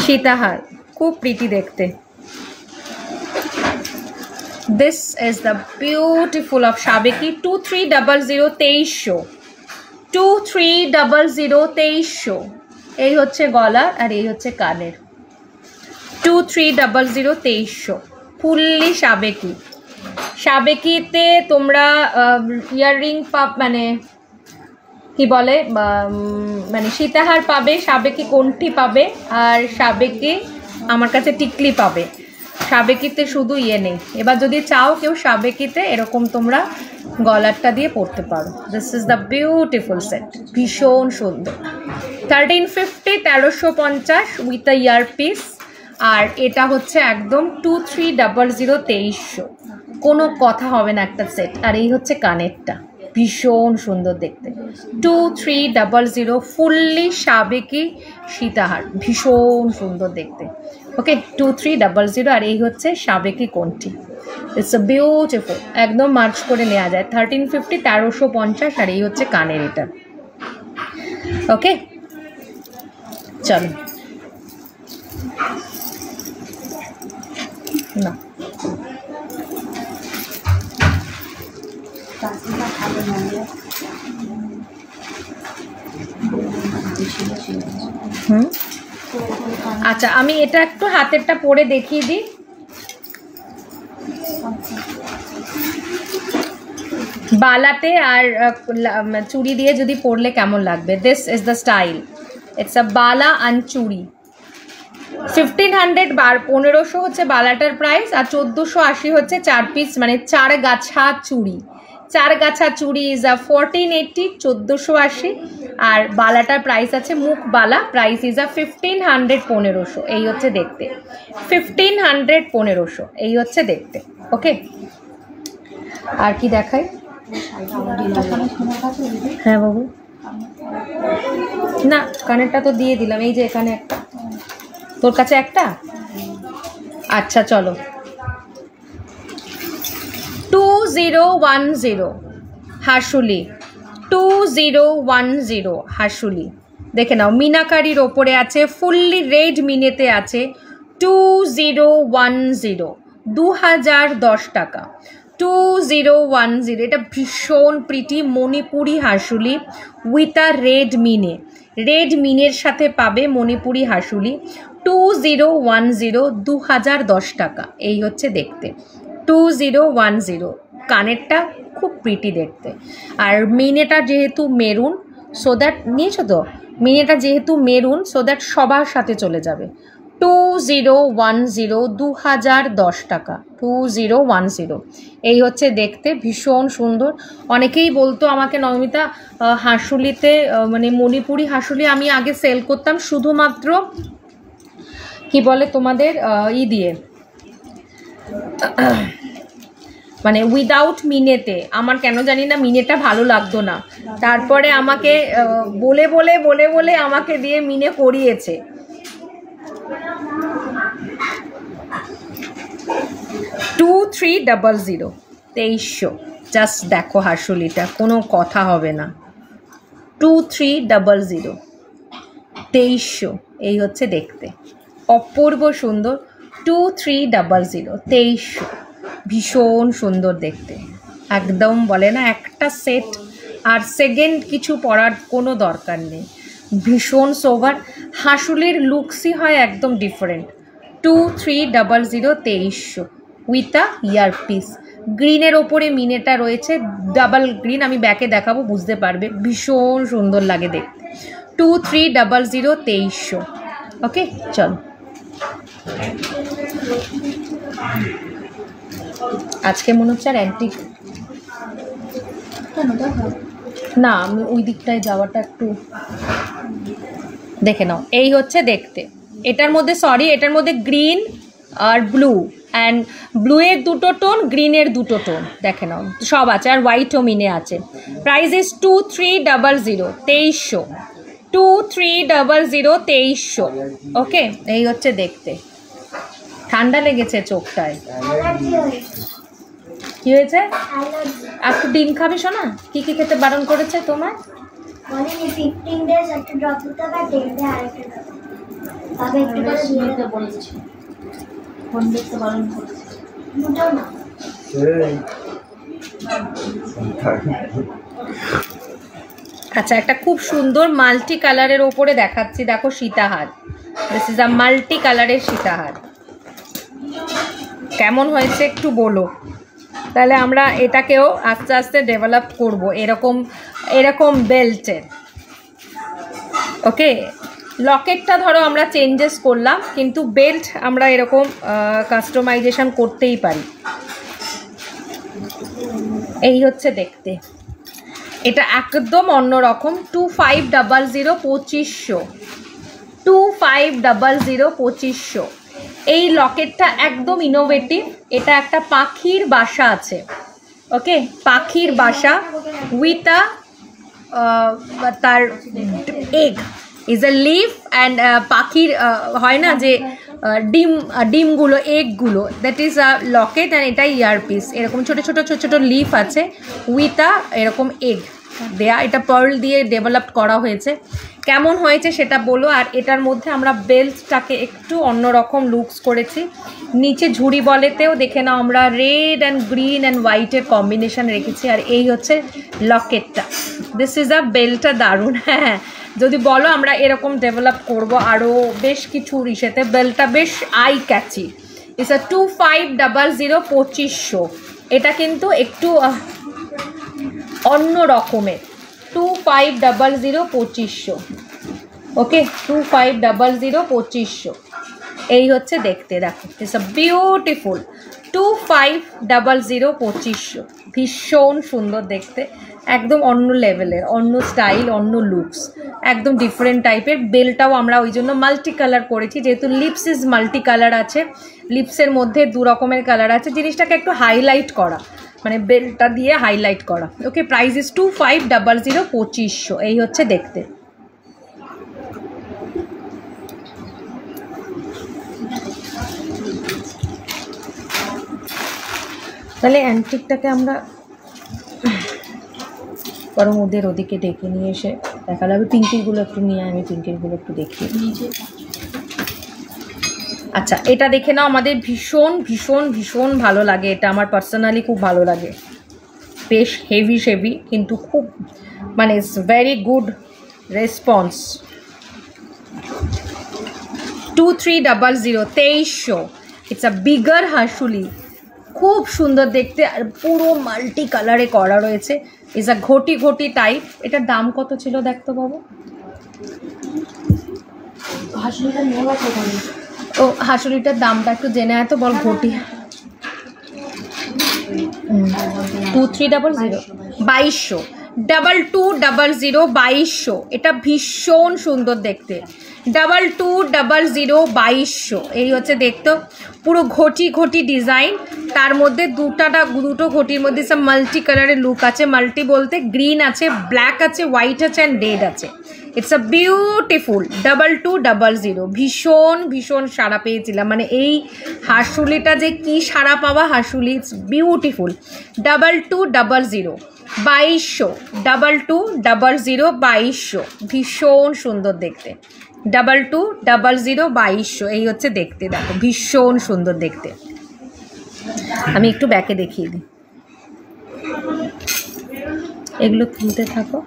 sitahar, খুব প্রিটি দেখতে। This is the beautiful of sabeki. 2300 2300 2300 2300। এই হচ্ছে গলার আর এই হচ্ছে কানের। 2300 2300 ফুললি সাবেকি। সাবেকিতে তোমরা ইয়াররিং মানে কি বলে, মানে সীতাহার পাবে, সাবেকি কণ্ঠি পাবে, আর সাবেকি আমার কাছে টিকলি পাবে। সাবেকিতে শুধু ইয়ে নেই। এবার যদি চাও কেউ সাবেকিতে এরকম তোমরা গলারটা দিয়ে পরতে পারো। This is the beautiful set, ভীষণ সুন্দর। 1350 1350 উইথ আ ইয়ারপিস। আর এটা হচ্ছে একদম 2300 2300, কোনো কথা হবে না একটা সেট। আর এই হচ্ছে কানেরটা, ভীষণ সুন্দর দেখতে। 2300 ফুললি সাবেকি সীতাহার, ভীষণ সুন্দর দেখতে। ওকে, 2300। আর এই হচ্ছে সাবেকি কণ্ঠি। ইটস আ বিউটিফুল, একদম মার্চ করে নেওয়া যায়। 1350 1350। আর এই হচ্ছে কানের এটা। ওকে, চলো না, আচ্ছা আমি এটা একটু হাতেরটা পরে দেখিয়ে দিই। বালাতে আর চুড়ি দিয়ে যদি পরলে কেমন লাগবে। This is the style, it's a Bala and চুড়ি। 1500 1500 হচ্ছে বালাটার প্রাইস, আর 1480 হচ্ছে 4 পিস, মানে 4 গাছা চুড়ি। 4 গাছা চুড়ি ইজ আ 1480, 1480। আর বালাটার প্রাইস আছে, মুখ বালা প্রাইস ইজ আ 1500 1500। এই হচ্ছে দেখতে, 1500 1500। এই হচ্ছে দেখতে। ওকে, আর কি দেখাই? হ্যাঁ বাবু, না কানেরটা তো দিয়ে দিলাম। এই যে এখানে একটা, তোর কাছে একটা। আচ্ছা চলো, 2010 হাসুলি, 2010 হাসুলি। দেখে নাও, মিনাকারির ওপরে আছে, ফুললি রেড মিনেতে আছে। 2010 2010 টাকা। 2010। এটা ভীষণ pretty Manipuri hasuli with a red meena. Red মিনের সাথে পাবে মণিপুরি হাসুলি। 2010 2010 টাকা। এই হচ্ছে দেখতে, 2010। কানেরটা খুব প্রিটি দেখতে। আর মিনেটা যেহেতু মেরুন, সো দ্যাট নিয়েছো তো, মিনেটা যেহেতু মেরুন সো দ্যাট সবার সাথে চলে যাবে। 2010 2010 টাকা। 2010। এই হচ্ছে দেখতে, ভীষণ সুন্দর। অনেকেই বলতো আমাকে, নমিতা হাসুলিতে মানে মণিপুরি হাসুলি আমি আগে সেল করতাম শুধুমাত্র কি বলে তোমাদের ই দিয়ে, মানে উইদাউট মিনেতে। আমার কেন জানি না মিনেটা ভালো লাগতো না, তারপরে আমাকে বলে বলে বলে বলে আমাকে দিয়ে মিনে করিয়েছে। টু 300 2300। জাস্ট দেখো হাসুলিটা, কোনো কথা হবে না। 2300 2300। এই হচ্ছে দেখতে, অপূর্ব সুন্দর। 2300 2300, ভীষণ সুন্দর দেখতে। একদম বলে না একটা সেট আর সেকেন্ড কিছু পরার কোনো দরকার নেই, ভীষণ সোভার। হাসুলির লুকসই হয় একদম ডিফারেন্ট। 2300 2300 with a earpiece. গ্রিনের ওপরে মিনেটা রয়েছে, ডাবল গ্রিন, আমি ব্যাকে দেখাবো বুঝতে পারবে, ভীষণ সুন্দর লাগে দেখতে। 2300 2300। ওকে চলো, আজকে মনে হচ্ছে আর অ্যান্টিক না, আমি ওই দিকটায় যাওয়াটা একটু দেখে নাও। এই হচ্ছে দেখতে, এটার মধ্যে এটার মধ্যে গ্রিন আর ব্লু, অ্যান্ড ব্লুয়ের দুটো টোন, গ্রিনের দুটো টোন, দেখে নাও সব আছে, আর হোয়াইটও মিনে আছে। Price is 2300 2300 2300 2300। ওকে, এই হচ্ছে দেখতে। ঠান্ডা লেগেছে চোখটায়, কি হয়েছে? একটু ডিম খাবি শোনা? কি কি খেতে বারণ করেছে তোমার? 15 days একটা ড্রপ দিতে হবে, 10 ডে আরেকটা ড্রপ তবে একটু করে দিতে বলেছি। কোন দেখতে বারণ করেছে? দুটো না। আচ্ছা, একটা খুব সুন্দর মাল্টি কালারের ওপরে দেখাচ্ছি, দেখো সীতাহার। দিস ইজ আ মাল্টি কালারের সীতাহার। কেমন হয়েছে একটু বলো, তাহলে আমরা এটাকেও আস্তে আস্তে ডেভেলপ করব এরকম বেল্টের। ওকে, লকেটটা ধরো আমরা চেঞ্জেস করলাম, কিন্তু বেল্ট আমরা এরকম কাস্টমাইজেশন করতেই পারি। এই হচ্ছে দেখতে, এটা একদম অন্যরকম। 2500 2500 2500 2500। এই লকেটটা একদম ইনোভেটিভ, এটা একটা পাখির বাসা আছে। ওকে, পাখির বাসা উইথ আ তার egg is a leaf, and পাখির হয় না যে ডিমগুলো, এগগুলো, that is a locket, and এটা ইয়ারপিস। এরকম ছোটো ছোটো ছোটো ছোটো লিফ আছে উইথ আ এরকম এগ দেয়া। এটা পার্ল দিয়ে ডেভেলপ করা হয়েছে। কেমন হয়েছে সেটা বলো। আর এটার মধ্যে আমরা বেল্টটাকে একটু অন্যরকম লুকস করেছি। নিচে ঝুড়ি বলেতেও দেখে নাও আমরা রেড অ্যান্ড গ্রিন অ্যান্ড হোয়াইটের কম্বিনেশন রেখেছি। আর এই হচ্ছে লকেটটা। দিস ইজ আ বেল্টটা দারুণ। হ্যাঁ, যদি বলো আমরা এরকম ডেভেলপ করব আরও বেশ কিছু ইসেতে। বেল্টটা বেশ আই ক্যাচি। It's a 2500 2500। এটা কিন্তু একটু অন্য রকমের। 2500 2500। ওকে, 2500 2500। এই হচ্ছে দেখতে, দেখো ইটস আ বিউটিফুল 2500 2500। ভীষণ সুন্দর দেখতে, একদম অন্য লেভেলের, অন্য স্টাইল, অন্য লুকস, একদম ডিফারেন্ট টাইপের। বেলটাও আমরা ওই জন্য মাল্টি কালার করেছি, যেহেতু লিপস ইজ মাল্টি কালার আছে, লিপসের মধ্যে দু রকমের কালার আছে, জিনিসটাকে একটু হাইলাইট করা, মানে বেলটা দিয়ে হাইলাইট করা। ওকে, প্রাইস ইজ 2500 2500। এই হচ্ছে দেখতে। তাহলে অ্যান্টিকটাকে আমরা বরং ওদিকে ডেকে নিয়ে এসে দেখালে হবে। পিঙ্কিরগুলো একটু নিয়ে আমি পিঙ্কিরগুলো একটু দেখি। আচ্ছা, এটা দেখে নাও, আমাদের ভীষণ ভীষণ ভীষণ ভালো লাগে। এটা আমার পার্সোনালি খুব ভালো লাগে, বেশ হেভি শেভি, কিন্তু খুব মানে it's very good response. 2300 2300। It's a bigger hasuli, খুব সুন্দর দেখতে, আর পুরো মাল্টি কালারে করা রয়েছে। ইজ আ ঘটি ঘটি টাইপ। এটার দাম কত ছিল দেখতো বাবু? হাসুলিটা নিয়ে গেছে ওখানে। ও, হাসুলিটার দামটা একটু জেনে আয় তো, বল ঘটি। 2300 2200। 2200 এটা ভীষণ সুন্দর দেখতে। 2200 এই হচ্ছে দেখতে, পুরো ঘটি ঘটি ডিজাইন, তার মধ্যে দুটো ঘটির মধ্যে সব মাল্টি কালারের লুক আছে। মাল্টি বলতে গ্রিন আছে, ব্ল্যাক আছে, হোয়াইট আছে অ্যান্ড রেড আছে। It's a beautiful 2200। ভীষণ ভীষণ সাড়া পেয়েছিলাম, মানে এই হাঁসুলিটা যে কি সাড়া পাওয়া হাঁসুলি, ইটস বিউটিফুল। 2200 2200 ভীষণ সুন্দর দেখতে। 2200 এই হচ্ছে দেখতে, দেখো ভীষণ সুন্দর দেখতে। আমি একটু ব্যাকে দেখিয়ে দিই, এগুলো তুলতে থাকো।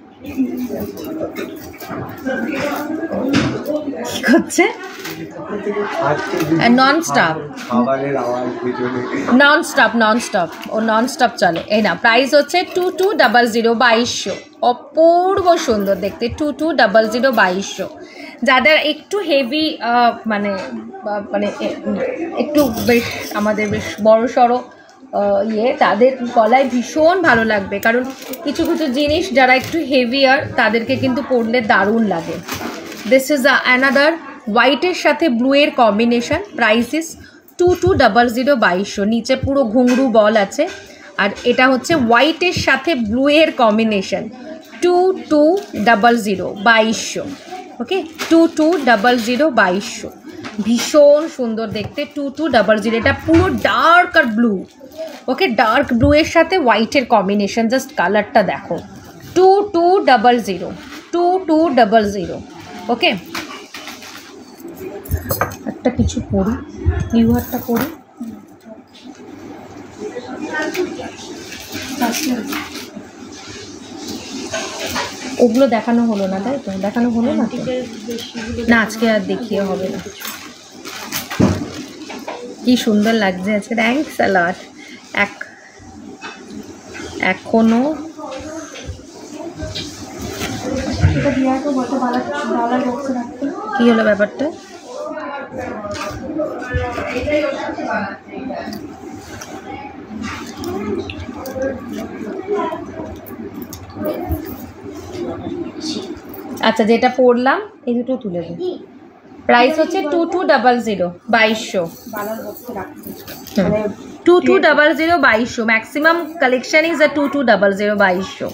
কি করছে? নন স্টপ ও নন স্টপ চলে। এই না, প্রাইস হচ্ছে 2200 অপূর্ব সুন্দর দেখতে। 2200 যাদের একটু হেভি মানে একটু বেশ আমাদের বেশ বড় সড়ো তাদের গলায় ভীষণ ভালো লাগবে, কারণ কিছু কিছু জিনিস যারা একটু হেভিয়ার তাদেরকে কিন্তু পরলে দারুণ লাগে। দিস ইজ অ্যানাদার হোয়াইটের সাথে ব্লু এর কম্বিনেশন। Price is 2200। নিচে পুরো ঘুংরু বল আছে, আর এটা হচ্ছে হোয়াইটের সাথে ব্লু এর কম্বিনেশন। 2200 ওকে, 2200 ভীষণ সুন্দর দেখতে। 2200 এটা পুরো ডার্ক আর ব্লু, ওকে, ডার্ক ব্লু এর সাথে হোয়াইটের কম্বিনেশন, জাস্ট কালারটা দেখো। 2200 ওকে। একটা কিছু পরি, নিউ হারটা পরি। ওগুলো দেখানো হলো না, তাই তো? দেখানো হলো না তো? না, আজকে আর দেখিয়ে হবে না। কি সুন্দর লাগছে আছে, থ্যাঙ্কস আ লট। এখনো কি হলো ব্যাপারটা? আচ্ছা, যেটা পড়লাম এই দুটো তুলে দিই। প্রাইস হচ্ছে 2200 2200 ম্যাক্সিমাম কালেকশন ইজ আ 2200।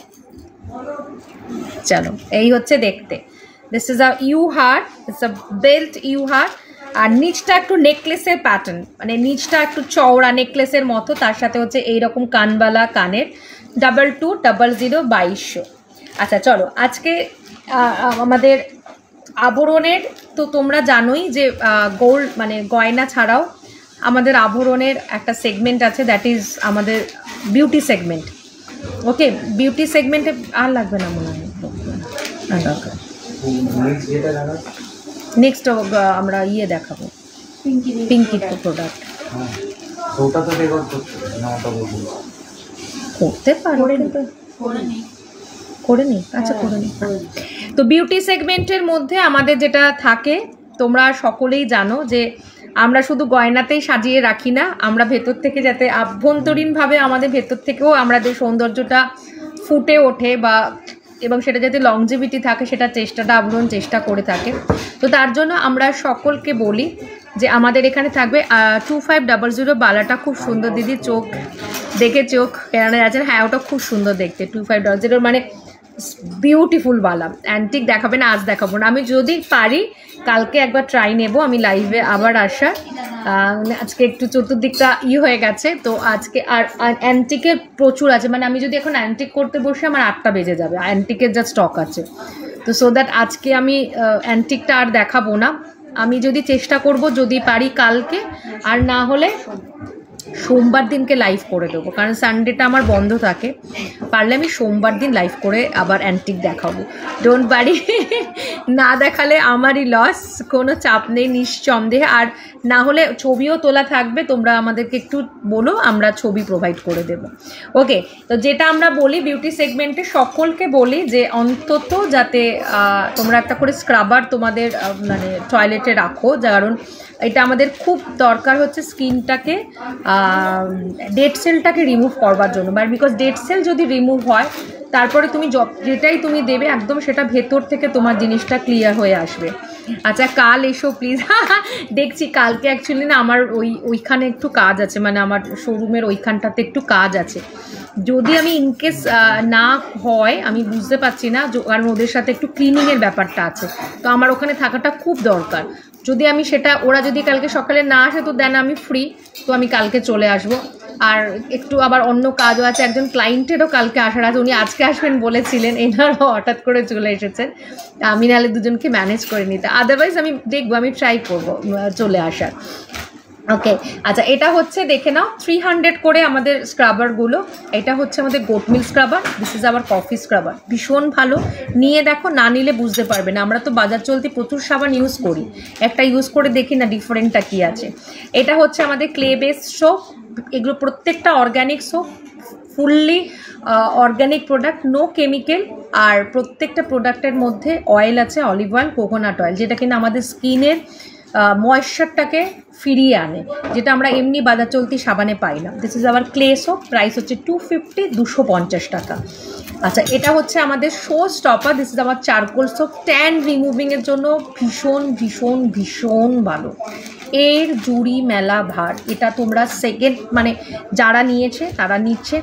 চলো, এই হচ্ছে দেখতে। This is a U heart, it's a belt U heart, আর নিচটা একটু নেকলেসের প্যাটার্ন, মানে নিচটা একটু চওড়া নেকলেসের মতো, তার সাথে হচ্ছে এইরকম কানবালা কানের। 2200। আচ্ছা চলো, আজকে আমাদের আভরণের তো তোমরা জানোই যে গোল্ড মানে গয়না ছাড়াও আমাদের আভরণের একটা সেগমেন্ট আছে, দ্যাট ইজ আমাদের বিউটি সেগমেন্ট। ওকে, বিউটি সেগমেন্টে আর লাগবে না মনে হয়, নেক্সট আমরা দেখাবো পিঙ্কি প্রোডাক্ট। করতে পারো, করে নিই। আচ্ছা, করে নিই। তো বিউটি সেগমেন্টের মধ্যে আমাদের যেটা থাকে, তোমরা সকলেই জানো যে আমরা শুধু গয়নাতেই সাজিয়ে রাখি না, আমরা ভেতর থেকে যাতে আভ্যন্তরীণভাবে আমাদের ভেতর থেকেও আমাদের সৌন্দর্যটা ফুটে ওঠে বা এবং সেটা যাতে লংজিভিটি থাকে, সেটা আবরণ চেষ্টা করে থাকে। তো তার জন্য আমরা সকলকে বলি যে আমাদের এখানে থাকবে 2500 বালাটা খুব সুন্দর। দিদি চোখ দেখে চোখ কেরানো যাচ্ছে। হ্যাঁ, ওটা খুব সুন্দর দেখতে। 2500 মানে বিউটিফুল বালা। অ্যান্টিক দেখাবে না, আজ দেখাবো না। আমি যদি পারি কালকে একবার ট্রাই নেব আমি লাইভে আবার আসার। আজকে একটু চতুর্দিকটা হয়ে গেছে, তো আজকে আর অ্যান্টিকের প্রচুর আছে। মানে আমি যদি এখন অ্যান্টিক করতে বসে আমার 8টা বেজে যাবে, অ্যান্টিকের যা স্টক আছে। তো সো দ্যাট আজকে আমি অ্যান্টিকটা আর দেখাবো না। আমি যদি চেষ্টা করব, যদি পারি কালকে, আর না হলে সোমবার দিনকে লাইভ করে দেবো, কারণ সানডেটা আমার বন্ধ থাকে। পারলে আমি সোমবার দিন লাইভ করে আবার অ্যান্টিক দেখাবো। ডোন্ট ওয়ারি, না দেখালে আমারই লস, কোনো চাপ নেই নিঃসন্দেহে। আর না হলে ছবিও তোলা থাকবে, তোমরা আমাদেরকে একটু বলো, আমরা ছবি প্রোভাইড করে দেবো। ওকে, তো যেটা আমরা বলি বিউটি সেগমেন্টে সকলকে বলি যে অন্তত যাতে তোমরা একটা করে স্ক্রাবার তোমাদের মানে টয়লেটে রাখো, কারণ এটা আমাদের খুব দরকার হচ্ছে স্কিনটাকে ডেড সেলটাকে রিমুভ করবার জন্য। বাট বিকজ ডেড সেল যদি রিমুভ হয় তারপরে তুমি যেটাই তুমি দেবে একদম সেটা ভেতর থেকে তোমার জিনিসটা ক্লিয়ার হয়ে আসবে। আচ্ছা কাল এসো প্লিজ। দেখছি কালকে অ্যাকচুয়ালি না আমার ওইখানে একটু কাজ আছে, মানে আমার শোরুমের ওইখানটাতে একটু কাজ আছে। যদি আমি ইনকেস না হয় আমি বুঝতে পারছি না, কারণ ওদের সাথে একটু ক্লিনিংয়ের ব্যাপারটা আছে, তো আমার ওখানে থাকাটা খুব দরকার। যদি আমি সেটা, ওরা যদি কালকে সকালে না আসে তো দেন আমি ফ্রি, তো আমি কালকে চলে আসবো। আর একটু আবার অন্য কাজও আছে, একজন ক্লায়েন্টেরও কালকে আসার আছে, উনি আজকে আসবেন বলেছিলেন, এনারও হঠাৎ করে চলে এসেছেন। আমি নাহলে দুজনকে ম্যানেজ করে নিতে, আদারওয়াইজ আমি দেখবো, আমি ট্রাই করবো চলে আসার। ওকে আচ্ছা, এটা হচ্ছে দেখে নাও 300 করে আমাদের স্ক্রাবারগুলো। এটা হচ্ছে আমাদের goat milk scrubber, this is our coffee scrubber, ভীষণ ভালো। নিয়ে দেখো, না নিলে বুঝতে পারবে না। আমরা তো বাজার চলতি প্রচুর সাবান ইউজ করি, একটা ইউজ করে দেখি না ডিফারেন্টটা কী আছে। এটা হচ্ছে আমাদের ক্লে বেস সোপ, এগুলো প্রত্যেকটা organic soap, fully organic product, no chemical. আর প্রত্যেকটা প্রোডাক্টের মধ্যে অয়েল আছে, অলিভ অয়েল, কোকোনাট অয়েল, যেটা কিনা আমাদের স্কিনের ময়েশ্চারটাকে ফিরিয়ে আনে, যেটা আমরা এমনি বাজার চলতি সাবানে পাই না। This is our clay soap, price হচ্ছে 250, 250 টাকা। আচ্ছা এটা হচ্ছে আমাদের show stopper, this is our charcoal soap, tan রিমুভিংয়ের জন্য ভীষণ ভীষণ ভীষণ ভালো। এর জুড়ি মেলা ভার, এটা তোমরা সেকেন্ড, মানে যারা নিয়েছে তারা নিচ্ছে।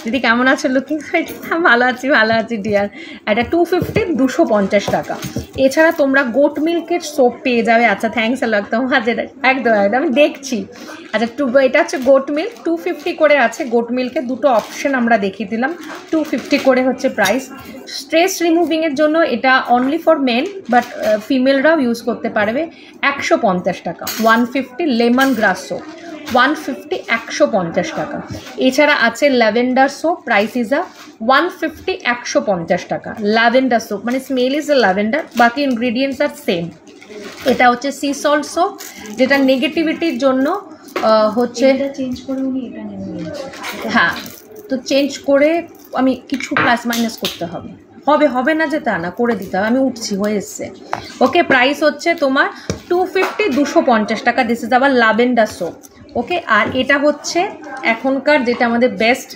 দিদি কেমন আছে লুকিং? ভালো আছি ভালো আছি ডিয়ার। এটা 250, 250 টাকা। এছাড়া তোমরা গোট মিল্কের সোপ পেয়ে যাবে। আচ্ছা থ্যাংকস একদম, হাজার একদম একদম আমি দেখছি। আচ্ছা এটা হচ্ছে গোট মিল্ক, 250 করে আছে। গোট মিল্কের দুটো অপশন আমরা দেখিয়ে দিলাম, 250 করে হচ্ছে প্রাইস। স্ট্রেস রিমুভিংয়ের জন্য এটা অনলি ফর মেন, বাট ফিমেলরাও ইউজ করতে পারবে, 150 টাকা। 150 লেমন গ্রাস সোপ, 150, 150 টাকা। এছাড়া আছে ল্যাভেন্ডার সোপ, প্রাইস ইজ 150, 150 টাকা। ল্যাভেন্ডার সোপ মানে স্মেল ইজ এ ল্যাভেন্ডার, বাকি ইনগ্রিডিয়েন্টস আর সেম। এটা হচ্ছে সি সল্ট সোপ, যেটা নেগেটিভিটির জন্য হচ্ছে চেঞ্জ করে উনি এটা নেবেন। হ্যাঁ, তো চেঞ্জ করে আমি কিছু প্লাস মাইনাস করতে হবে, হবে না যে তা না, করে দিতে হবে। আমি উঠছি, হয়ে এসছে। ওকে প্রাইস হচ্ছে তোমার 250, 250 টাকা। দিস ইজ আবার ল্যাভেন্ডার সোপ। ওকে আর এটা হচ্ছে এখনকার যেটা আমাদের বেস্ট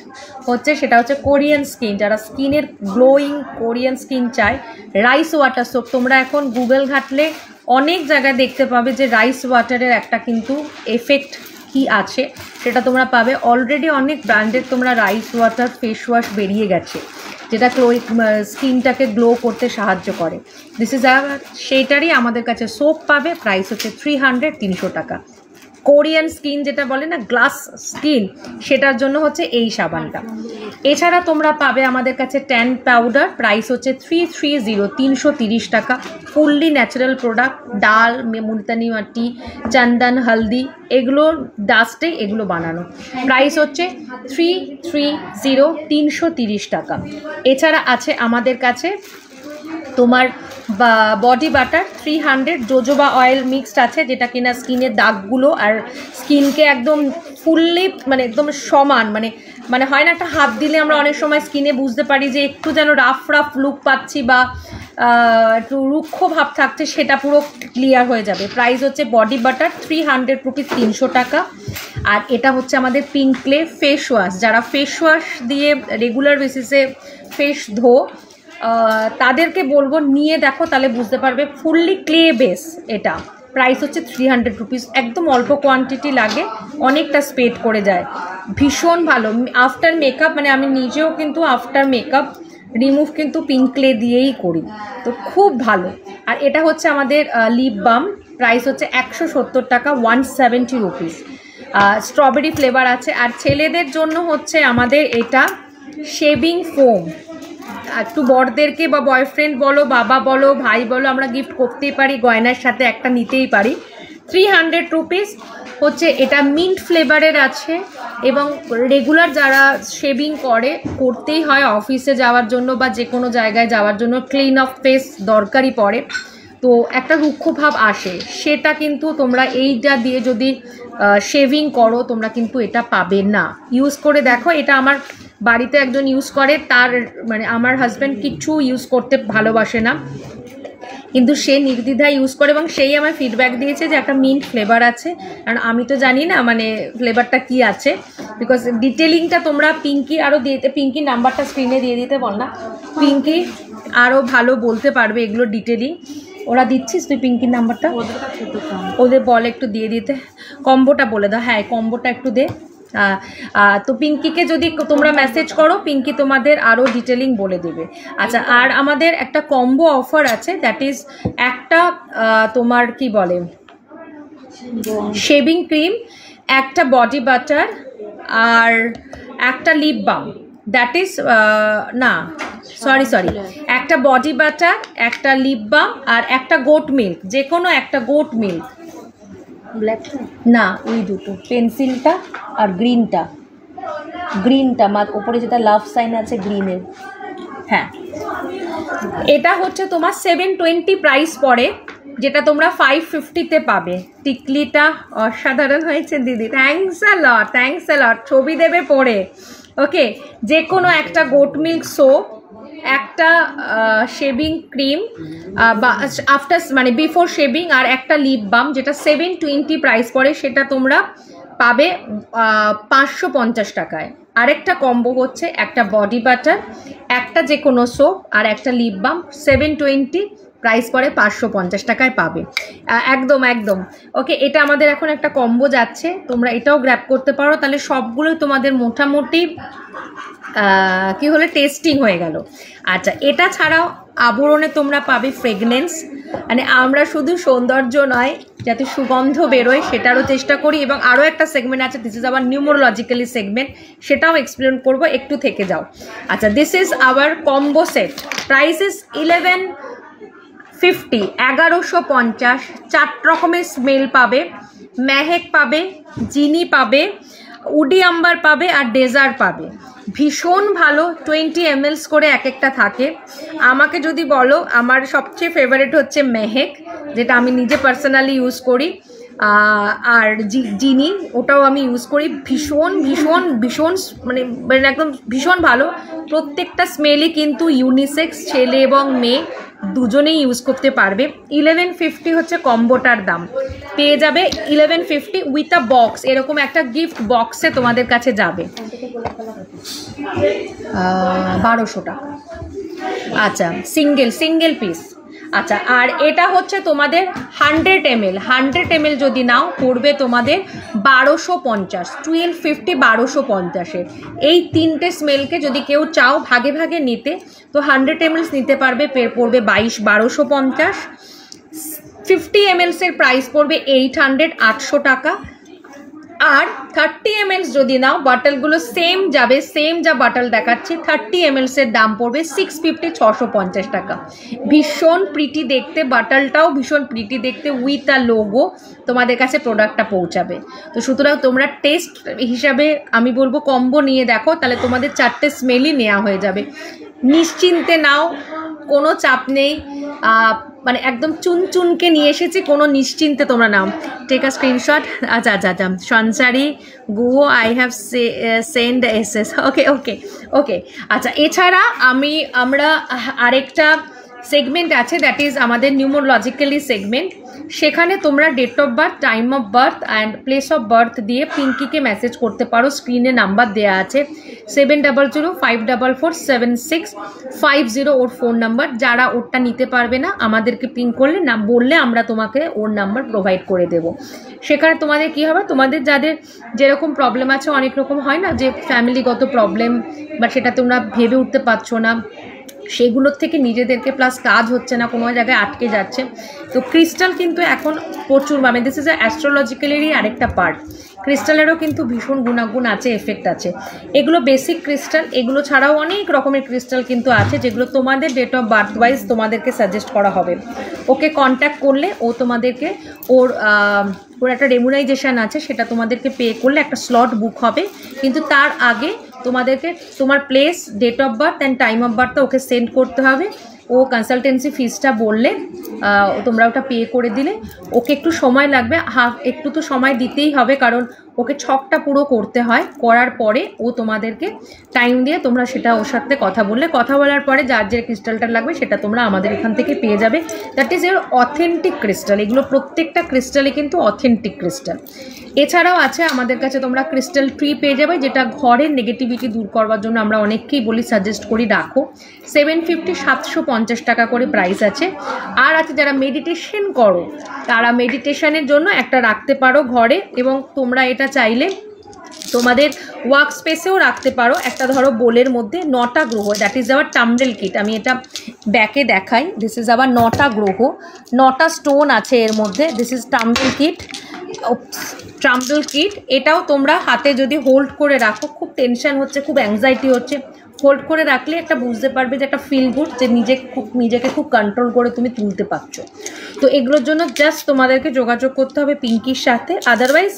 হচ্ছে, সেটা হচ্ছে কোরিয়ান স্কিন, যারা স্কিনের গ্লোয়িং কোরিয়ান স্কিন চায়, রাইস ওয়াটার সোপ। তোমরা এখন গুগল ঘাটলে অনেক জায়গায় দেখতে পাবে যে রাইস ওয়াটারের একটা কিন্তু এফেক্ট কি আছে সেটা তোমরা পাবে। অলরেডি অনেক ব্র্যান্ডের তোমরা রাইস ওয়াটার ফেস ওয়াশ বেরিয়ে গেছে, যেটা স্কিনটাকে গ্লো করতে সাহায্য করে। দিস ইজ সেইটারই আমাদের কাছে সোপ পাবে, প্রাইস হচ্ছে 300, 300 টাকা। কোরিয়ান স্কিন যেটা বলে না, গ্লাস স্কিন, সেটার জন্য হচ্ছে এই সাবানটা। এছাড়া তোমরা পাবে আমাদের কাছে ট্যান পাউডার, প্রাইস হচ্ছে 330, 330 টাকা। ফুললি ন্যাচারাল প্রোডাক্ট, ডাল, মুলতানি মাটি, চন্দন, হলদি, এগুলোর ডাস্টে এগুলো বানানো। প্রাইস হচ্ছে 330, 330 টাকা। এছাড়া আছে আমাদের কাছে তোমার body butter 300, jojoba oil mixed আছে, যেটা কিনা স্কিনের দাগগুলো আর স্কিনকে একদম ফুললি, মানে একদম সমান, মানে হয় না একটা হাত দিলে আমরা অনেক সময় স্কিনে বুঝতে পারি যে একটু যেন রাফ লুক পাচ্ছি বা একটু রুক্ষ ভাব থাকছে, সেটা পুরো ক্লিয়ার হয়ে যাবে। প্রাইস হচ্ছে বডি বাটার 300 রুপিস, 300 টাকা। আর এটা হচ্ছে আমাদের পিঙ্ক ক্লে ফেস ওয়াশ, যারা ফেস ওয়াশ দিয়ে রেগুলার বেসিসে ফেস ধো, তাদেরকে বলবো নিয়ে দেখো, তাহলে বুঝতে পারবে। ফুললি ক্লে বেস, এটা প্রাইস হচ্ছে 300 রুপিস। একদম অল্প কোয়ান্টিটি লাগে, অনেকটা স্প্রেড করে যায়, ভীষণ ভালো। আফটার মেকআপ, মানে আমি নিজেও কিন্তু আফটার মেকআপ রিমুভ কিন্তু পিঙ্ক ক্লে দিয়েই করি, তো খুব ভালো। আর এটা হচ্ছে আমাদের লিপ বাম, প্রাইস হচ্ছে 170 টাকা, 170 রুপিস। স্ট্রবেরি ফ্লেভার আছে। আর ছেলেদের জন্য হচ্ছে আমাদের এটা শেভিং ফোম, একটু বড়দেরকে বা বয়ফ্রেন্ড বলো, বাবা বলো, ভাই বলো, আমরা গিফট করতেই পারি, গয়নার সাথে একটা নিতেই পারি। 300 রুপিস হচ্ছে। এটা মিন্ট ফ্লেভারের আছে এবং রেগুলার যারা শেভিং করতেই হয় অফিসে যাওয়ার জন্য বা যে কোনো জায়গায় যাওয়ার জন্য, ক্লিন অফ ফেস দরকারই পড়ে, তো একটা রুক্ষ ভাব আসে, সেটা কিন্তু তোমরা এইটা দিয়ে যদি শেভিং করো তোমরা কিন্তু এটা পাবে না। ইউজ করে দেখো, এটা আমার বাড়িতে একজন ইউজ করে, তার মানে আমার হাজব্যান্ড কিচ্ছু ইউজ করতে ভালোবাসে না, কিন্তু সে নির্দ্বিধায় ইউজ করে এবং সেই আমার ফিডব্যাক দিয়েছে যে একটা মিন্ট ফ্লেভার আছে। কারণ আমি তো জানি না মানে ফ্লেভারটা কি আছে, বিকজ ডিটেলিংটা তোমরা পিঙ্কি আরও দিতে, পিঙ্কির নাম্বারটা স্ক্রিনে দিয়ে দিতে বল না, পিঙ্কি আরও ভালো বলতে পারবে এগুলো ডিটেলিং। ওরা দিচ্ছিস তুই পিঙ্কির নাম্বারটা, ওদের বল একটু দিয়ে দিতে, কম্বোটা বলে দাও। হ্যাঁ কম্বোটা একটু দে। তো পিঙ্কিকে যদি তোমরা মেসেজ করো, পিঙ্কি তোমাদের আরও ডিটেলিং বলে দেবে। আচ্ছা, আর আমাদের একটা কম্বো অফার আছে, দ্যাট ইজ একটা তোমার কি বলে শেভিং ক্রিম, একটা বডি বাটার আর একটা লিপ বাম, দ্যাট ইজ না সরি একটা বডি বাটার, একটা লিপ বাম আর একটা গোট মিল্ক, যে কোনো একটা গোট মিল্ক। না ওই দুটো, পেন্সিলটা আর গ্রিনটা, ওপরে যেটা লাভ সাইন আছে গ্রিনের। হ্যাঁ এটা হচ্ছে তোমার 720 প্রাইস পড়ে, যেটা তোমরা 550-তে পাবে। টিকলিটা অসাধারণ হয়েছে দিদি, থ্যাংকস আ লট, ছবি দেবে পরে। ওকে, যে কোনো একটা গোট মিল্ক সোপ, একটা শেভিং ক্রিম বা আফটার মানে বিফোর শেভিং, আর একটা লিপ বাম, যেটা 720 প্রাইস পড়ে, সেটা তোমরা পাবে 550 টাকায়। আরেকটা কম্বো হচ্ছে একটা বডি বাটার, একটা যে কোনো সোপ আর একটা লিপ বাম, 720 প্রাইস পড়ে 550 টাকায় পাবে। একদম ওকে, এটা আমাদের এখন একটা কম্বো যাচ্ছে, তোমরা এটাও গ্র্যাব করতে পারো, তাহলে সবগুলোই তোমাদের মোটামুটি কি হলে টেস্টিং হয়ে গেল। আচ্ছা, এটা ছাড়াও আবরণে তোমরা পাবে ফ্রেগনেন্স, মানে আমরা শুধু সৌন্দর্য নয়, যাতে সুগন্ধ বেরোয় সেটারও চেষ্টা করি। এবং আরও একটা সেগমেন্ট আছে, দিস ইজ আওয়ার নিউমোরোলজিক্যালি সেগমেন্ট, সেটাও এক্সপ্লেন করবো, একটু থেকে যাও। আচ্ছা, this is hour combo set, price is 1150, 1150। 4 রকমের স্মেল পাবে, মেহেক পাবে, জিনি পাবে, উডি আম্বার পাবে আর ডেজার পাবে। ভীষণ ভালো, 20 ml করে এক একটা থাকে। আমাকে যদি বলো, আমার সবচেয়ে ফেভারিট হচ্ছে মেহেক, যেটা আমি নিজে পার্সোনালি ইউজ করি, আর জিনি, ওটাও আমি ইউজ করি। ভীষণ মানে একদম ভীষণ ভালো। প্রত্যেকটা স্মেলই কিন্তু ইউনিসেক্স, ছেলে এবং মেয়ে দুজনেই ইউজ করতে পারবে। 1150 হচ্ছে কম্বোটার দাম, পেয়ে যাবে 1150 উইথ আ বক্স, এরকম একটা গিফট বক্সে তোমাদের কাছে যাবে 1200 টাকা। আচ্ছা, সিঙ্গেল পিস। আচ্ছা, আর এটা হচ্ছে তোমাদের 100 ml যদি নাও, পড়বে তোমাদের 1250, 1250 1250-এর। এই তিনটে স্মেলকে যদি কেউ চাও ভাগে ভাগে নিতে, তো 100 ml নিতে পারবে, পড়বে 1250। 50 ml এর প্রাইস পড়বে 800, 800 টাকা। আর 30 ml যদি নাও, বাটলগুলো সেম যাবে, সেম যা বাটল দেখাচ্ছি, 30 ml এর দাম পড়বে 650, 650 টাকা। ভীষণ প্রিটি দেখতে, বাটলটাও ভীষণ প্রিটি দেখতে, উইথ আ লোগো তোমাদের কাছে প্রোডাক্টটা পৌঁছাবে। তো সুতরাং তোমরা টেস্ট হিসাবে আমি বলবো কম্বো নিয়ে দেখো, তাহলে তোমাদের 4টে স্মেলই নেওয়া হয়ে যাবে। নিশ্চিন্তে নাও, কোনো চাপ নেই, মানে একদম চুনকে নিয়ে এসেছি, কোনো নিশ্চিন্তে তোমরা নাও। Take a screenshot. আচ্ছা, সঞ্চারি গুয়ো, I have send SS. Okay. আচ্ছা, এছাড়া আমরা আরেকটা সেগমেন্ট আছে, দ্যাট ইজ আমাদের নিউমোরোলজিক্যালি সেগমেন্ট। সেখানে তোমরা date of birth, time of birth and place of birth দিয়ে পিঙ্কিকে মেসেজ করতে পারো, স্ক্রিনে নাম্বার দেওয়া আছে 7005447650, ওর ফোন নাম্বার। যারা ওরটা নিতে পারবে না, আমাদেরকে পিং করলে না বললে আমরা তোমাকে ওর নাম্বার প্রোভাইড করে দেব। সেখানে তোমাদের কি হবে, তোমাদের যাদের যেরকম প্রবলেম আছে, অনেক রকম হয় না যে ফ্যামিলিগত প্রবলেম, বা সেটা তোমরা ভেবে উঠতে পারছো না, সেগুলোর থেকে নিজেদেরকে, প্লাস কাজ হচ্ছে না, কোনো জায়গায় আটকে যাচ্ছে। তো ক্রিস্টাল কিন্তু এখন প্রচুর, মানে দিস ইজ অ্যাস্ট্রোলজিক্যালেরই আরেকটা পার্ট। ক্রিস্টালেরও কিন্তু ভীষণ গুণাগুণ আছে, এফেক্ট আছে। এগুলো বেসিক ক্রিস্টাল, এগুলো ছাড়াও অনেক রকমের ক্রিস্টাল কিন্তু আছে, যেগুলো তোমাদের ডেট অফ বার্থ ওয়াইজ তোমাদেরকে সাজেস্ট করা হবে। ওকে কন্ট্যাক্ট করলে ও তোমাদেরকে ওর একটা রেমুনাইজেশান আছে, সেটা তোমাদেরকে পে করলে একটা স্লট বুক হবে। কিন্তু তার আগে তোমাদেরকে তোমার place, date of birth and time of বার্থটা ওকে সেন্ড করতে হবে। ও কনসালটেন্সি ফিসটা বললে তোমরা ওটা পে করে দিলে, ওকে একটু সময় লাগবে, একটু তো সময় দিতেই হবে, কারণ ওকে ছকটা পুরো করতে হয়। করার পরে ও তোমাদেরকে টাইম দিয়ে তোমরা সেটা ওর সাথে কথা বললে, কথা বলার পরে যার যে ক্রিস্টালটা লাগবে সেটা তোমরা আমাদের এখান থেকে পেয়ে যাবে। দ্যাট ইজ এর অথেন্টিক ক্রিস্টাল। এগুলো প্রত্যেকটা ক্রিস্টালই কিন্তু অথেন্টিক ক্রিস্টাল। এছাড়াও আছে আমাদের কাছে তোমরা ক্রিস্টাল ট্রি পেয়ে যাবে, যেটা ঘরের নেগেটিভিটি দূর করবার জন্য আমরা অনেককেই বলি, সাজেস্ট করি রাখো। 750 750 টাকা করে প্রাইস আছে। আর আছে যারা মেডিটেশন করো, তারা মেডিটেশনের জন্য একটা রাখতে পারো ঘরে, এবং তোমরা এটা চাইলে তোমাদের ওয়ার্ক স্পেসেও রাখতে পারো। একটা ধরো বোলের মধ্যে 9টা গ্রহ, that is our tumble kit. আমি এটা ব্যাকে দেখাই, দিস ইজ আওয়ার 9টা গ্রহ, 9টা স্টোন আছে এর মধ্যে। This is tumble kit, tumble kit. এটাও তোমরা হাতে যদি হোল্ড করে রাখো, খুব টেনশন হচ্ছে, খুব অ্যাংজাইটি হচ্ছে, হোল্ড করে রাখলে একটা বুঝতে পারবে যে একটা ফিল গুড, যে নিজেকে খুব কন্ট্রোল করে তুমি তুলতে পারছো। তো এগুলোর জন্য জাস্ট তোমাদেরকে যোগাযোগ করতে হবে পিঙ্কির সাথে। আদারওয়াইজ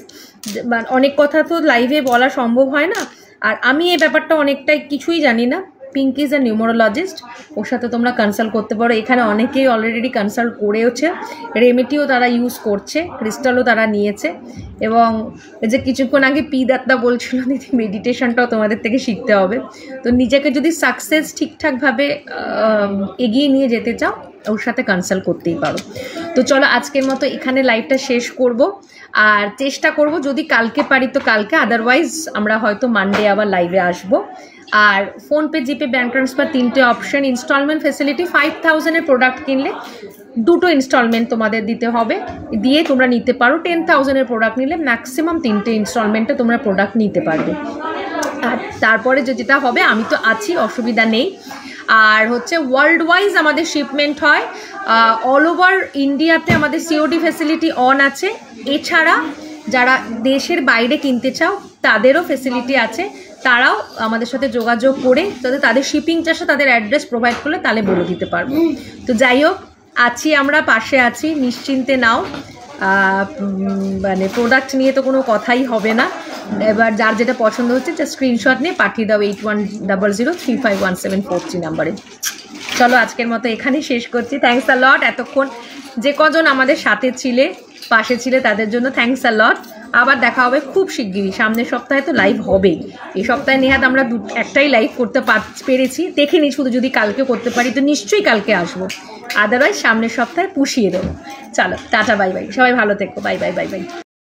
অনেক কথা তো লাইভে বলা সম্ভব হয় না, আর আমি এই ব্যাপারটা অনেকটাই কিছুই জানি না। পিঙ্কি ইজ আ নিউমোরোলজিস্ট, ওর সাথে তোমরা কনসাল্ট করতে পারো। এখানে অনেকেই অলরেডি কনসাল্ট করেওছে, রেমেডিও তারা ইউজ করছে, ক্রিস্টালও তারা নিয়েছে। এবং এই যে কিছুক্ষণ আগে পি দত্তা বলছিল দিদি মেডিটেশনটাও তোমাদের থেকে শিখতে হবে। তো নিজেকে যদি সাকসেস ঠিকঠাকভাবে এগিয়ে নিয়ে যেতে চাও, ওর সাথে কনসাল্ট করতেই পারো। তো চলো আজকের মতো এখানে লাইভটা শেষ করব, আর চেষ্টা করব যদি কালকে পারি তো কালকে, আদারওয়াইজ আমরা হয়তো মানডে আবার লাইভে আসবো। আর ফোনপে, জিপে, ব্যাঙ্ক ট্রান্সফার 3টে অপশন। ইনস্টলমেন্ট ফেসিলিটি 5000-এর প্রোডাক্ট কিনলে 2টো ইনস্টলমেন্ট তোমাদের দিতে হবে, দিয়ে তোমরা নিতে পারো। 10,000-এর প্রোডাক্ট নিলে ম্যাক্সিমাম 3টে ইনস্টলমেন্টে তোমরা প্রোডাক্ট নিতে পারবে। আর তারপরে যেটা হবে, আমি তো আছি, অসুবিধা নেই। আর হচ্ছে ওয়ার্ল্ড ওয়াইজ আমাদের শিপমেন্ট হয়, অল ওভার ইন্ডিয়াতে আমাদের সিওডি ফেসিলিটি অন আছে। এছাড়া যারা দেশের বাইরে কিনতে চাও তাদেরও ফেসিলিটি আছে, তারাও আমাদের সাথে যোগাযোগ করে যাতে তাদের শিপিং চার্জে তাদের অ্যাড্রেস প্রোভাইড করলে তাহলে বলে দিতে পারবো। তো যাই হোক, আছি আমরা, পাশে আছি, নিশ্চিন্তে নাও। মানে প্রোডাক্ট নিয়ে তো কোনো কথাই হবে না। এবার যার যেটা পছন্দ হচ্ছে যা স্ক্রিনশট নিয়ে পাঠিয়ে দাও 8100351743 নাম্বারে। চলো আজকের মতো এখানেই শেষ করছি। থ্যাঙ্কস আ লট, এতক্ষণ যে কজন আমাদের সাথে ছিলে, পাশে ছিলে, তাদের জন্য থ্যাঙ্কস আ লট। আবার দেখা হবে খুব শিগগিরই, সামনের সপ্তাহে তো লাইভ হবেই। এই সপ্তাহে নেহাত আমরা একটাই লাইভ করতে পেরেছি, দেখিনি, শুধু যদি কালকে করতে পারি তো নিশ্চয়ই কালকে আসবো, আদারওয়াইজ সামনের সপ্তাহে পুষিয়ে দেবো। চলো টাটা, বাই বাই, সবাই ভালো থেকো, বাই বাই বাই বাই।